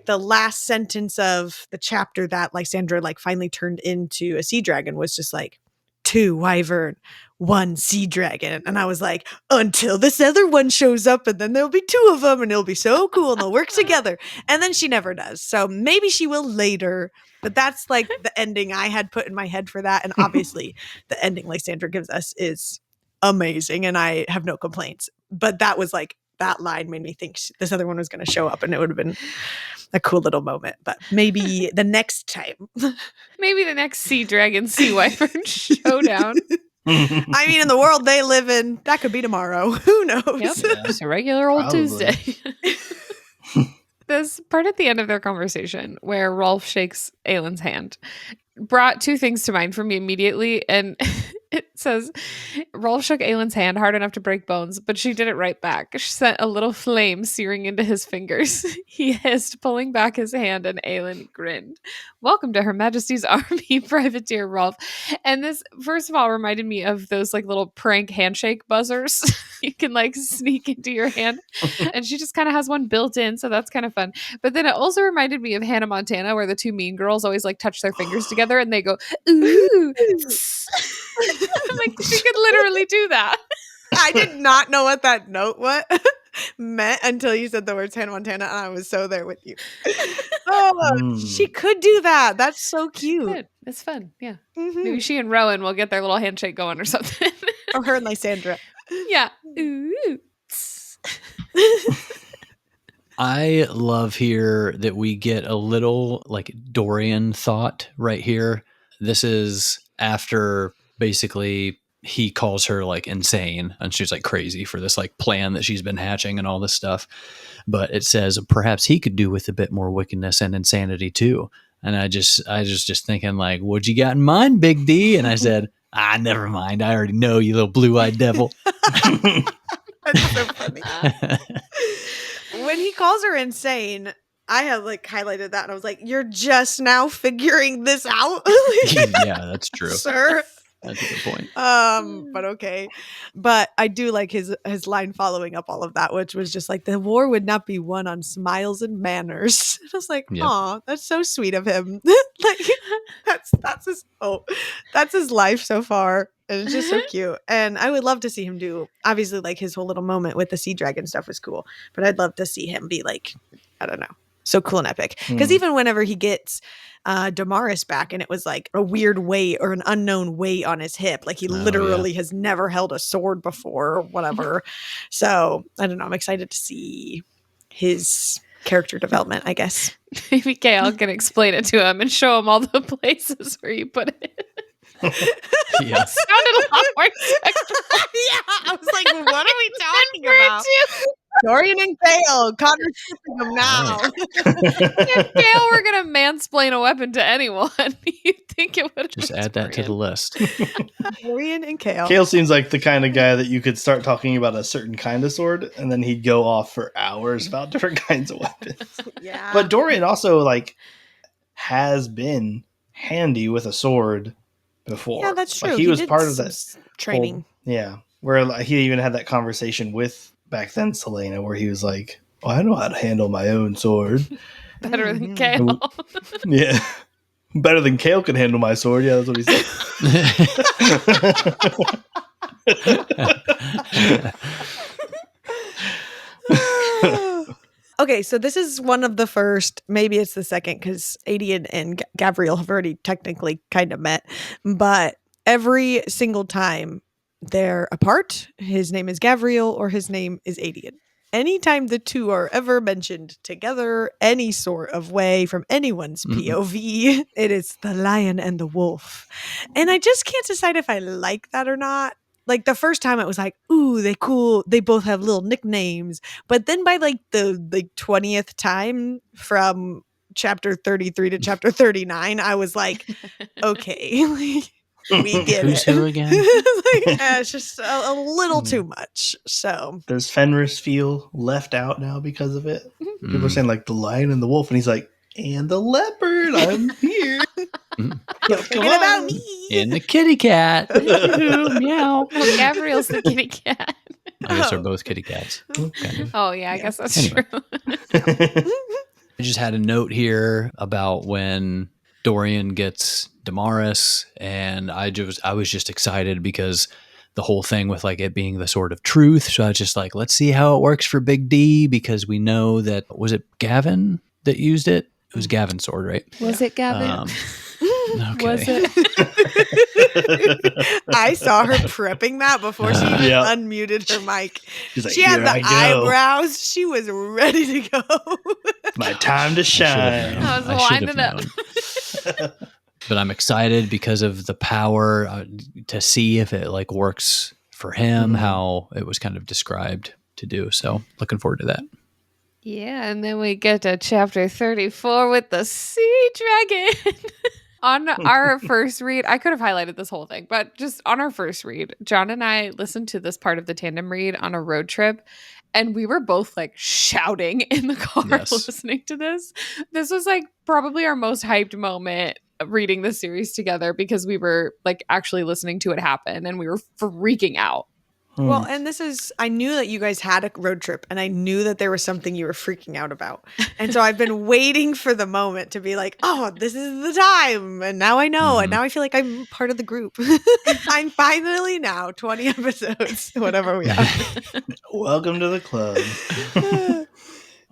the last sentence of the chapter that Lysandra like finally turned into a sea dragon was just like 2 wyvern, 1 sea dragon. And I was like, until this other one shows up and then there'll be 2 of them and it'll be so cool and they'll work together. And then she never does. So maybe she will later, but that's like the ending I had put in my head for that. And obviously the ending Lysandra gives us is amazing and I have no complaints. But that was like, that line made me think this other one was going to show up and it would have been a cool little moment. But maybe the next time. Maybe the next sea dragon, sea wyvern showdown. I mean, in the world they live in, that could be tomorrow. Who knows? Yep. It's a regular old Probably. Tuesday. This part at the end of their conversation where Rolf shakes Aylin's hand brought 2 things to mind for me immediately. And it says, Rolf shook Aylin's hand hard enough to break bones, but she did it right back. She sent a little flame searing into his fingers. He hissed, pulling back his hand, and Aylin grinned. Welcome to Her Majesty's Army, Privateer Rolf. And this, first of all, reminded me of those like little prank handshake buzzers you can like sneak into your hand. And she just kind of has one built in, so that's kind of fun. But then it also reminded me of Hannah Montana, where the 2 mean girls always like touch their fingers together and they go, ooh. Like she could literally do that. I did not know what that note meant until you said the words Hannah Montana, and I was so there with you. Oh, she could do that. That's so cute. It's fun. Yeah. Mm-hmm. Maybe she and Rowan will get their little handshake going or something. Or her and Lysandra. Yeah. Ooh. I love here that we get a little like Dorian thought right here. This is after basically he calls her like insane and she's like crazy for this like plan that she's been hatching and all this stuff. But it says perhaps he could do with a bit more wickedness and insanity too. And I was just thinking like, what you got in mind, Big D? And I said, never mind. I already know, you little blue-eyed devil. That's so funny. When he calls her insane, I have like highlighted that and I was like, you're just now figuring this out? Yeah, that's true. Sir. That's a good point. But okay. But I do like his line following up all of that, which was just like, the war would not be won on smiles and manners. I was like, aw, that's so sweet of him. Like that's his life so far. And it's just so cute. And I would love to see him do, obviously like his whole little moment with the sea dragon stuff was cool, but I'd love to see him be like, I don't know, so cool and epic. Because even whenever he gets Damaris back and it was like a weird weight or an unknown weight on his hip, like he literally has never held a sword before or whatever. So I don't know, I'm excited to see his character development, I guess. Maybe Kale can explain it to him and show him all the places where you put it. Yes. Sounded a lot more sexual. Yeah, I was like, well, what are we talking about? Dorian and Kale, Connor's shipping them now. If Kale were going to mansplain a weapon to anyone, you'd think it would just add that to the list. Dorian and Kale. Kale seems like the kind of guy that you could start talking about a certain kind of sword, and then he'd go off for hours about different kinds of weapons. Yeah. But Dorian also like has been handy with a sword before. Yeah, that's true. Like, he was part of that training. Where like, he even had that conversation with back then Selena, where he was like, "Oh, I know how to handle my own sword." Better than Kale. Yeah. Better than Kale could handle my sword. Yeah, that's what he said. Okay, so this is one of the first, maybe it's the second, because Adian and Gavriel have already technically kind of met, but every single time they're apart, his name is Gavriel or his name is Adian. Anytime the two are ever mentioned together, any sort of way from anyone's POV, it is the lion and the wolf. And I just can't decide if I like that or not. Like the first time it was like, ooh, they cool. They both have little nicknames. But then by like the 20th time from chapter 33 to chapter 39, I was like, okay. We get Who's it. who again? It's just a little too much. So Does Fenris feel left out now because of it? People are Mm. saying like the lion and the wolf, and he's like, and the leopard, I'm here. Mm. don't Come forget about on. me. And the kitty cat. Meow. No, Gabriel's the kitty cat. I guess they're both kitty cats. Kind of. Oh, yeah, I guess that's Anyway. true. I just had a note here about when Dorian gets Damaris, and I was just excited because the whole thing with like it being the sword of truth. So I was just like, let's see how it works for Big D, because we know that, was it Gavin that used it? It was Gavin's sword, right? Was it Gavin? Okay. Was it? I saw her prepping that before she even Yeah. unmuted her mic. He's like, She had here the I go. eyebrows. She was ready to go. My time to I should have shine. known. I was I should lining have up. known. But I'm excited because of the power to see if it like works for him, how it was kind of described to do. So looking forward to that. Yeah, and then we get to chapter 34 with the sea dragon. On our first read, I could have highlighted this whole thing, but just on our first read, John and I listened to this part of the tandem read on a road trip, and we were both like shouting in the car Yes. listening to this. This was like probably our most hyped moment reading the series together because we were like actually listening to it happen and we were freaking out. Well, and I knew that you guys had a road trip and I knew that there was something you were freaking out about. And so I've been waiting for the moment to be like, oh, this is the time. And now I know. And now I feel like I'm part of the group. I'm finally now 20 episodes, whatever we are. Welcome to the club.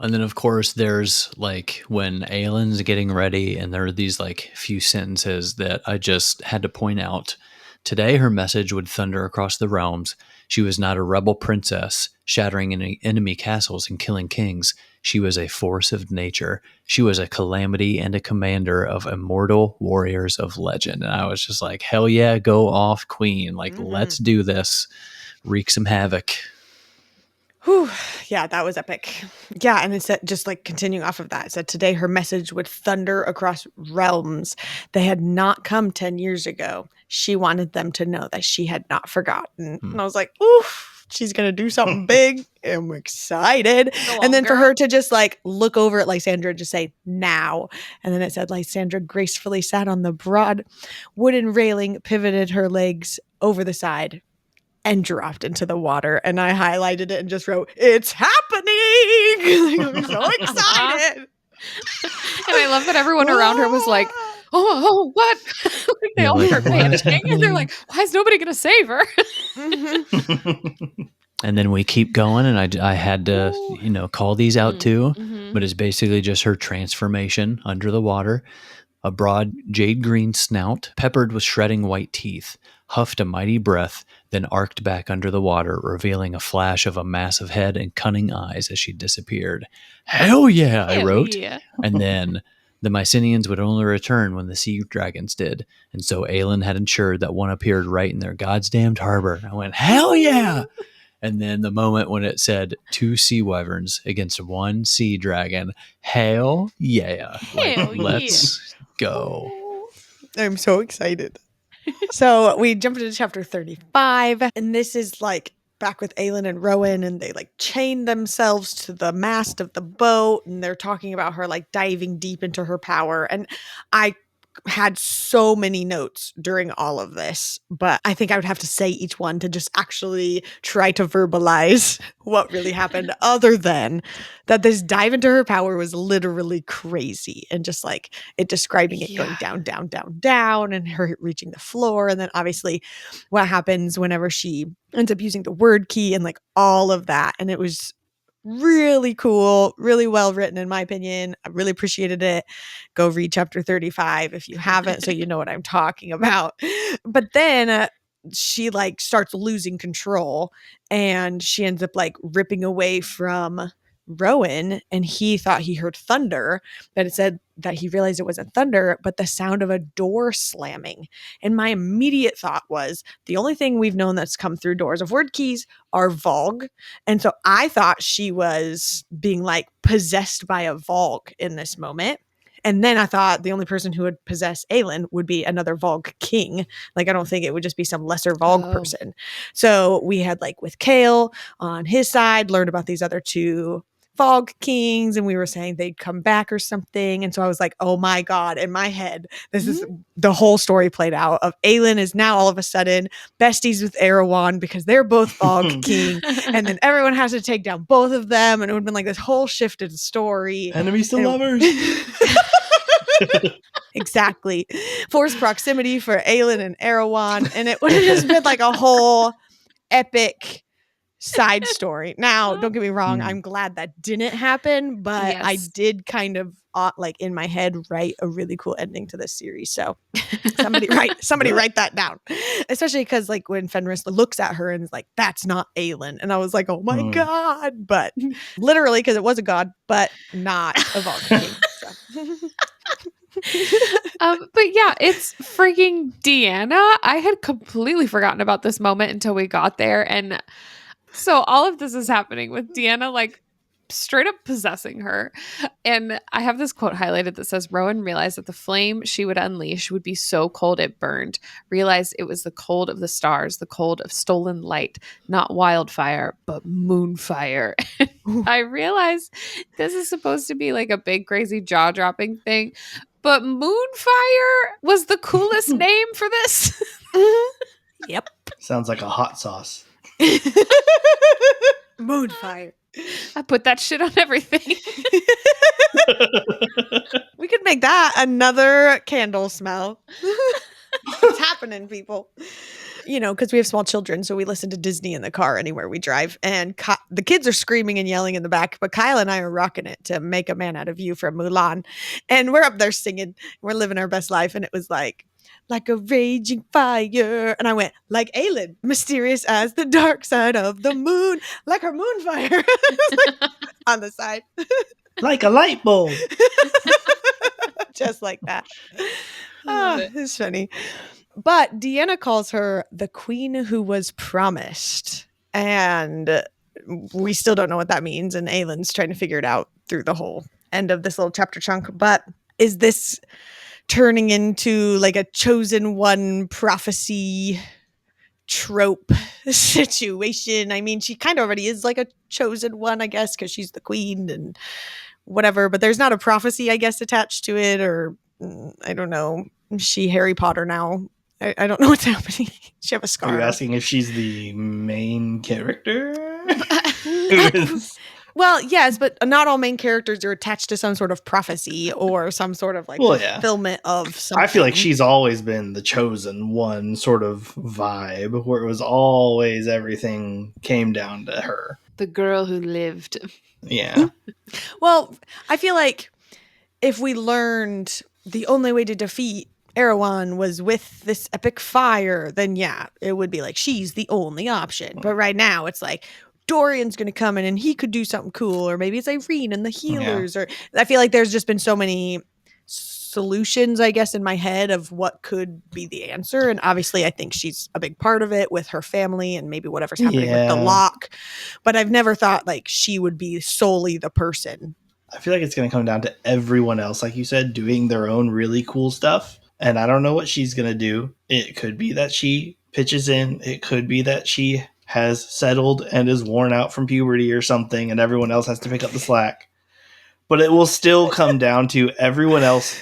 And then, of course, there's like when Aelin's getting ready, and there are these like few sentences that I just had to point out. Today, her message would thunder across the realms. She was not a rebel princess, shattering enemy castles and killing kings. She was a force of nature. She was a calamity and a commander of immortal warriors of legend. And I was just like, hell yeah, go off, queen. Like, let's do this. Wreak some havoc. Whew. Yeah, that was epic. Yeah, and it said, just like continuing off of that, it said today her message would thunder across realms. They had not come 10 years ago. She wanted them to know that she had not forgotten. And I was like, oof, she's going to do something big. I'm excited. And then for her to just like look over at Lysandra and just say, now. And then it said Lysandra gracefully sat on the broad wooden railing, pivoted her legs over the side, and dropped into the water. And I highlighted it and just wrote, it's happening. I'm so excited. And I love that everyone around her was like, oh, what? Like they Yeah, all like, start panicking. And they're like, why is nobody going to save her? And then we keep going, and I had to, call these out too. But it's basically just her transformation under the water. A broad jade green snout, peppered with shredding white teeth, huffed a mighty breath, then arced back under the water, revealing a flash of a massive head and cunning eyes as she disappeared. Hell yeah, I wrote. Yeah. And then the Mycenaeans would only return when the sea dragons did. And so Aelin had ensured that one appeared right in their goddamned harbor. I went, hell yeah! And then the moment when it said 2 sea wyverns against 1 sea dragon, hell yeah. Hell Let's go. I'm so excited. So we jump into chapter 35, and this is like back with Aelin and Rowan, and they like chain themselves to the mast of the boat, and they're talking about her like diving deep into her power. And I had so many notes during all of this, but I think I would have to say each one to just actually try to verbalize what really happened, other than that this dive into her power was literally crazy, and just like it describing it going down, down, down, down, and her reaching the floor. And then obviously what happens whenever she ends up using the word key and like all of that. And it was really cool, really well written, in my opinion. I really appreciated it. Go read chapter 35 if you haven't, so you know what I'm talking about. But then she like starts losing control, and she ends up like ripping away from Rowan, and he thought he heard thunder, but it said that he realized it wasn't thunder, but the sound of a door slamming. And my immediate thought was, the only thing we've known that's come through doors of word keys are Vogue. And so I thought she was being like possessed by a Vogue in this moment. And then I thought the only person who would possess Aelin would be another Volg king. Like, I don't think it would just be some lesser Volg person. So we had like with Kale on his side, learned about these other two Fog Kings, and we were saying they'd come back or something. And so I was like, oh my God, in my head, this is the whole story played out of Aelin is now all of a sudden besties with Erewhon because they're both Fog King. And then everyone has to take down both of them. And it would have been like this whole shifted story. Enemies to lovers. Exactly. Forced proximity for Aelin and Erewhon. And it would have just been like a whole epic side story. Now, don't get me wrong, I'm glad that didn't happen, but I did kind of like in my head write a really cool ending to this series. So somebody write that down. Especially because like when Fenris looks at her and is like, that's not Aelin. And I was like, oh my God. But literally, because it was a god, but not a Volk king. So. But yeah, it's freaking Deanna. I had completely forgotten about this moment until we got there. And so all of this is happening with Deanna, like straight up possessing her. And I have this quote highlighted that says, Rowan realized that the flame she would unleash would be so cold it burned. Realized it was the cold of the stars, the cold of stolen light, not wildfire, but moonfire. I realize this is supposed to be like a big, crazy jaw-dropping thing, but Moonfire was the coolest name for this. Yep. Sounds like a hot sauce. Moonfire. I put that shit on everything. We could make that another candle smell. What's happening, people? You know, because we have small children, so we listen to Disney in the car anywhere we drive. And the kids are screaming and yelling in the back, but Kyle and I are rocking it to Make a Man Out of You from Mulan. And we're up there singing. We're living our best life. And it was like a raging fire. And I went, like Aelin, mysterious as the dark side of the moon, like her moon fire. Like, on the side. Like a light bulb. Just like that. It's funny. But Deanna calls her the queen who was promised. And we still don't know what that means. And Aelin's trying to figure it out through the whole end of this little chapter chunk. But is this turning into like a chosen one prophecy trope situation? I mean, she kind of already is like a chosen one, I guess, because she's the queen and whatever. But there's not a prophecy, I guess, attached to it. Or I don't know. Is she Harry Potter now? I don't know what's happening. She have a scar. Are you asking if she's the main character? Well, yes, but not all main characters are attached to some sort of prophecy or some sort of like fulfillment of something. I feel like she's always been the chosen one sort of vibe, where it was always everything came down to her. The girl who lived. Yeah. Well, I feel like if we learned the only way to defeat Erewhon was with this epic fire, then yeah, it would be like she's the only option. But right now it's like Dorian's going to come in and he could do something cool, or maybe it's Irene and the healers. Or I feel like there's just been so many solutions, I guess, in my head of what could be the answer. And obviously I think she's a big part of it with her family and maybe whatever's happening with the lock. But I've never thought like she would be solely the person. I feel like it's going to come down to everyone else, like you said, doing their own really cool stuff. And I don't know what she's going to do. It could be that she pitches in. It could be that she has settled and is worn out from puberty or something, and everyone else has to pick up the slack. But it will still come down to everyone else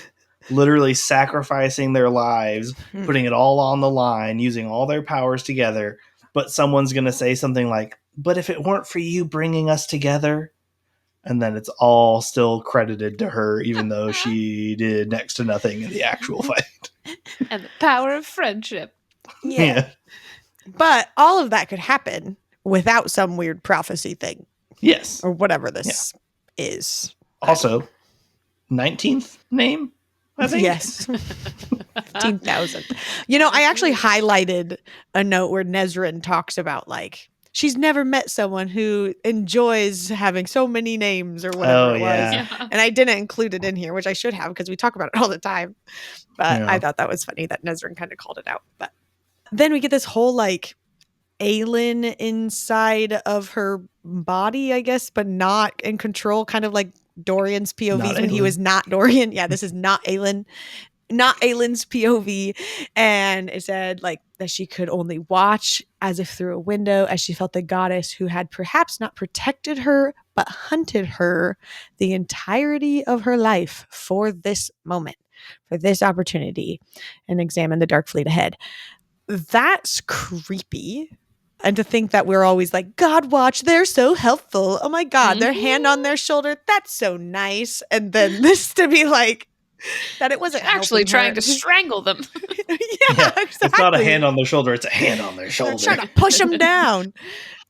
literally sacrificing their lives, putting it all on the line, using all their powers together. But someone's going to say something like, but if it weren't for you bringing us together, and then it's all still credited to her, even though she did next to nothing in the actual fight. And the power of friendship. Yeah. But all of that could happen without some weird prophecy thing. Yes. Or whatever this is. Also, 19th name, I think. Yes. 15,000. You know, I actually highlighted a note where Nezrin talks about like, she's never met someone who enjoys having so many names or whatever it was. Yeah. And I didn't include it in here, which I should have because we talk about it all the time. But I thought that was funny that Nezrin kind of called it out. But then we get this whole like Aelin inside of her body, I guess, but not in control, kind of like Dorian's POVs Not when he Aelin. was not Dorian. Yeah, this is not Aelin. Not Aelin's POV. And it said like that she could only watch as if through a window as she felt the goddess who had perhaps not protected her, but hunted her the entirety of her life for this moment, for this opportunity, and examine the dark fleet ahead. That's creepy. And to think that we're always like, God watch, they're so helpful. Oh my God, their hand on their shoulder. That's so nice. And then this to be like, that it wasn't Actually helping trying her. to strangle them. Yeah, exactly. It's not a hand on their shoulder, it's a hand on their shoulder. They're trying to push them down.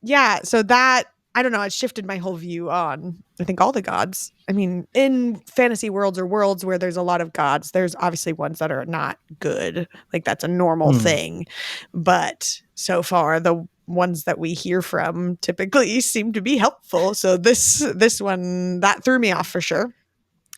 Yeah, so that, I don't know, it shifted my whole view on, I think, all the gods. I mean, in fantasy worlds or worlds where there's a lot of gods, there's obviously ones that are not good. Like, that's a normal thing. But so far, the ones that we hear from typically seem to be helpful. So this one, that threw me off for sure.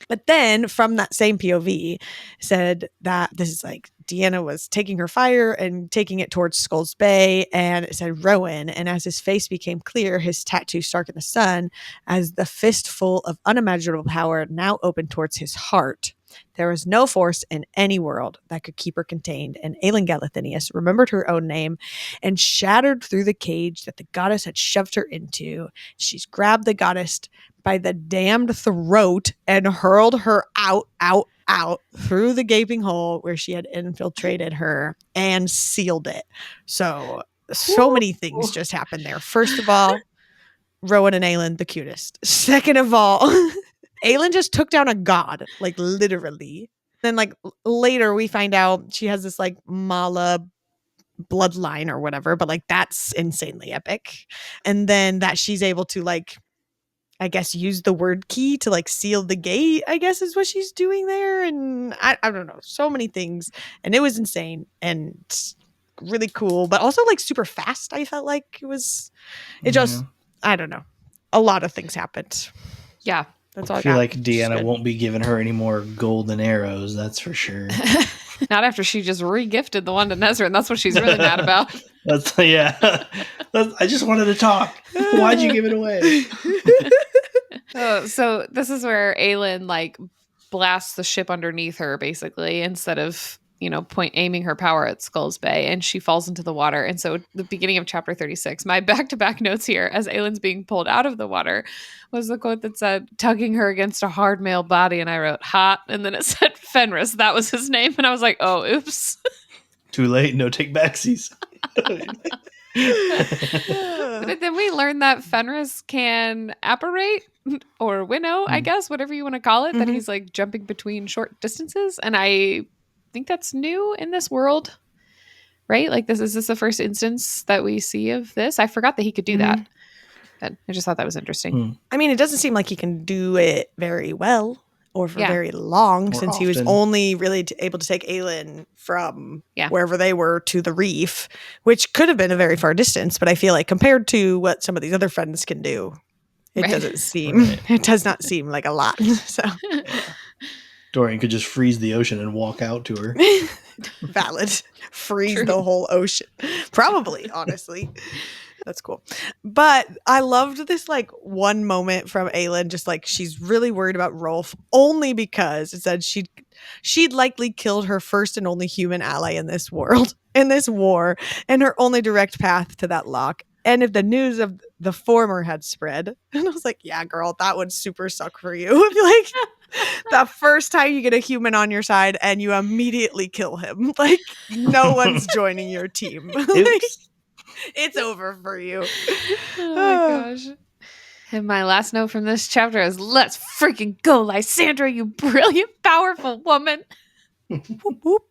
But then from that same POV said that this is like Deanna was taking her fire and taking it towards Skull's Bay, and it said Rowan. And as his face became clear, his tattoo stark in the sun, as the fistful of unimaginable power now opened towards his heart. There was no force in any world that could keep her contained, and Aelin Galathynius remembered her own name and shattered through the cage that the goddess had shoved her into. She's grabbed the goddess by the damned throat and hurled her out through the gaping hole where she had infiltrated her and sealed it. So many things just happened there. First of all, Rowan and Aelin, the cutest. Second of all, Aelin just took down a god, like literally. Then like later we find out she has this like Mala bloodline or whatever, but like that's insanely epic. And then that she's able to like, I guess, use the word key to like seal the gate, I guess is what she's doing there. And I don't know, so many things. And it was insane and really cool, but also like super fast. I felt like it just, I don't know. A lot of things happened. Yeah. That's all I feel like Deanna won't be giving her any more golden arrows, that's for sure. Not after she just re-gifted the one to Nezrin. That's what she's really mad about. I just wanted to talk. Why'd you give it away? So this is where Aelin like blasts the ship underneath her, basically, instead of aiming her power at Skull's Bay, and she falls into the water. And so the beginning of chapter 36, my back-to-back notes here as Aelin's being pulled out of the water was the quote that said, tugging her against a hard male body, and I wrote hot, and then it said Fenris. That was his name, and I was like, oh, oops. Too late, no take backsies. But then we learned that Fenris can apparate or winnow, I guess, whatever you want to call it, that he's like jumping between short distances. And I think that's new in this world, right? Like is this the first instance that we see of this? I forgot that he could do that. But I just thought that was interesting. I mean, it doesn't seem like he can do it very well or for very long, since he was only really able to take Aelin from wherever they were to the reef, which could have been a very far distance. But I feel like compared to what some of these other friends can do, it doesn't seem, it does not seem like a lot. So Dorian could just freeze the ocean and walk out to her. Valid. Freeze the whole ocean. Probably, honestly. That's cool. But I loved this like one moment from Aelin, just like she's really worried about Rolf only because it said she'd likely killed her first and only human ally in this world, in this war, and her only direct path to that lock. And if the news of the former had spread, and I was like, yeah, girl, that would super suck for you. Like the first time you get a human on your side and you immediately kill him, like no one's joining your team. Like, it's over for you. Oh my gosh. And my last note from this chapter is, let's freaking go, Lysandra, you brilliant, powerful woman. Whoop, whoop.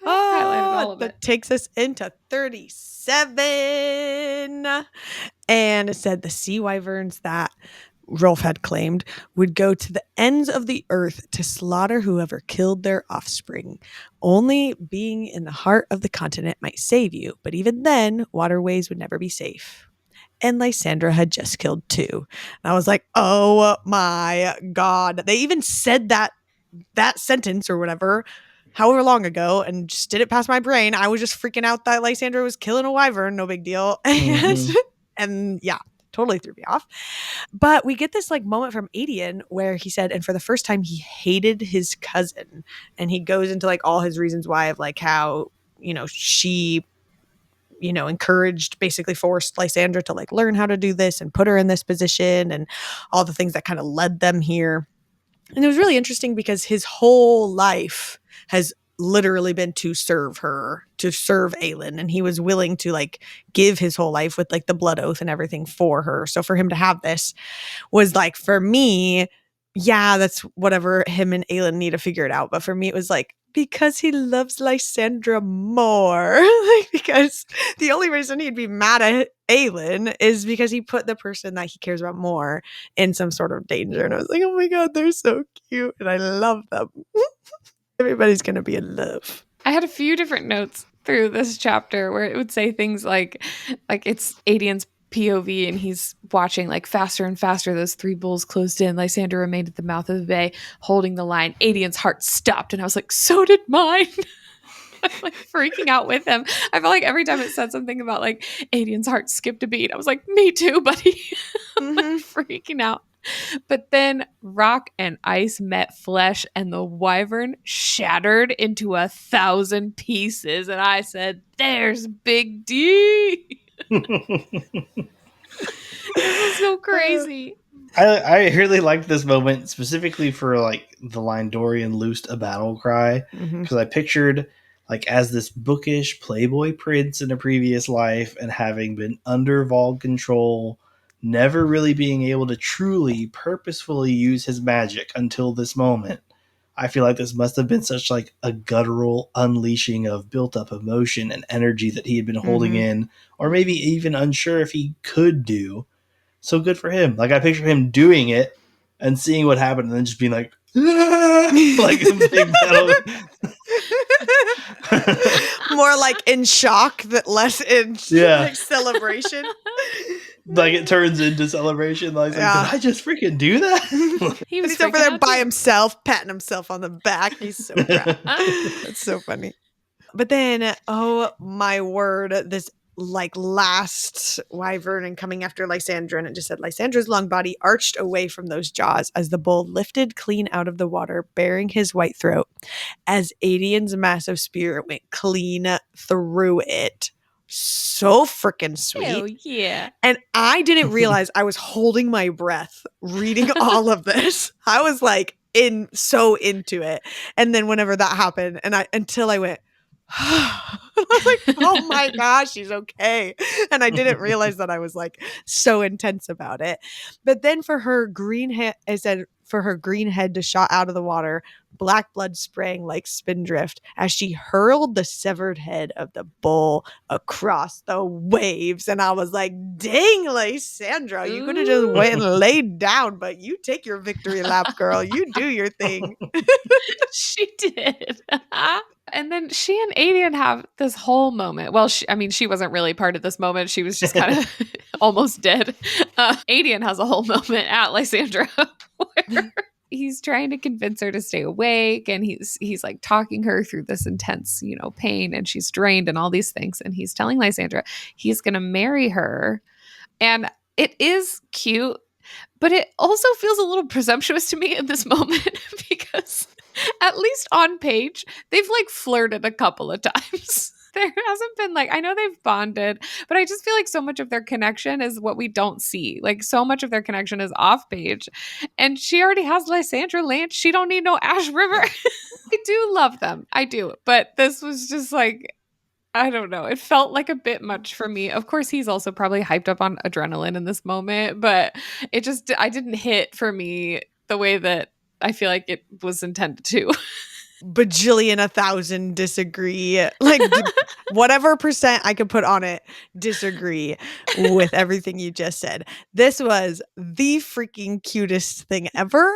All of that it. takes us into 37. And it said the sea wyverns that Rolf had claimed would go to the ends of the earth to slaughter whoever killed their offspring. Only being in the heart of the continent might save you, but even then, waterways would never be safe. And Lysandra had just killed 2. And I was like, oh my God. They even said that sentence or whatever however long ago and just didn't pass my brain. I was just freaking out that Lysandra was killing a wyvern, no big deal. And yeah, totally threw me off. But we get this like moment from Adian where he said, and for the first time, he hated his cousin. And he goes into like all his reasons why of like how, she encouraged, basically forced Lysandra to like learn how to do this and put her in this position and all the things that kind of led them here. And it was really interesting because his whole life has literally been to serve Aelin, and he was willing to like give his whole life with like the blood oath and everything for her. So for him to have this was like, for me, yeah, that's whatever him and Aelin need to figure it out. But for me, it was like, because he loves Lysandra more. Like, because the only reason he'd be mad at Aelin is because he put the person that he cares about more in some sort of danger. And I was like, oh my God, they're so cute. And I love them. Everybody's going to be in love. I had a few different notes through this chapter where it would say things like it's Adian's POV and he's watching like faster and faster. Those three bulls closed in. Lysandra remained at the mouth of the bay, holding the line. Adian's heart stopped, and I was like, so did mine. I'm like freaking out with him. I felt like every time it said something about like Adian's heart skipped a beat, I was like, me too, buddy. I'm like freaking out. But then rock and ice met flesh, and the wyvern shattered into 1,000 pieces. And I said, there's Big D. It was so crazy. I really liked this moment specifically for like the line Dorian loosed a battle cry, because I pictured like as this bookish playboy prince in a previous life and having been under Vold control, never really being able to truly purposefully use his magic until this moment. I feel like this must have been such like a guttural unleashing of built up emotion and energy that he had been holding in, or maybe even unsure if he could do. So good for him. Like I picture him doing it and seeing what happened and then just being like, like a big battle. More like in shock, that less in like celebration. Like it turns into celebration. Like, did I just freaking do that? He's over there by himself, patting himself on the back. He's so proud. That's so funny. But then, oh my word, this like last wyvern and coming after Lysandra, and it just said Lysandra's long body arched away from those jaws as the bull lifted clean out of the water, bearing his white throat, as Adian's massive spear went clean through it. So freaking sweet. Hell yeah. And I didn't realize I was holding my breath reading all of this. I was like so into it. And then whenever that happened, until I went, I was like, oh my gosh, she's okay. And I didn't realize that I was like so intense about it. But then for her green head, to shot out of the water, black blood spraying like spindrift as she hurled the severed head of the bull across the waves. And I was like, dang, Lysandra, you could have just went and laid down, but you take your victory lap, girl. You do your thing. She did. And then she and Adian have this whole moment. Well, she wasn't really part of this moment. She was just kind of almost dead. Adian has a whole moment at Lysandra where he's trying to convince her to stay awake, and he's like talking her through this intense, pain, and she's drained and all these things. And he's telling Lysandra he's going to marry her. And it is cute, but it also feels a little presumptuous to me in this moment because at least on page, they've like flirted a couple of times. There hasn't been like, I know they've bonded, but I just feel like so much of their connection is what we don't see. Like so much of their connection is off page. And she already has Lysandra Lance. She don't need no Ash River. I do love them. I do. But this was just like, I don't know. It felt like a bit much for me. Of course, he's also probably hyped up on adrenaline in this moment, but I didn't hit for me the way that I feel like it was intended to. Bajillion 1,000 disagree. Like whatever percent I could put on it, disagree with everything you just said. This was the freaking cutest thing ever.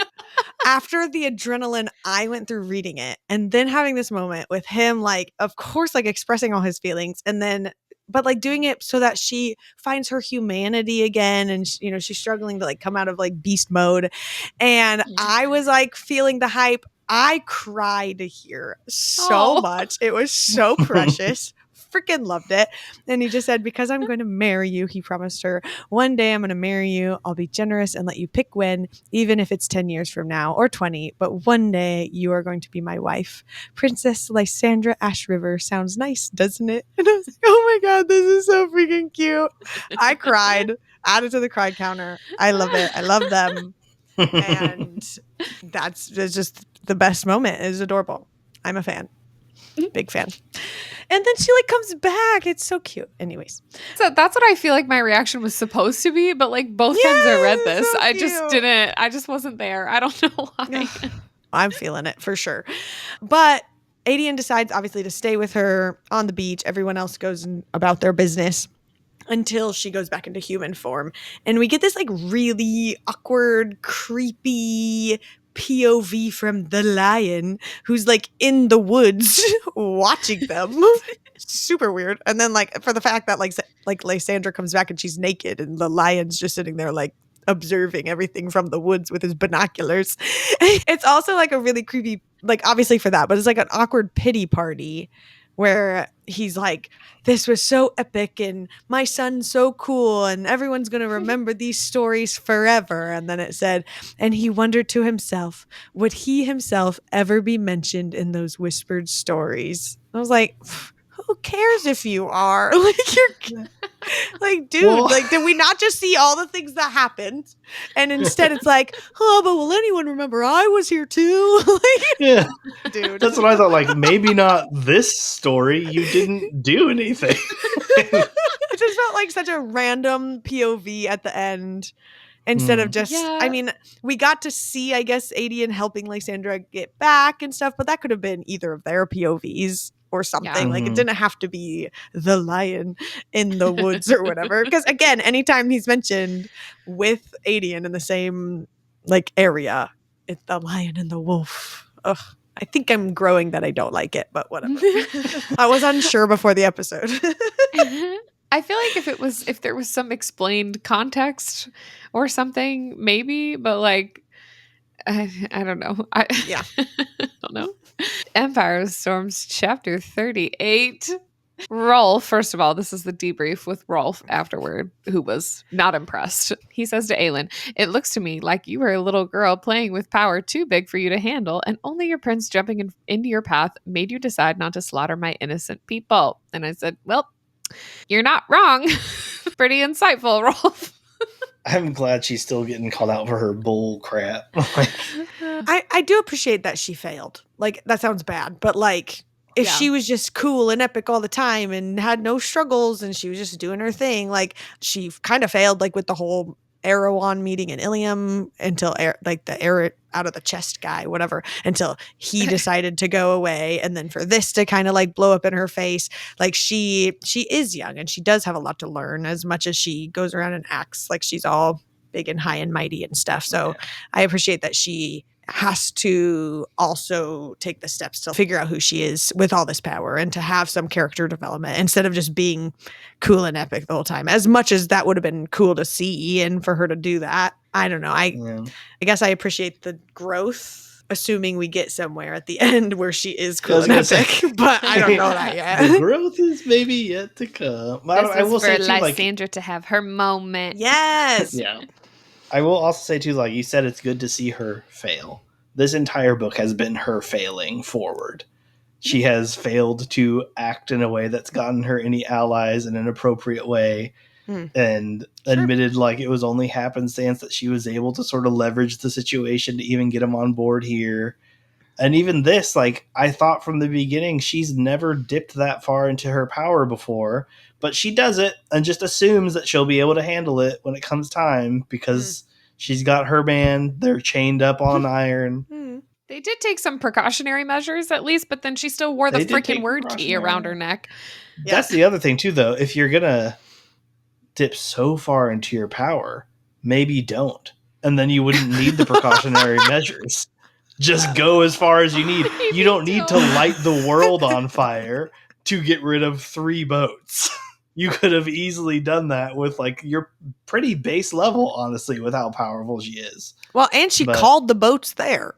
After the adrenaline I went through reading it, and then having this moment with him, like, of course, like expressing all his feelings, and then but like doing it so that she finds her humanity again, and she's struggling to like come out of like beast mode. And I was like feeling the hype. I cried here so much. It was so precious. freaking loved it. And he just said, because I'm going to marry you, he promised her, one day I'm going to marry you. I'll be generous and let you pick when, even if it's 10 years from now or 20. But one day you are going to be my wife. Princess Lysandra Ash River. Sounds nice, doesn't it? And I was like, oh my God, this is so freaking cute. I cried. Added to the cry counter. I love it. I love them. And that's just the best moment. It is adorable. I'm a fan. Big fan. And then she like comes back. It's so cute. Anyways. So that's what I feel like my reaction was supposed to be, but like both times I read this, so I cute. just didn't. I just wasn't there. I don't know why. I'm feeling it for sure. But Adian decides obviously to stay with her on the beach. Everyone else goes about their business until she goes back into human form. And we get this like really awkward, creepy POV from the lion who's like in the woods watching them. Super weird. And then like for the fact that like Lysandra comes back and she's naked and the lion's just sitting there like observing everything from the woods with his binoculars. It's also like a really creepy, like obviously for that, but it's like an awkward pity party where he's like, this was so epic and my son's so cool and everyone's going to remember these stories forever. And then it said, and he wondered to himself, would he himself ever be mentioned in those whispered stories? I was like, who cares if you are? Like, you're like, dude, Well, like, did we not just see all the things that happened? And instead it's like, oh, but will anyone remember I was here too? Like, yeah, dude. that's what I thought. Like, maybe not this story. You didn't do anything. It just felt like such a random POV at the end. Instead of just, Yeah. I mean, we got to see, I guess, Adian helping Lysandra get back and stuff, but that could have been either of their POVs or something. Yeah. Like, it Mhm. didn't have to be the lion in the woods or whatever. Because again, anytime he's mentioned with Adian in the same like area, it's the lion and the wolf. Ugh. I think I'm growing that I don't like it, but whatever. I was unsure before the episode. I feel like if there was some explained context or something, maybe, but like I don't know. Yeah. I don't know. Empire of Storms, chapter 38. Rolf, first of all, this is the debrief with Rolf afterward, who was not impressed. He says to Aelin, it looks to me like you were a little girl playing with power too big for you to handle, and only your prince jumping into your path made you decide not to slaughter my innocent people. And I said, well, you're not wrong. Pretty insightful, Rolf. I'm glad she's still getting called out for her bull crap. I do appreciate that she failed. Like, that sounds bad, but like, if Yeah. she was just cool and epic all the time and had no struggles and she was just doing her thing, like, she kind of failed, like, with the whole Erewhon meeting in Ilium until, the air out of the chest guy, whatever, until he decided to go away. And then for this to kind of, like, blow up in her face, like, she is young and she does have a lot to learn as much as she goes around and acts like she's all big and high and mighty and stuff. So I appreciate that she has to also take the steps to figure out who she is with all this power and to have some character development instead of just being cool and epic the whole time. As much as that would have been cool to see and for her to do that, I don't know. I guess I appreciate the growth, assuming we get somewhere at the end where she is cool and epic, but I don't know that yet. The growth is maybe yet to come. I will say too, like, Lysandra to have her moment. Yes. yeah. I will also say too, like you said, it's good to see her fail. This entire book has been her failing forward. She has failed to act in a way that's gotten her any allies in an appropriate way, and admitted like it was only happenstance that she was able to sort of leverage the situation to even get them on board here. And even this, like, I thought from the beginning, she's never dipped that far into her power before, but she does it and just assumes that she'll be able to handle it when it comes time because she's got her man. They're chained up on iron. They did take some precautionary measures at least, but then she still wore the They did freaking take word key around her neck. That's the other thing too, though. If you're going to dip so far into your power, maybe don't. And then you wouldn't need the precautionary measures. Just go as far as you need. You don't need to light the world on fire to get rid of 3 boats. You could have easily done that with like your pretty base level, honestly, with how powerful she is. Well, and she called the boats there.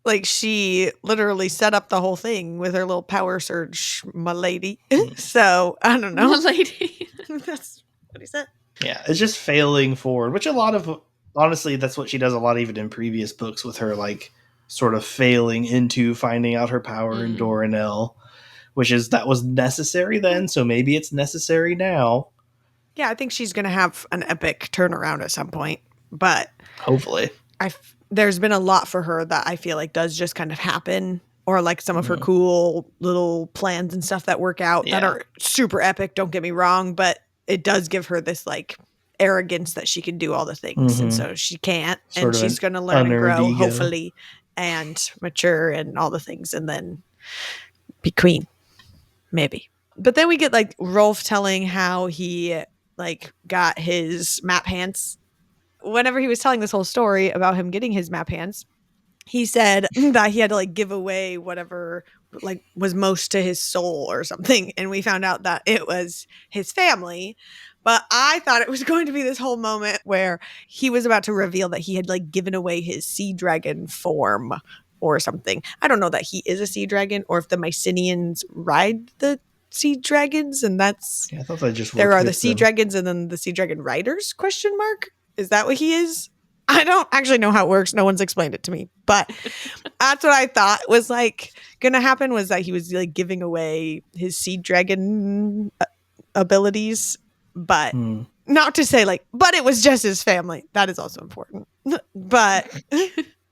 Like, she literally set up the whole thing with her little power surge, my lady. So, I don't know. Lady. That's what he said. Yeah, it's just failing forward, which a lot of, honestly, that's what she does a lot even in previous books with her, like, sort of failing into finding out her power in Doranel, that was necessary then, so maybe it's necessary now. Yeah, I think she's going to have an epic turnaround at some point, but hopefully. There's been a lot for her that I feel like does just kind of happen, or like some of her cool little plans and stuff that work out that are super epic, don't get me wrong, but it does give her this like arrogance that she can do all the things, and so she can't, and she's going to learn and grow, ego. Hopefully, and mature and all the things, and then be queen, maybe. But then we get like Rolf telling how he like got his map hands. Whenever he was telling this whole story about him getting his map hands, he said that he had to like give away whatever like was most to his soul or something. And we found out that it was his family. But I thought it was going to be this whole moment where he was about to reveal that he had like given away his sea dragon form or something. I don't know that he is a sea dragon or if the Mycenians ride the sea dragons, and that's I thought they just there are the sea dragons and then the sea dragon riders ? Is that what he is? I don't actually know how it works. No one's explained it to me, but that's what I thought was like gonna happen, was that he was like giving away his sea dragon abilities, but not to say like, but it was just his family. That is also important, but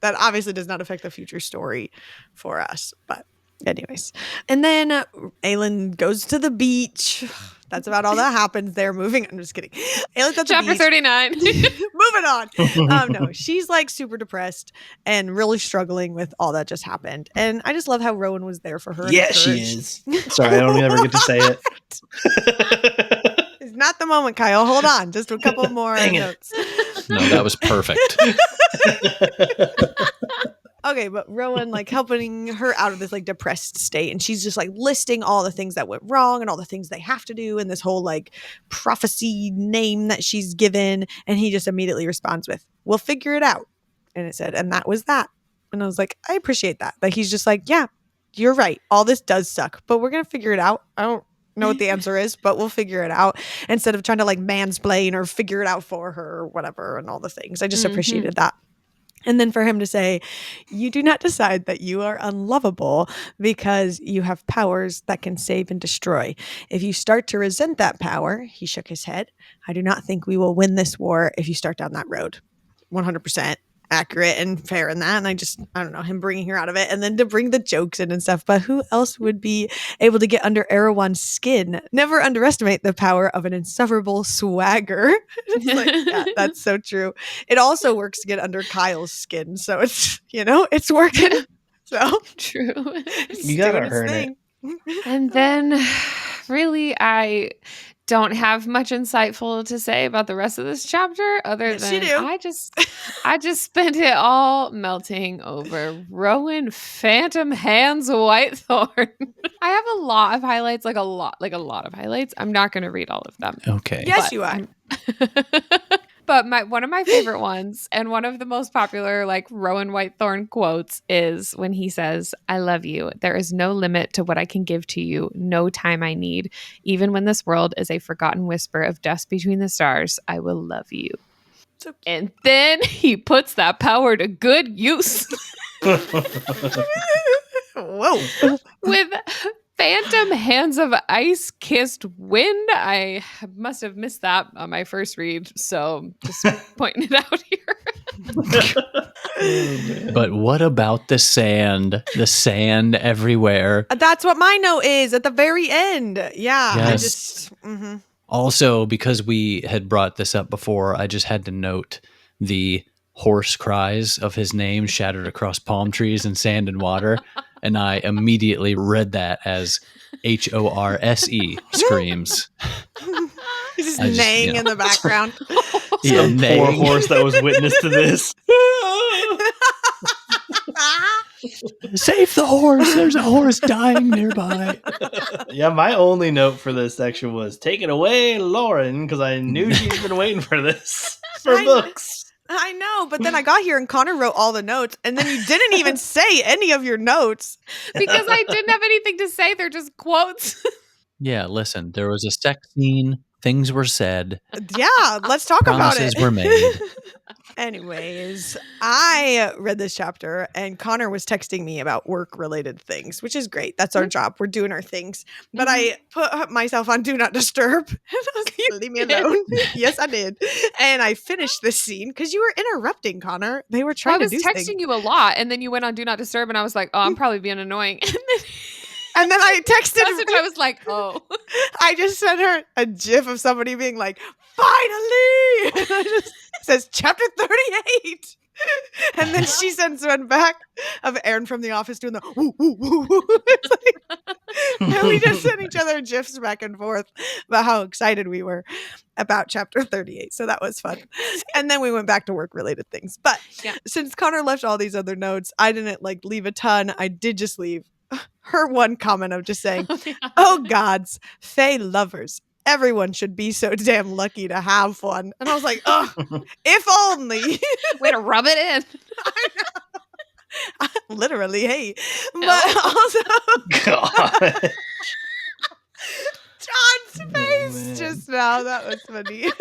that obviously does not affect the future story for us. But anyways, and then Aelin goes to the beach. That's about all that happens there. Moving, I'm just kidding. Aelin's at the Chapter beach. 39. Moving on. No, she's like super depressed and really struggling with all that just happened. And I just love how Rowan was there for her. Yeah, she is. Sorry, I don't ever get to say it. It's not the moment, Kyle. Hold on. Just a couple more notes. No, that was perfect. Okay, but Rowan like helping her out of this like depressed state, and she's just like listing all the things that went wrong and all the things they have to do, and this whole like prophecy name that she's given, and he just immediately responds with, "We'll figure it out." And it said, and that was that. And I was like, I appreciate that. Like he's just like, yeah, you're right. All this does suck, but we're gonna figure it out. I don't know what the answer is, but we'll figure it out, instead of trying to like mansplain or figure it out for her or whatever and all the things. I just appreciated that. And then for him to say, you do not decide that you are unlovable because you have powers that can save and destroy. If you start to resent that power, he shook his head, I do not think we will win this war if you start down that road. 100% accurate and fair in that. And I don't know, him bringing her out of it, and then to bring the jokes in and stuff. But who else would be able to get under Erewhon's skin? Never underestimate the power of an insufferable swagger. It's like, yeah, that's so true. It also works to get under Kyle's skin. So it's, it's working. So True. You gotta earn it. And then really, I don't have much insightful to say about the rest of this chapter other than I just spent it all melting over Rowan Phantom Hands Whitethorn. I have a lot of highlights, like a lot of highlights. I'm not going to read all of them. Okay. Yes, you are. But one of my favorite ones, and one of the most popular like Rowan Whitethorn quotes, is when he says, I love you. There is no limit to what I can give to you, no time I need. Even when this world is a forgotten whisper of dust between the stars, I will love you. So and then he puts that power to good use. Whoa. With Phantom Hands of Ice-Kissed Wind. I must have missed that on my first read, so just pointing it out here. But what about the sand? The sand everywhere. That's what my note is at the very end. Yeah. Yes. Also, because we had brought this up before, I just had to note the hoarse cries of his name shattered across palm trees and sand and water. And I immediately read that as HORSE screams. He's just neighing in the background. Yeah, poor horse that was witness to this. Save the horse. There's a horse dying nearby. Yeah, my only note for this section was, take it away, Lauren, because I knew she's been waiting for this for books. I know, but then I got here and Connor wrote all the notes, and then you didn't even say any of your notes. Because I didn't have anything to say. They're just quotes. Yeah, listen, there was a sex scene. Things were said. Yeah, let's talk about Promises it. were made. Anyways, I read this chapter and Connor was texting me about work-related things, which is great. That's our job. We're doing our things. But I put myself on Do Not Disturb. Leave me alone. Yes, I did. And I finished this scene because you were interrupting, Connor. They were trying I to was do texting things. you a lot, and then you went on Do Not Disturb, and I was like, oh, I'm probably being annoying. And then I texted Message, I was like, oh. I just sent her a gif of somebody being like, finally! And I just says, chapter 38. And then she sends one back of Aaron from the office doing the woo, woo, woo, woo. It's like, and we just sent each other gifs back and forth about how excited we were about chapter 38. So that was fun. And then we went back to work-related things. But since Connor left all these other notes, I didn't leave a ton. I did just leave her one comment of just saying, oh gods, fae lovers. Everyone should be so damn lucky to have one. And I was like, oh, if only. Way to rub it in. I know. Literally, hey. But also, God. John's face just now. That was funny.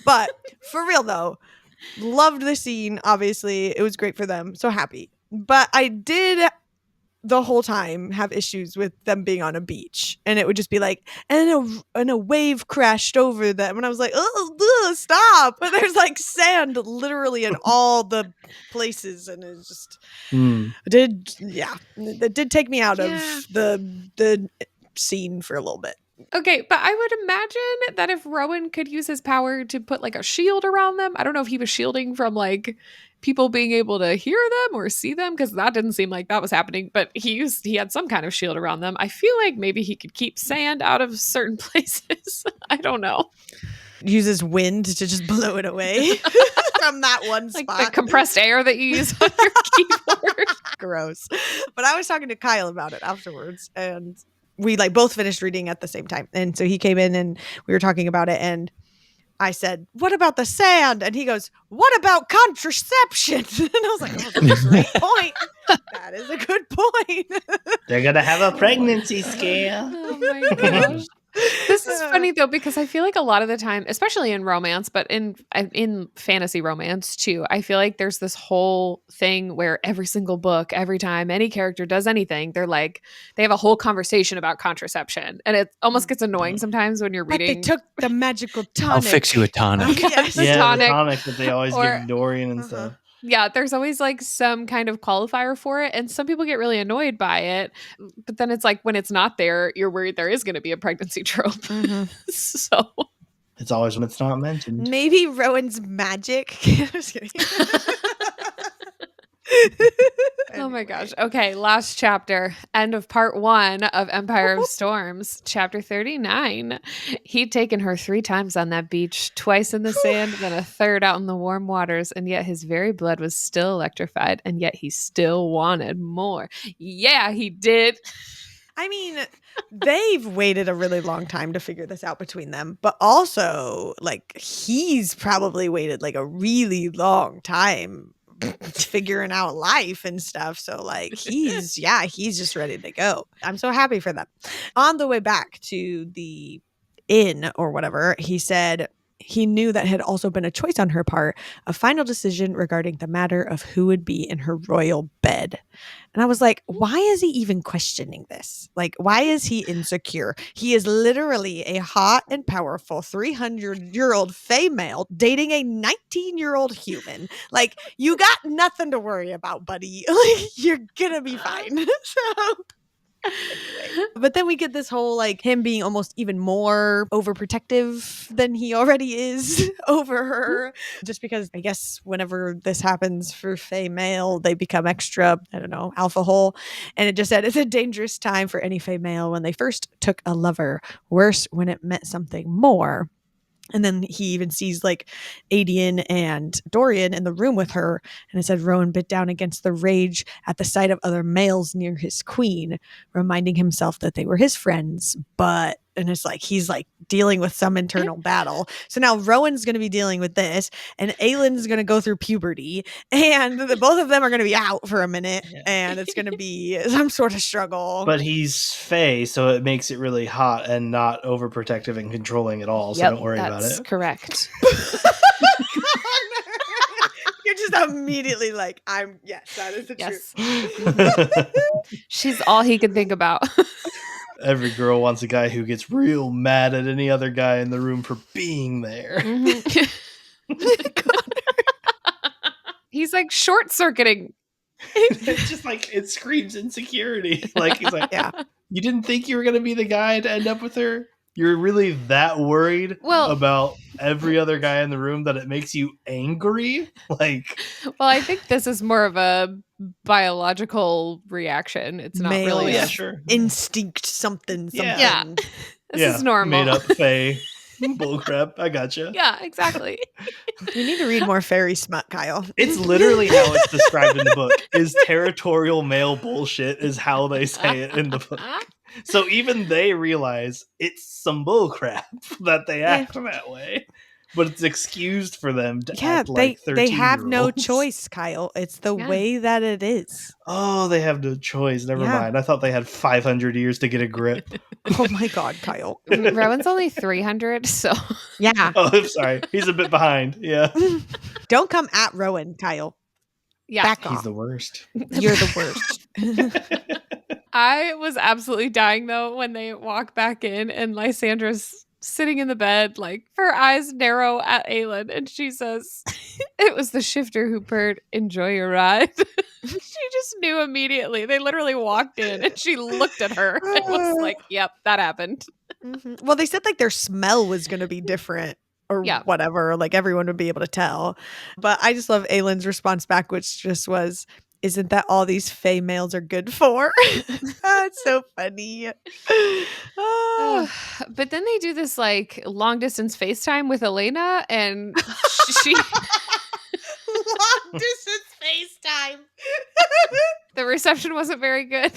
But for real though, loved the scene. Obviously, it was great for them. So happy. But I did the whole time have issues with them being on a beach, and it would just be like, and a wave crashed over them, and I was like, oh, stop! But there's sand literally in all the places, and it just it did take me out of the scene for a little bit. Okay, but I would imagine that if Rowan could use his power to put a shield around them, I don't know if he was shielding from people being able to hear them or see them, because that didn't seem like that was happening, but he had some kind of shield around them. I feel like maybe he could keep sand out of certain places. I don't know. Uses wind to just blow it away from that one spot. The compressed air that you use on your keyboard. Gross. But I was talking to Kyle about it afterwards, and we both finished reading at the same time. And so he came in and we were talking about it, and I said, what about the sand? And he goes, what about contraception? And I was like, oh, that's a great point. That is a good point. They're going to have a pregnancy scare. Oh my gosh. This is funny though, because I feel like a lot of the time, especially in romance, but in fantasy romance too, I feel like there's this whole thing where every single book, every time any character does anything, they have a whole conversation about contraception, and it almost gets annoying sometimes when you're reading. But they took the magical tonic. I'll fix you a tonic. Yes. The tonic that they always give Dorian and stuff. Yeah, there's always some kind of qualifier for it, and some people get really annoyed by it. But then it's when it's not there, you're worried there is going to be a pregnancy trope. Mm-hmm. So it's always when it's not mentioned. Maybe Rowan's magic. I'm just kidding. Oh my gosh. Okay, last chapter. End of part 1 of Empire of Storms, chapter 39. He'd taken her 3 times on that beach, twice in the sand, then a third out in the warm waters, and yet his very blood was still electrified, and yet he still wanted more. Yeah, he did. I mean, they've waited a really long time to figure this out between them, but also, he's probably waited a really long time figuring out life and stuff. So he's just ready to go. I'm so happy for them. On the way back to the inn or whatever, he said he knew that had also been a choice on her part, a final decision regarding the matter of who would be in her royal bed. And I was like, why is he even questioning this? Why is he insecure? He is literally a hot and powerful 300-year-old female dating a 19-year-old human. You got nothing to worry about, buddy. You're gonna be fine. So anyway. But then we get this whole him being almost even more overprotective than he already is over her, just because I guess whenever this happens for fae male, they become extra, I don't know, alpha hole. And it just said it's a dangerous time for any fae male when they first took a lover, worse when it meant something more. And then he even sees Adian and Dorian in the room with her. And it said Rowan bit down against the rage at the sight of other males near his queen, reminding himself that they were his friends, but and it's like he's like dealing with some internal battle. So now Rowan's going to be dealing with this, and Aelin's going to go through puberty, and both of them are going to be out for a minute, and it's going to be some sort of struggle. But he's Fae, so it makes it really hot and not overprotective and controlling at all. So Yep, don't worry about that's it. correct. You're just immediately like, yes, that is the truth. She's all he could think about. Every girl wants a guy who gets real mad at any other guy in the room for being there. He's like short-circuiting. It's just like, it screams insecurity. Like, he's like, Yeah. You didn't think you were going to be the guy to end up with her? You're really that worried about every other guy in the room that it makes you angry? Like, well, I think this is more of a biological reaction. It's not Male, really instinct something. Yeah. This is normal. Made up Fae. Bullcrap. I gotcha. Yeah, exactly. You need to read more fairy smut, Kyle. It's literally how it's described in the book. Is territorial male bullshit is how they say it in the book. So even they realize it's some bullcrap that they act that way. But it's excused for them to act like 13-year-olds. They have no choice, Kyle. It's the way that it is. Oh, they have no choice. Never mind. I thought they had 500 years to get a grip. Oh my God, Kyle. Rowan's only 300, so. Yeah. Oh, I'm sorry. He's a bit behind. Yeah. Don't come at Rowan, Kyle. Yeah. Back off. He's the worst. You're the worst. I was absolutely dying, though, when they walk back in and Lysandra's sitting in the bed, like her eyes narrow at Aelin, and she says, "It was the shifter who purred, 'Enjoy your ride.'" She just knew immediately. They literally walked in and she looked at her and was like, "Yep, that happened." Mm-hmm. Well, they said like their smell was going to be different or whatever. Like everyone would be able to tell. But I just love Aelin's response back, which just was, "Isn't that all these Fae males are good for?" It's so funny. But then they do this like long distance FaceTime with Elena, and she long distance FaceTime. The reception wasn't very good.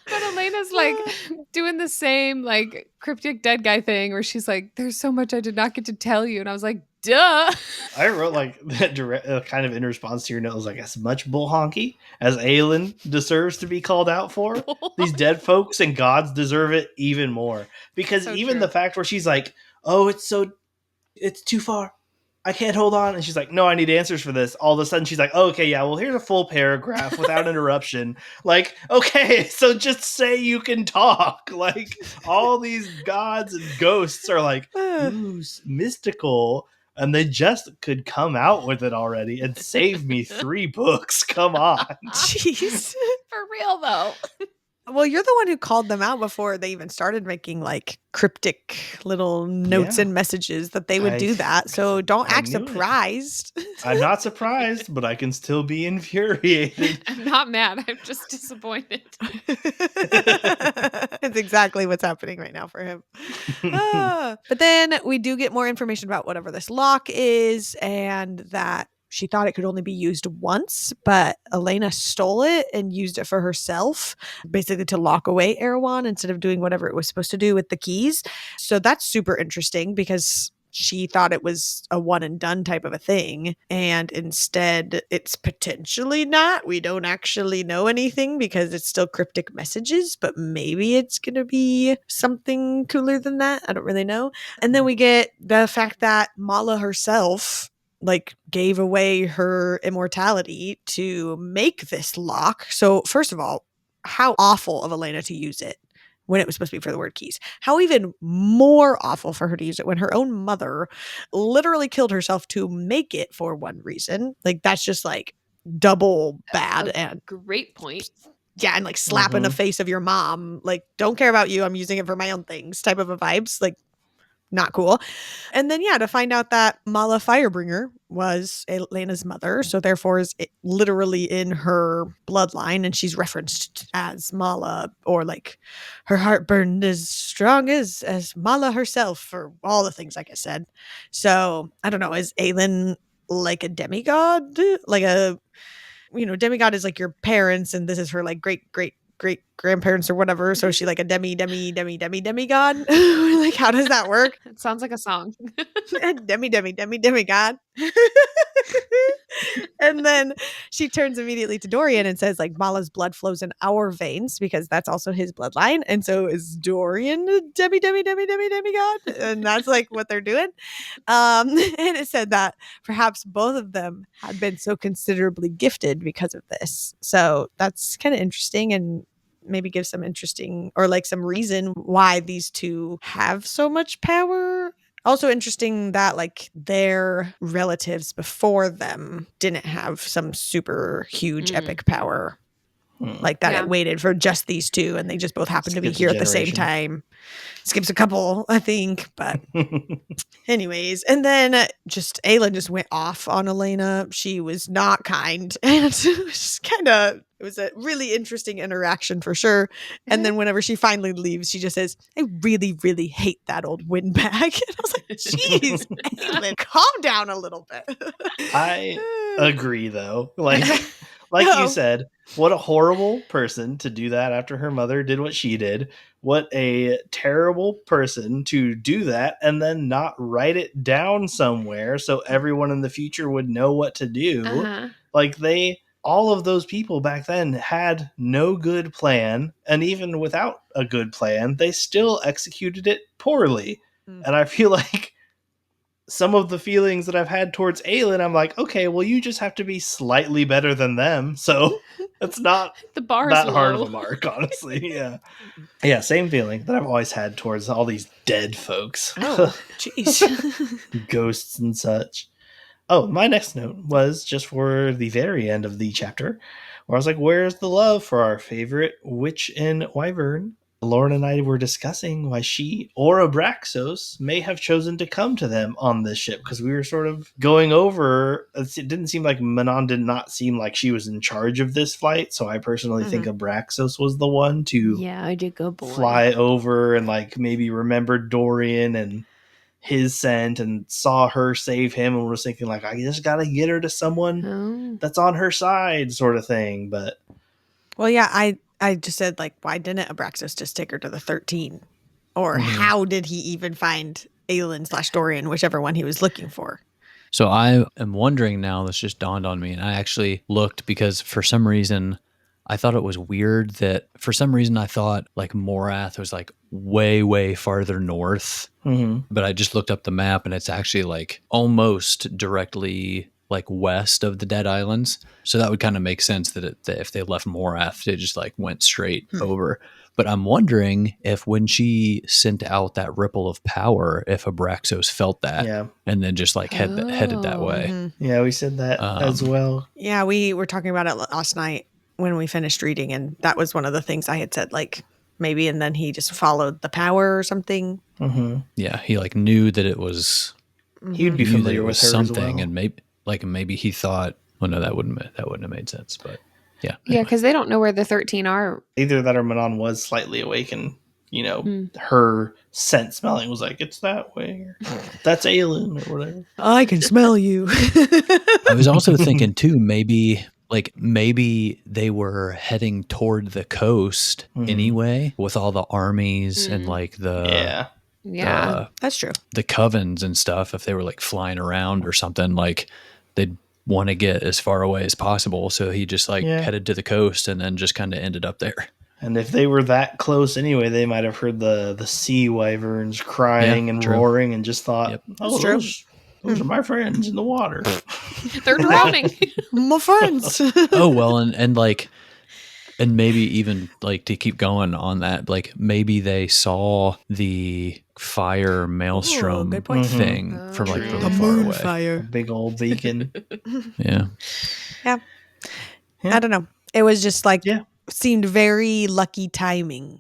But Elena's like doing the same like cryptic dead guy thing where she's like, "There's so much I did not get to tell you," and I was like, duh. I wrote like that direct, kind of in response to your note. I was like, as much bull honky as Aelin deserves to be called out for, these dead folks and gods deserve it even more. Because even the fact where she's like, "Oh, it's too far. I can't hold on." And she's like, "No, I need answers for this." All of a sudden she's like, "Oh, okay, yeah, well, here's a full paragraph without interruption." Like, okay, so just say you can talk. Like, all these gods and ghosts are like, ooh, mystical. And they just could come out with it already and save me 3 books. Come on. Jeez. For real, though. Well, you're the one who called them out before they even started making like cryptic little notes and messages that they would do that. So don't act surprised. I'm not surprised, but I can still be infuriated. I'm not mad. I'm just disappointed. It's exactly what's happening right now for him. But then we do get more information about whatever this lock is, and that she thought it could only be used once, but Elena stole it and used it for herself, basically to lock away Erewhon instead of doing whatever it was supposed to do with the keys. So that's super interesting because she thought it was a one and done type of a thing. And instead it's potentially not. We don't actually know anything because it's still cryptic messages, but maybe it's going to be something cooler than that. I don't really know. And then we get the fact that Mala herself like gave away her immortality to make this lock. So first of all, how awful of Elena to use it when it was supposed to be for the word keys. How even more awful for her to use it when her own mother literally killed herself to make it for one reason. Like that's just like double bad. And great point. Yeah, and like slap in the face of your mom. Like, don't care about you. I'm using it for my own things type of a vibes. Like, not cool. And then, yeah, to find out that Mala Firebringer was Elena's mother. So therefore is literally in her bloodline. And she's referenced as Mala, or like her heart burned as strong as Mala herself, or all the things like I said. So I don't know. Is Aelin like a demigod? Like a, demigod is like your parents, and this is her like great great grandparents or whatever. So is she like a demigod? Like, how does that work? It sounds like a song. Demigod. And then she turns immediately to Dorian and says, like, Mala's blood flows in our veins because that's also his bloodline. And so is Dorian a demigod? And that's like what they're doing. And it said that perhaps both of them had been so considerably gifted because of this. So that's kind of interesting and maybe give some interesting or like some reason why these two have so much power. Also interesting that like their relatives before them didn't have some super huge epic power like that. Yeah. It waited for just these two and they just both happened to be Skips a here at the same generation. time. Skips a couple, I think, but anyways. And then just Aelin just went off on Elena. She was not kind. And it was kind of, it was a really interesting interaction for sure. And then whenever she finally leaves, she just says, I really, really hate that old windbag. And I was like, jeez, Aelin, calm down a little bit. I agree, though. Like No. you said, what a horrible person to do that after her mother did what she did. What a terrible person to do that and then not write it down somewhere so everyone in the future would know what to do. Uh-huh. Like all of those people back then had no good plan, and even without a good plan, they still executed it poorly. And I feel like some of the feelings that I've had towards Aelin, I'm like, okay, well, you just have to be slightly better than them. So it's not The bar that is hard of low. a mark, honestly. Yeah. Yeah, same feeling that I've always had towards all these dead folks. Oh, jeez. Ghosts and such. Oh, my next note was just for the very end of the chapter, where I was like, where's the love for our favorite witch in Wyvern? Lauren and I were discussing why she or Abraxos may have chosen to come to them on this ship, because we were sort of going over, it didn't seem like Manon did not seem like she was in charge of this flight, so I personally think Abraxos was the one to Yeah, I did go boy. fly over and like maybe remembered Dorian and his scent and saw her save him and was thinking like, I just gotta get her to someone that's on her side, sort of thing. But well, yeah, I just said, like, why didn't Abraxas just take her to the 13? Or how did he even find Aelin / Dorian, whichever one he was looking for? So I am wondering now, this just dawned on me, and I actually looked because for some reason I thought it was weird that for some reason I thought like Morath was like way, way farther north. But I just looked up the map and it's actually like almost directly like west of the Dead Islands. So that would kind of make sense that if they left Morath, they just like went straight over. But I'm wondering if when she sent out that ripple of power, if Abraxos felt that and then just like headed that way. Yeah, we said that as well. Yeah, we were talking about it last night when we finished reading, and that was one of the things I had said, like, maybe, and then he just followed the power or something. Yeah, he like knew that it was He'd be familiar with her something, as well. and maybe he thought, well, no, that wouldn't have made sense. But yeah, Yeah, because they don't know where the 13 are. Either that or Manon was slightly awake and, you know, her scent smelling was like, it's that way. Or, that's Aelin or whatever. I can smell you. I was also thinking too, maybe they were heading toward the coast anyway with all the armies and like the That's true. the covens and stuff. If they were like flying around or something, like they'd want to get as far away as possible. So he just like headed to the coast and then just kind of ended up there. And if they were that close anyway, they might have heard the sea wyverns crying and roaring and just thought, oh, those are my friends in the water. They're drowning. My friends. Oh, well, and like, and maybe even like to keep going on that, like maybe they saw the fire maelstrom thing from like really far away. Fire. Big old beacon. Yeah. I don't know. It was just like, seemed very lucky timing.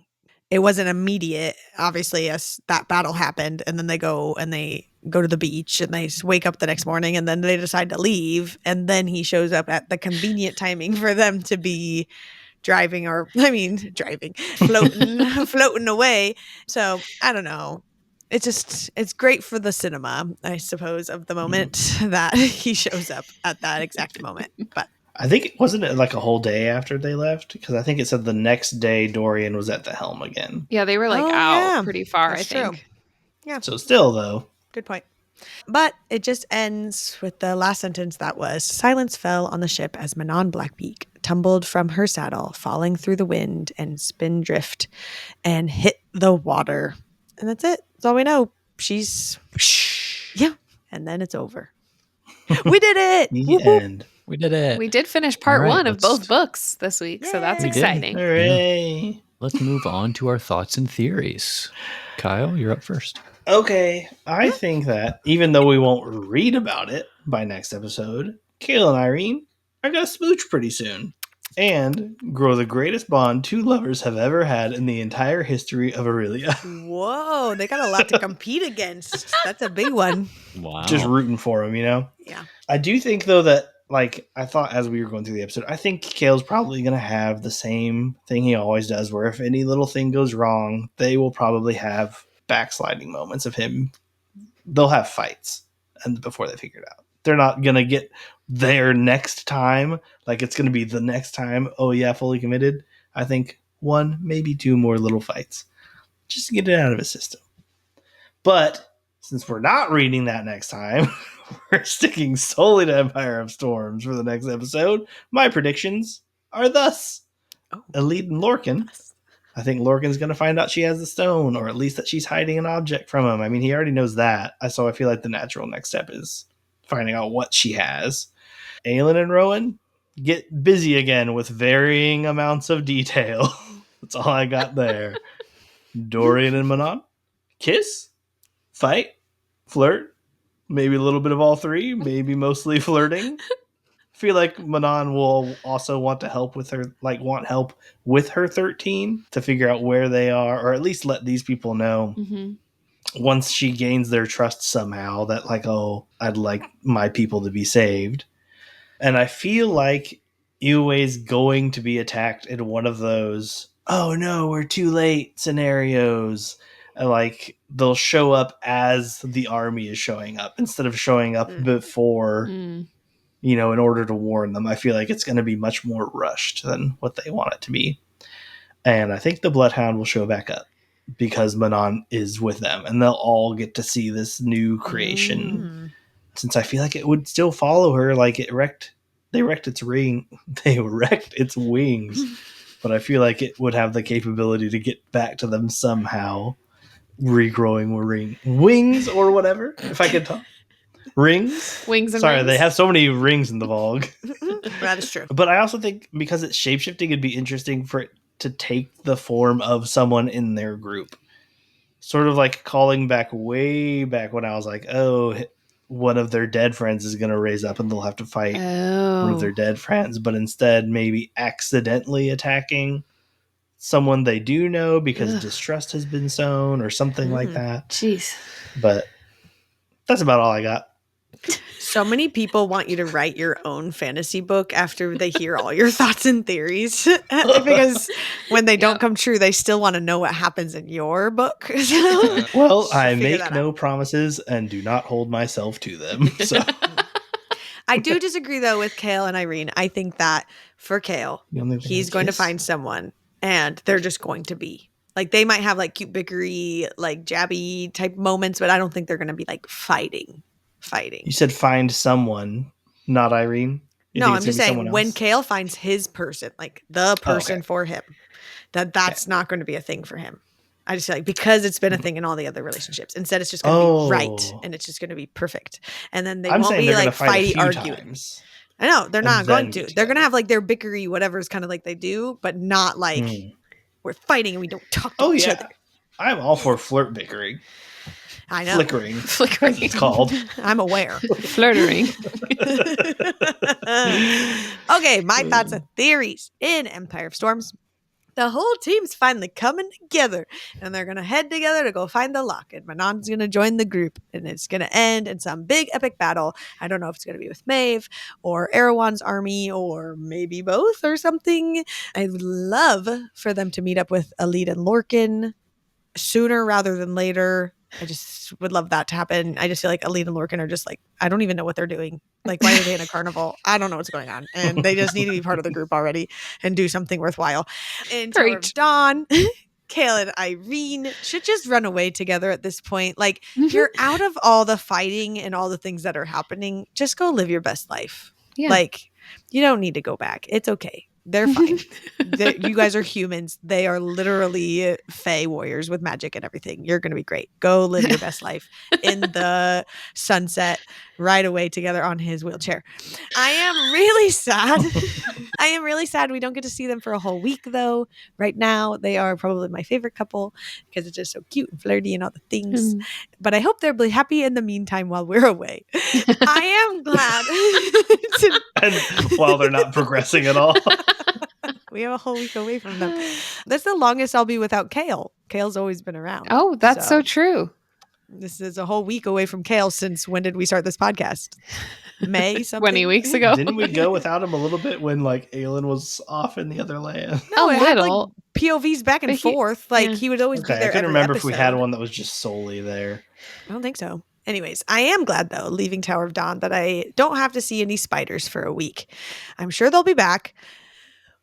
It wasn't immediate, obviously, as that battle happened, and then they go to the beach and they wake up the next morning and then they decide to leave, and then he shows up at the convenient timing for them to be floating away. So I don't know. It's great for the cinema, I suppose, of the moment that he shows up at that exact moment. But I think wasn't it like a whole day after they left? Because I think it said the next day Dorian was at the helm again. Yeah, they were like Oh, out yeah. pretty far, That's I think. true. Yeah. So still though, Good point. But it just ends with the last sentence that was, silence fell on the ship as Manon Blackbeak tumbled from her saddle, falling through the wind and spindrift and hit the water. And that's it. That's all we know. She's, yeah. And then it's over. We did it. the Woo-hoo. end. We did it. We did finish part All right, 1 of let's- both books this week, so that's Yay. We did. exciting. Hooray! Let's move on to our thoughts and theories. Kyle, you're up first. Okay, I think that even though we won't read about it by next episode, Kale and Irene are gonna smooch pretty soon and grow the greatest bond two lovers have ever had in the entire history of Aurelia. Whoa, they got a lot to compete against. That's a big one. Wow. Just rooting for them, you know? Yeah. I do think, though, that, like, I thought as we were going through the episode, I think Kale's probably going to have the same thing he always does, where if any little thing goes wrong, they will probably have backsliding moments of him. They'll have fights and before they figure it out. They're not going to get there next time. Like, it's going to be the next time, oh, yeah, fully committed. I think 1, maybe 2 more little fights. Just to get it out of his system. But since we're not reading that next time, we're sticking solely to Empire of Storms for the next episode. My predictions are thus. Oh. Elite and Lorcan. I think Lorcan's going to find out she has the stone, or at least that she's hiding an object from him. I mean, he already knows that. So I feel like the natural next step is finding out what she has. Aelin and Rowan get busy again with varying amounts of detail. That's all I got there. Dorian and Manon kiss, fight, flirt, maybe a little bit of all three, maybe mostly flirting. I feel like Manon will also want to help with her, like want help with her 13 to figure out where they are, or at least let these people know once she gains their trust somehow that, like, oh, I'd like my people to be saved. And I feel like Yue's going to be attacked in one of those, oh no, we're too late scenarios. And, like, they'll show up as the army is showing up instead of showing up before, you know, in order to warn them. I feel like it's going to be much more rushed than what they want it to be. And I think the Bloodhound will show back up because Manon is with them and they'll all get to see this new creation. Since I feel like it would still follow her, like they wrecked its wings, but I feel like it would have the capability to get back to them somehow, regrowing wings or whatever. If I could talk, wings and Sorry, rings. they have so many rings in the Vogue. That is true. But I also think because it's shapeshifting, it'd be interesting for it to take the form of someone in their group, sort of like calling back way back when I was like, oh, one of their dead friends is going to raise up and they'll have to fight one of their dead friends, but instead maybe accidentally attacking someone they do know because distrust has been sown or something like that. Jeez. But that's about all I got. So many people want you to write your own fantasy book after they hear all your thoughts and theories because when they don't come true, they still want to know what happens in your book. Well, I Figure make that no promises and do not hold myself to them. So I do disagree, though, with Kale and Irene. I think that for Kale, The only thing he's is going to kiss. find someone and they're just going to be. Like, they might have, like, cute bickery, like, jabby type moments, but I don't think they're going to be, like, fighting. You said find someone, not Irene. You No, think I'm it's just gonna be saying someone when else? Kale finds his person, like the person okay. for him, that's not going to be a thing for him. I just feel like because it's been a thing in all the other relationships. Instead, it's just going to be right and it's just going to be perfect. And then they I'm won't saying be they're like gonna fight a fighty few arguing. times. I know they're and not then going to. get They're going to together. have like their bickery, whatever is kind of like they do, but not like we're fighting and we don't talk to each other. I'm all for flirt bickering. I know. Flickering. Flickering. It's called. I'm aware. Flirtering. Okay, my thoughts and theories in Empire of Storms. The whole team's finally coming together and they're going to head together to go find the lock. And Manon's going to join the group and it's going to end in some big epic battle. I don't know if it's going to be with Maeve or Erewhon's army or maybe both or something. I would love for them to meet up with Elite and Lorcan sooner rather than later. I just would love that to happen. I just feel like Alene and Lorcan are just like, I don't even know what they're doing. Like, why are they in a carnival? I don't know what's going on. And they just need to be part of the group already and do something worthwhile. In Tower of Dawn, Kale and Irene should just run away together at this point. Like, you're out of all the fighting and all the things that are happening. Just go live your best life. Yeah. Like, you don't need to go back. It's okay. They're fine. You guys are humans. They are literally fae warriors with magic and everything. You're going to be great. Go live your best life in the sunset, ride away together on his wheelchair. I am really sad. I am really sad we don't get to see them for a whole week, though. Right now, they are probably my favorite couple because it's just so cute and flirty and all the things. But I hope they'll be happy in the meantime while we're away. I am glad. And while they're not progressing at all. We have a whole week away from them. That's the longest I'll be without Kale. Kale's always been around. Oh, that's so true. This is a whole week away from Kale since when did we start this podcast? May something? 20 weeks ago. Didn't we go without him a little bit when like Aelin was off in the other land? No, a it had little. like POVs back and forth. Like he would always be there. I couldn't every remember episode. if we had one that was just solely there. I don't think so. Anyways, I am glad though, leaving Tower of Dawn, that I don't have to see any spiders for a week. I'm sure they'll be back.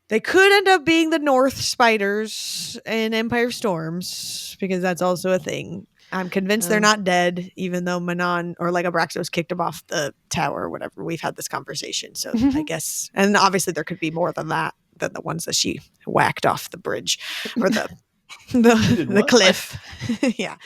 They could end up being the North spiders in Empire of Storms, because that's also a thing. I'm convinced they're not dead, even though Manon or like Abraxos kicked them off the tower or whatever. We've had this conversation. So I guess, and obviously there could be more than that, than the ones that she whacked off the bridge or the cliff. Yeah.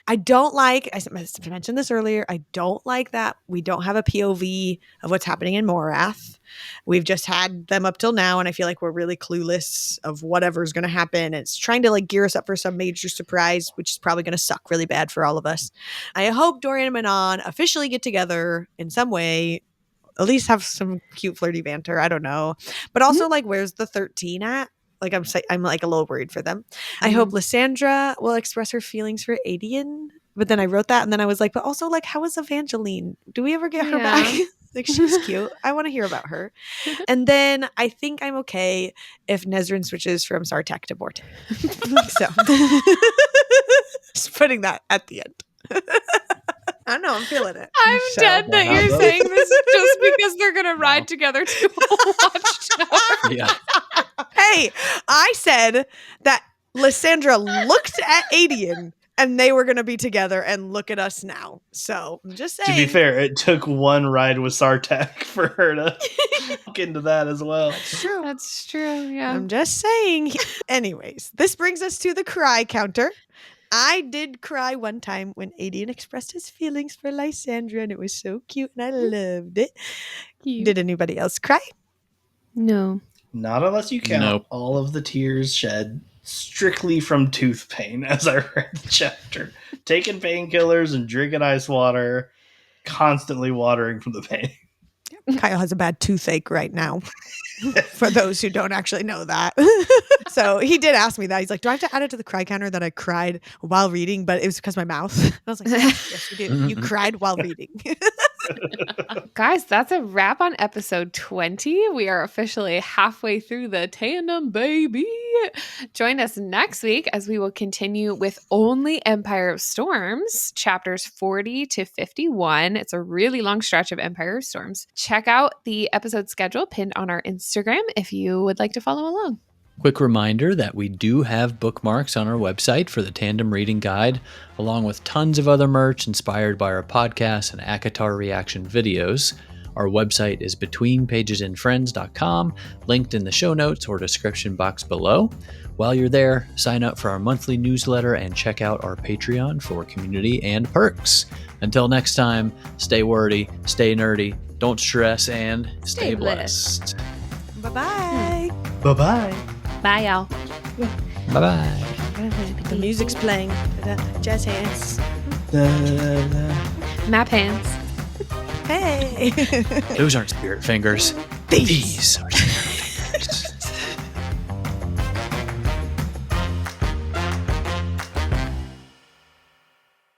I don't like, I mentioned this earlier, I don't like that we don't have a POV of what's happening in Morath. We've just had them up till now, and I feel like we're really clueless of whatever's going to happen. It's trying to like gear us up for some major surprise, which is probably going to suck really bad for all of us. I hope Dorian and Manon officially get together in some way, at least have some cute flirty banter. I don't know. But also like, where's the 13 at? Like I'm like a little worried for them. I hope Lysandra will express her feelings for Adian. But then I wrote that and then I was like, but also like, how is Evangeline? Do we ever get her back? Like, she's cute. I want to hear about her. And then I think I'm okay if Nezrin switches from Sartek to Borte. So just putting that at the end. I don't know. I'm feeling it. I'm dead that you're saying this just because they're going to ride together to a watchtower. Yeah. Hey, I said that Lysandra looked at Adian and they were going to be together, and look at us now. So I'm just saying. To be fair, it took one ride with Sartek for her to look into that as well. That's true. That's true. Yeah. I'm just saying. Anyways, this brings us to the cry counter. I did cry one time when Adian expressed his feelings for Lysandra, and it was so cute, and I loved it. Cute. Did anybody else cry? No. Not unless you count all of the tears shed strictly from tooth pain as I read the chapter. Taking painkillers and drinking ice water, constantly watering from the pain. Kyle has a bad toothache right now. For those who don't actually know that. So he did ask me that. He's like, do I have to add it to the cry counter that I cried while reading? But it was because my mouth. I was like, yes, you did. You cried while reading. Guys, that's a wrap on episode 20. We are officially halfway through the tandem, baby. Join us next week as we will continue with only Empire of Storms, chapters 40 to 51. It's a really long stretch of Empire of Storms. Check out the episode schedule pinned on our Instagram if you would like to follow along. Quick reminder that we do have bookmarks on our website for the Tandem Reading Guide, along with tons of other merch inspired by our podcast and ACOTAR reaction videos. Our website is betweenpagesandfriends.com, linked in the show notes or description box below. While you're there, sign up for our monthly newsletter and check out our Patreon for community and perks. Until next time, stay wordy, stay nerdy, don't stress, and stay blessed. Bye-bye. Bye-bye. Bye, y'all. Bye-bye. The music's playing. Jazz hands. Map hands. Hey. Those aren't spirit fingers. These are spirit fingers.